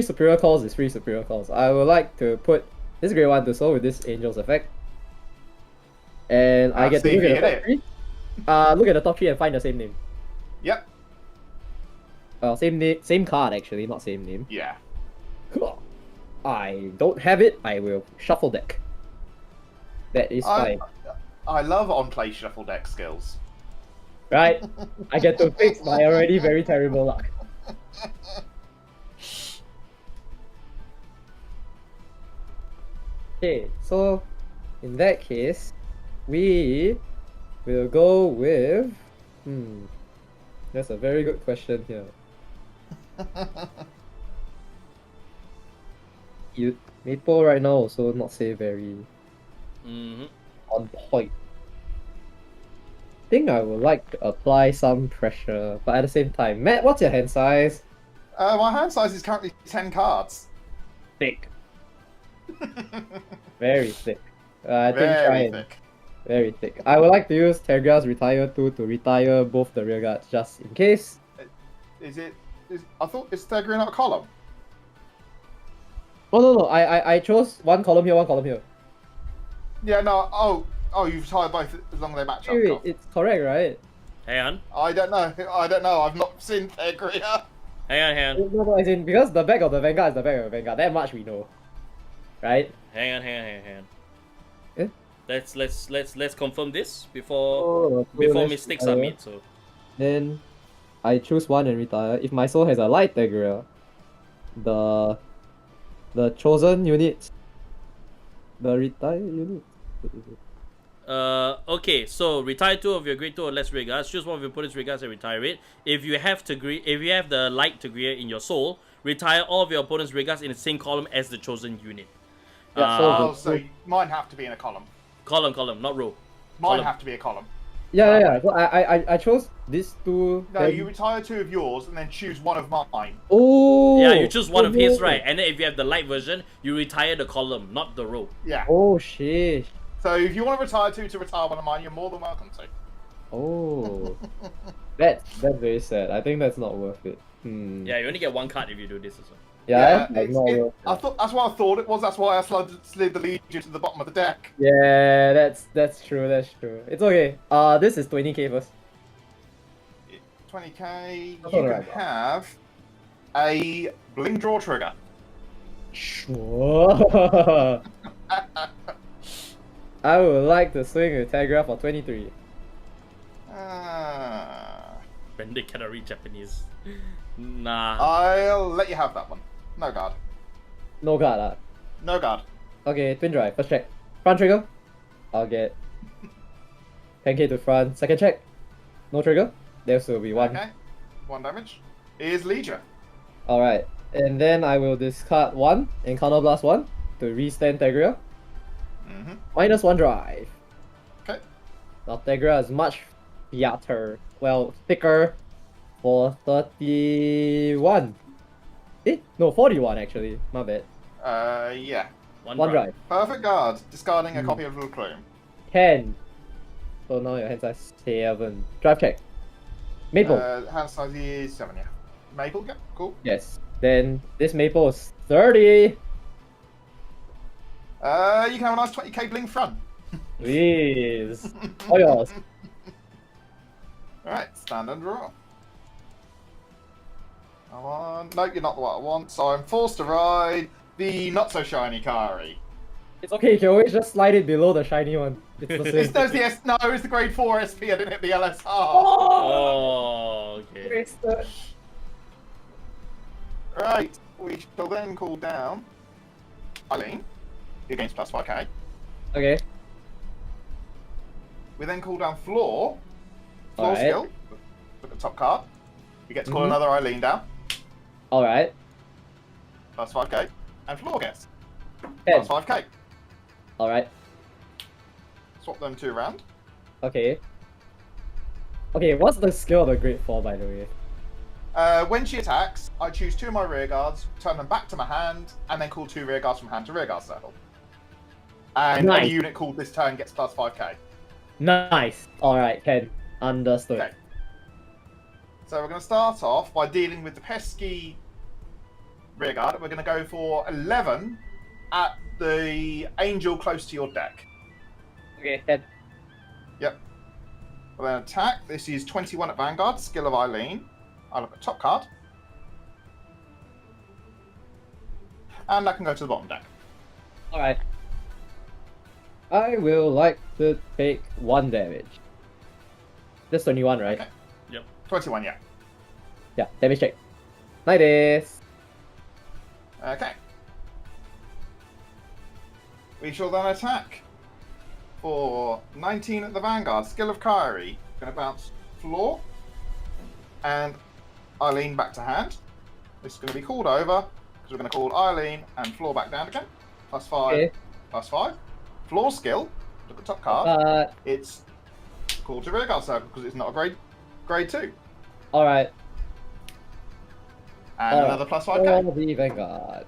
superior calls is free superior calls. I would like to put this grade 1 to soul with this Angel's effect. And I get to see look if at the you top hit 3. Look at the top 3 and find the same name. Yep. Same card actually, not same name. Yeah. I don't have it, I will shuffle deck. That is fine. I love on-play shuffle deck skills. Right? I get to fix my already very terrible luck. Okay, so in that case, we will go with. That's a very good question here. Maple right now also not say very on point. I think I would like to apply some pressure, but at the same time, Matt, what's your hand size? My hand size is currently 10 cards. Thick. Very thick. I think Very thick. Very thick. I would like to use Tergra's Retire 2 to retire both the rear guards just in case. I thought it's Tegra not a column. Oh no, I chose one column here, one column here. Yeah, no, oh, you've retired both as long as they match up. Wait, it's correct, right? Hang on. I don't know, I've not seen Tegra. Hang on. No, as in, because the back of the Vanguard is the back of the Vanguard, that much we know. Right? Hang on. Eh? Let's confirm this before mistakes are made. So then I choose one and retire. If my soul has a light Tegra, the chosen unit, the retired unit. okay, so retire 2 of your grade 2 or less rear guards. Choose one of your opponent's rear guards and retire it. If you have the light Tegria in your soul, retire all of your opponent's rear guards in the same column as the chosen unit. Yeah, so mine have to be in a column. Column, not row. Mine have to be a column. Yeah. So I chose these two. No, you retire 2 of yours and then choose one of mine. Oh. Yeah, you choose one of his, right? And then if you have the light version, you retire the column, not the row. Yeah. Oh shit. So if you want to retire 2 to retire one of mine, you're more than welcome to. Oh. That's very sad. I think that's not worth it. Yeah, you only get 1 card if you do this as well. Yeah, I thought that's what I thought it was. That's why I slid the Legion to the bottom of the deck. Yeah, that's true. That's true. It's okay. This is 20k first. 20k. You That's can alright. have a bling draw trigger. Sure. I would like to swing with Tegra for 23. Bender cannot read Japanese. Nah. I'll let you have that one. No guard. No guard. No guard. Okay, twin drive. First check. Front trigger. I'll get 10k to front. Second check. No trigger. There will be 1. Okay. 1 damage. Is Legion. Alright. And then I will discard 1 and counterblast 1 to restand Tegra. Minus 1 drive. Okay. Now Tegra is much fatter. Well, thicker for 31. No, 41 actually. My bad. Yeah. 1 drive. Perfect guard. Discarding a copy of Little Plume. 10. So now your hand size 7. Drive check. Maple. Hand size is 7, yeah. Maple, yeah, cool. Yes. Then this maple is 30. You can have a nice 20k bling front. Please. All yours. Alright, stand and draw. No, you're not the one I want, so I'm forced to ride the not so shiny Kari. It's okay, you can always just slide it below the shiny one. It's the same. It's the grade 4 SP, I didn't hit the LSR. Oh, okay. Right, we shall then call down Eileen, who gains plus 5k. Okay. We then call down Floor. Floor Alright. skill. Look at the top card. We get to call another Eileen down. Alright. Plus 5k. And Floor gets 10. plus 5k. Alright. Swap them 2 around. Okay. Okay, what's the skill of the grade 4 by the way? When she attacks, I choose 2 of my rear guards, turn them back to my hand, and then call 2 rear guards from hand to rear guard circle. And Nice. any unit called this turn gets plus 5k. Nice. Alright, 10. Understood. Okay. So we're going to start off by dealing with the pesky rear guard. We're going to go for 11 at the angel close to your deck. Okay, 10. Yep. We'll then attack. This is 21 at Vanguard, skill of Eileen. I'll look at top card. And that can go to the bottom deck. Alright. I will like to take 1 damage. That's 21, right? Okay. Yep. 21, yeah. Yeah, damage check. 90. Okay. We shall then attack for 19 at the Vanguard. Skill of Kyrie. Going to bounce floor. And Eileen back to hand. This is going to be called over because we're going to call Eileen and floor back down again. +5, Okay. +5. Floor skill. Look at the top card. Uh, It's called to rearguard circle because it's not a grade 2. Alright. And another +5k. For the Vanguard.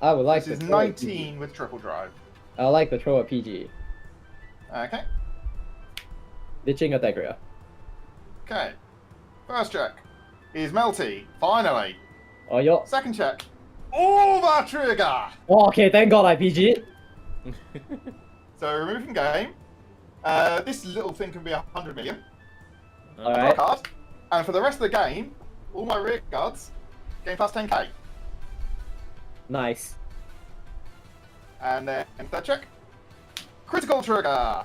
I would like This to is throw a 19 with triple drive. PG. I would like to throw a PG. Okay. Ditching a Tegria. Okay. First check is Melty. Finally. Oh, yo. Second check. Over trigger. Oh, okay, thank God I PG. So remove from game. This little thing can be 100 million. Draw a Alright. card. And for the rest of the game, all my rear guards gain plus 10k. Nice. And then third check. Critical trigger.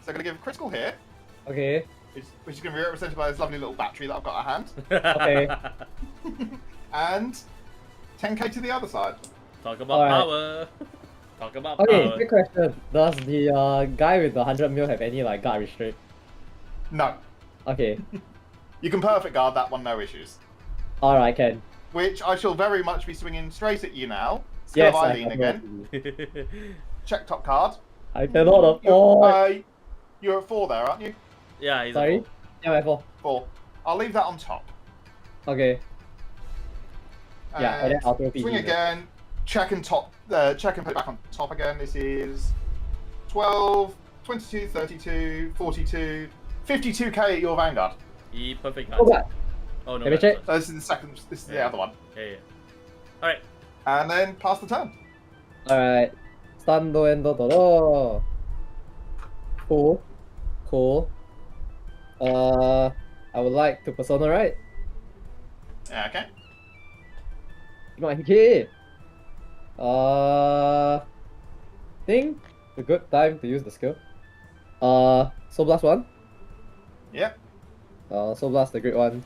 So I'm going to give critical here, Okay. which is going to be represented by this lovely little battery that I've got at hand. Okay. And 10k to the other side. Talk about Alright. power. Talk about Okay, power. quick question. Does the guy with the 100 mil have any like guard restrict? No. Okay. You can perfect guard that one, no issues. Alright, Ken. Which I shall very much be swinging straight at you now. Skill Yes, of I Eileen can. again. Check top card. I cannot afford. You're at 4 there, aren't you? Yeah, he's Sorry? a fool. Yeah, my fault. 4. I'll leave that on top. Okay. Yeah, and then I'll throw PG. Swing again. Check and top. Check and put it back on top again. This is 12, 22, 32, 42, 52k at your Vanguard. He perfect Oh, hands. God. Oh no. Let me that's check. So this is the second. This is the Yeah. other one. Yeah, yeah. Alright. And then pass the turn. Alright. Stando and Dodoro. Cool. Cool. I would like to Persona right. Yeah, okay. My key. Think a good time to use the skill. Soul Blast 1. Yep. Soul Blast the great one.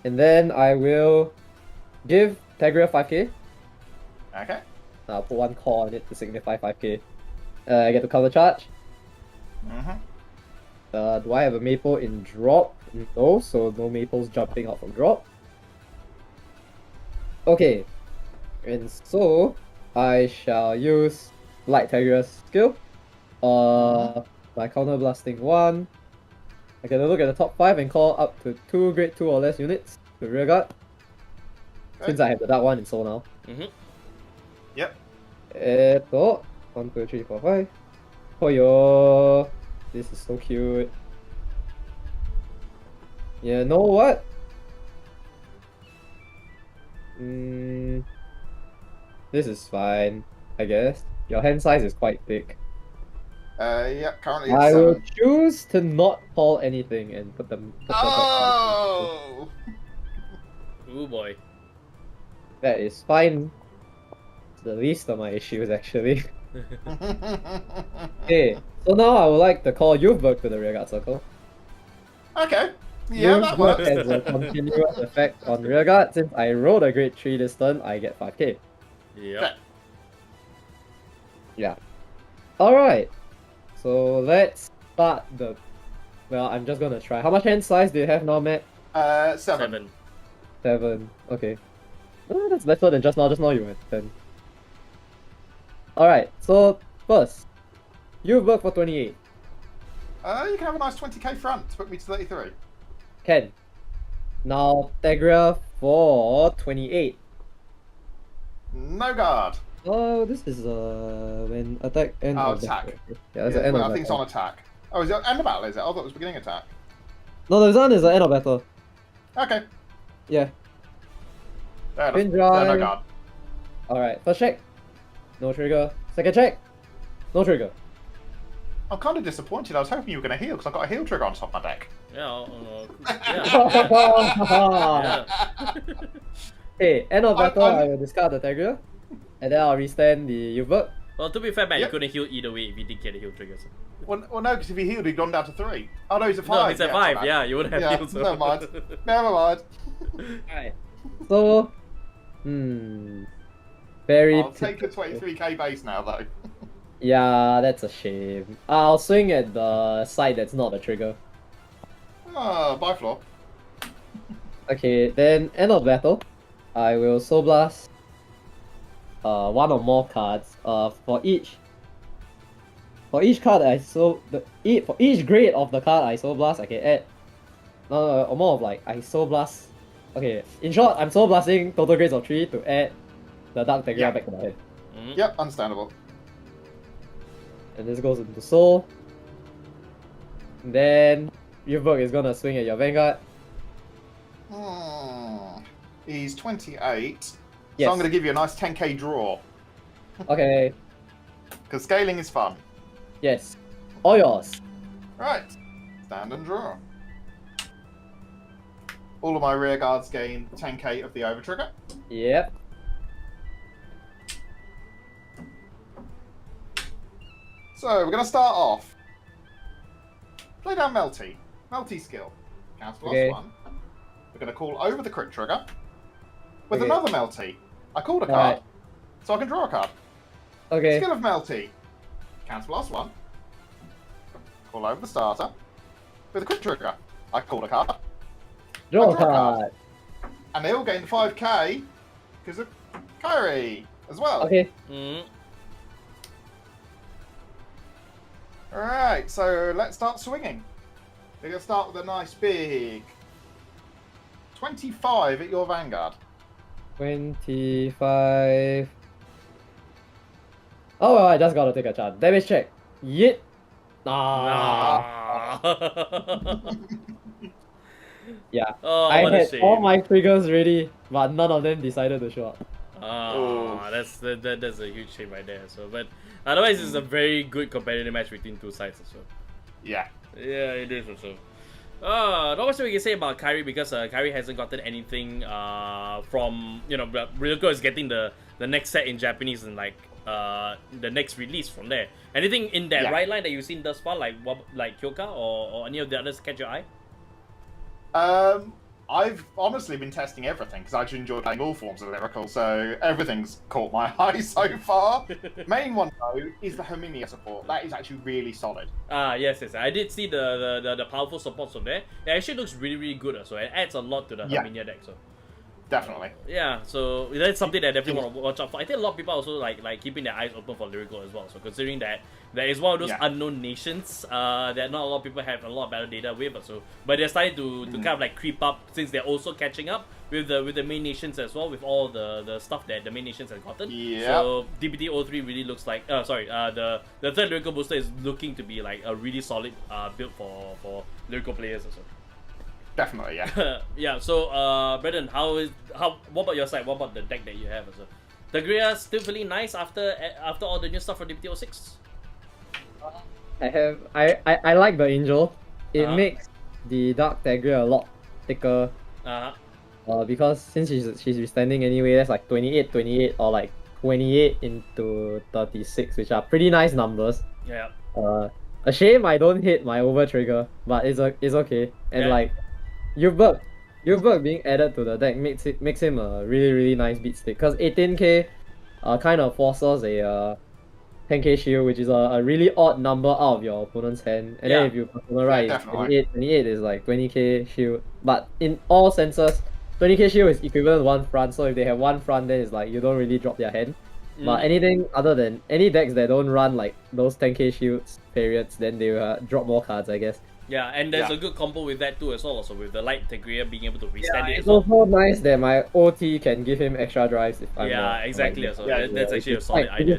And then I will give Tegria 5k. Okay. I'll put one core on it to signify 5k. I get to counter charge. Mhm. Do I have a maple in drop? No, so no maples jumping out from drop. Okay. And so I shall use Light Tegria's skill. By counter blasting 1. I get to look at the top 5 and call up to 2 grade 2 or less units to rearguard. Okay. Since I have the dark one in soul now. Mm-hmm. Yep. 1, 2, 3, 4, 5. Hoyo. This is so cute. You know what? This is fine, I guess. Your hand size is quite big. Yep. Currently it's I will 7. choose to not call anything and put them. Put them back Oh. Oh boy. That is fine. It's the least of my issues, actually. Okay, so now I would like to call Youthberg to the rearguard circle. Okay. Yeah, that Youthberg works. has a continuous effect on rearguard. Since I rolled a grade 3 this turn, I get 5k. Yep. Yeah. Alright. So let's start the... Well, I'm just gonna try. How much hand size do you have now, Matt? 7. 7. 7. Okay. That's better than just now. Just now you were 10. Alright, so first, you work for 28. You can have a nice 20k front to put me to 33. Ken. Now, Tegra for 28. No guard. Oh, this is when attack end Oh, of attack. battle. Yeah, that's Yeah, the end well, of I think it's battle. on attack. Oh, is it end of battle? Is it? I thought it was beginning attack. No, this one is the end of battle. Okay. Yeah. Fair enough. Spin So, no drive. guard. Alright, first check. No trigger. Second check. No trigger. I'm kind of disappointed. I was hoping you were going to heal because I've got a heal trigger on top of my deck. Yeah. Yeah. Hey, end of I- battle, I'm- I will discard the Tegra. And then I'll restand the Youthberg. Well, to be fair, man, Yep. you couldn't heal either way if you didn't get the heal triggers. Well, no, because if he healed, he'd gone down to 3. Oh no, he's at 5. No, he's at 5. my bad. Yeah, you wouldn't have Yeah, healed. So. never mind. Never mind. Alright. So, very. I'll take the 23k base now, though. Yeah, that's a shame. I'll swing at the side that's not a trigger. Oh, bye, flop. Okay, then end of battle, I will Soul Blast one or more cards. For each card for each grade of the card I Soul Blast, I can add or more of like I Soul Blast. Okay, in short, I'm Soul Blasting total grades of 3 to add the Dark Dagger back to my hand. Yep, understandable. And this goes into Soul. And then Yuvberg is gonna swing at your Vanguard. He's 28. Yes. So I'm going to give you a nice 10k draw. Okay, Because scaling is fun. yes. All yours. Right. Stand and draw. All of my rear guards gain 10k of the over trigger. Yep. So we're going to start off. Play down Melty. Melty skill. Counts plus Okay. 1. We're going to call over the crit trigger. With Okay. another Melty. I called a card. Alright. So I can draw a card. Okay. Skill of Melty. Counts plus 1. Call over the starter. With a crit trigger. I called a card. Draw a draw a card. card. And they all gain 5k because of Kyrie as well. Okay. Alright, so let's start swinging. We're going to start with a nice big 25 at your Vanguard. 25. Oh, well, I just gotta take a chance. Damage check. Yeet. Ah. Yeah. Oh, I what a had shame. all my triggers ready, but none of them decided to show up. That's a huge shame right there. So, but otherwise, it's a very good competitive match between two sides as well. Yeah. Yeah, it is also. Not much we can say about Kyrie because Kyrie hasn't gotten anything from, you know, Lyrical is getting the next set in Japanese and like the next release from there. Anything in that right line that you've seen thus far, like Kyoka or any of the others catch your eye? I've honestly been testing everything because I actually enjoy playing all forms of Lyrical, so everything's caught my eye so far. Main one though is the Herminia support. That is actually really solid. Yes. I did see the powerful supports from there. It actually looks really good. So it adds a lot to the Herminia deck. So definitely. Yeah, so that's something that I definitely want to watch out for. I think a lot of people are also like keeping their eyes open for Lyrical as well. So considering that there is one of those unknown nations that not a lot of people have a lot of better data with, but they're starting to kind of like creep up since they're also catching up with the main nations as well, with all the stuff that the main nations have gotten. Yeah. So DBT-03 really looks like the third Lyrical booster is looking to be like a really solid build for Lyrical players as well. Definitely, yeah. Yeah, so Brendan, what about your side? What about the deck that you have as well? The Gria still feeling nice after all the new stuff from DBT-06? I like the Angel. It makes the Dark Dagger a lot thicker. Because since she's standing anyway, that's like 28 or like 28 into 36, which are pretty nice numbers. Yeah. A shame I don't hit my over trigger, but it's okay. And like Yuvberg being added to the deck makes him a really nice beat stick, because 18k kind of forces a 10k shield, which is a really odd number out of your opponent's hand. And then if you personalize, 28 is like 20k shield. But in all senses, 20k shield is equivalent to one front, so if they have one front, then it's like you don't really drop their hand. But anything other than any decks that don't run like those 10k shields periods, then they will drop more cards, I guess. Yeah, and there's a good combo with that too as well, also with the Light Tegria being able to withstand it. It's also nice that my OT can give him extra drives if I'm exactly. Like, so that's actually a solid like, idea.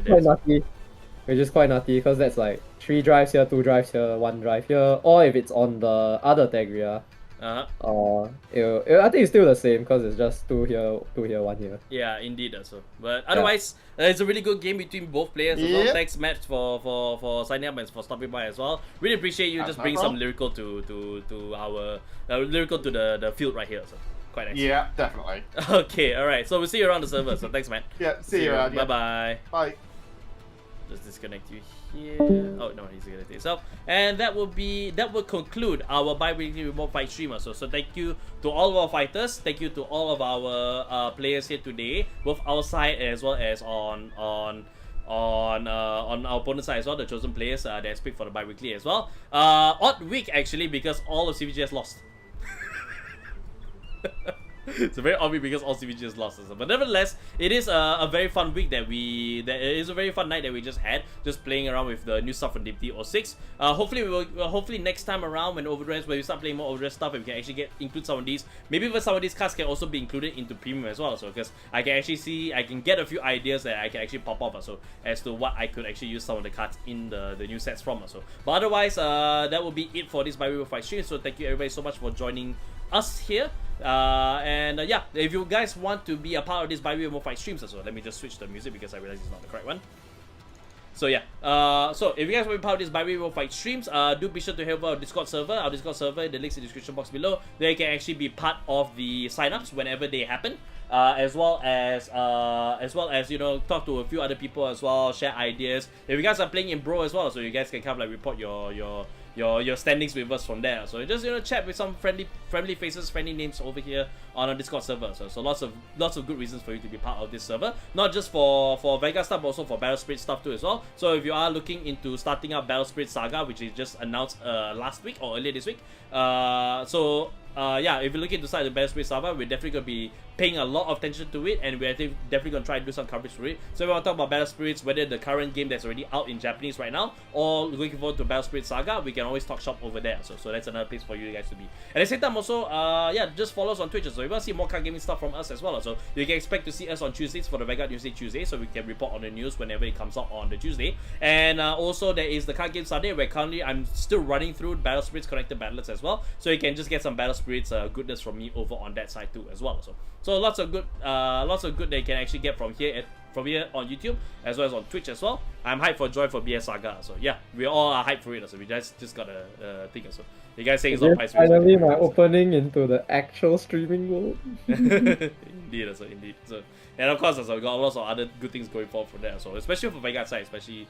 Which is quite nutty, because that's like 3 drives here, 2 drives here, 1 drive here, or if it's on the other Tegria, I think it's still the same, because it's just 2 here, 1 here. Yeah, indeed also. But otherwise, it's a really good game between both players as well. Thanks, Matt, for signing up and for stopping by as well. Really appreciate you just bring some Lyrical to our Lyrical to the field right here. So quite nice. Yeah, definitely. Okay, alright. So we'll see you around the server. So thanks, man. Yeah, see you around. Bye-bye. Bye. Just disconnect you here. Oh no, he's disconnected himself. And that will conclude our bi-weekly remote fight streamer. So thank you to all of our fighters. Thank you to all of our players here today, both outside as well as on our opponent's side as well, the chosen players that speak for the bi-weekly as well. Odd week actually, because all of CVGS lost. It's a very odd week because all CVGS lost, but nevertheless, it is a very fun week it is a very fun night that we just had, just playing around with the new stuff from DOVA-06. Hopefully next time around when Overdress, when we start playing more Overdress stuff, and we can actually include some of these. Maybe even some of these cards can also be included into premium as well. So because I can get a few ideas that I can actually pop up. So as to what I could actually use some of the cards in the new sets from. So but otherwise, that will be it for this bi-weekly fight stream. So thank you everybody so much for joining us here. Yeah, if you guys want to be a part of this bi-weekly fight streams as well, let me just switch the music because I realize it's not the correct one. So yeah, so if you guys want to be part of this bi-weekly fight streams, do be sure to head over our Discord server. Our Discord server, the links in the description box below. There you can actually be part of the sign-ups whenever they happen. As well as you know, talk to a few other people as well, share ideas. If you guys are playing in Bro as well, so you guys can kind of like report your standings with us from there. So just, you know, chat with some friendly faces, friendly names over here on our Discord server. So lots of good reasons for you to be part of this server. Not just for Vanguard stuff, but also for Battle Spirit stuff too as well. So if you are looking into starting up Battle Spirit Saga, which is just announced last week or earlier this week, yeah, if you're looking to start the Battle Spirit Saga, we're definitely going to be paying a lot of attention to it, and we're definitely going to try and do some coverage for it. So if you want to talk about Battle Spirits, whether the current game that's already out in Japanese right now, or looking forward to Battle Spirit Saga, we can always talk shop over there. So that's another place for you guys to be. At the same time also, yeah, just follow us on Twitch. So if you want to see more card gaming stuff from us as well, so you can expect to see us on Tuesdays for the Vanguard Newsday Tuesday, so we can report on the news whenever it comes out on the Tuesday. And also there is the card game Sunday, where currently I'm still running through Battle Spirits Connected Battlers as well, so you can just get some Battle Spirits goodness from me over on that side too as well. So lots of good that you can actually get from here on YouTube as well as on Twitch as well. I'm hyped for Joy for BS Saga, so yeah, we all are hyped for it. So we just gotta think. So you guys saying it's not price. Finally, my opening into the actual streaming world. Indeed. So and of course, we got lots of other good things going forward from there. So especially for Vanguard side, especially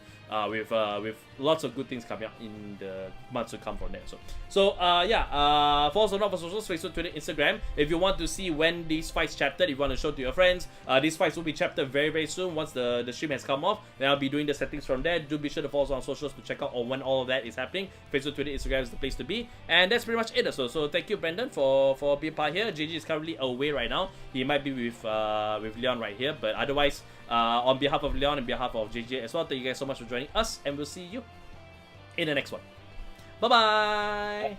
with lots of good things coming up in the months to come from there. So yeah, follow us on our socials: Facebook, Twitter, Instagram. If you want to see when these fights chaptered, if you want to show to your friends, these fights will be chaptered very soon once the stream has come off. Then I'll be doing the settings from there. Do be sure to follow us on socials to check out on when all of that is happening. Facebook, Twitter, Instagram is the place to be. And that's pretty much it. So thank you, Brendan, for being part here. JG is currently away right now. He might be with Leon right here, but otherwise, on behalf of Leon and behalf of JJ as well, thank you guys so much for joining us, and we'll see you in the next one. Bye bye.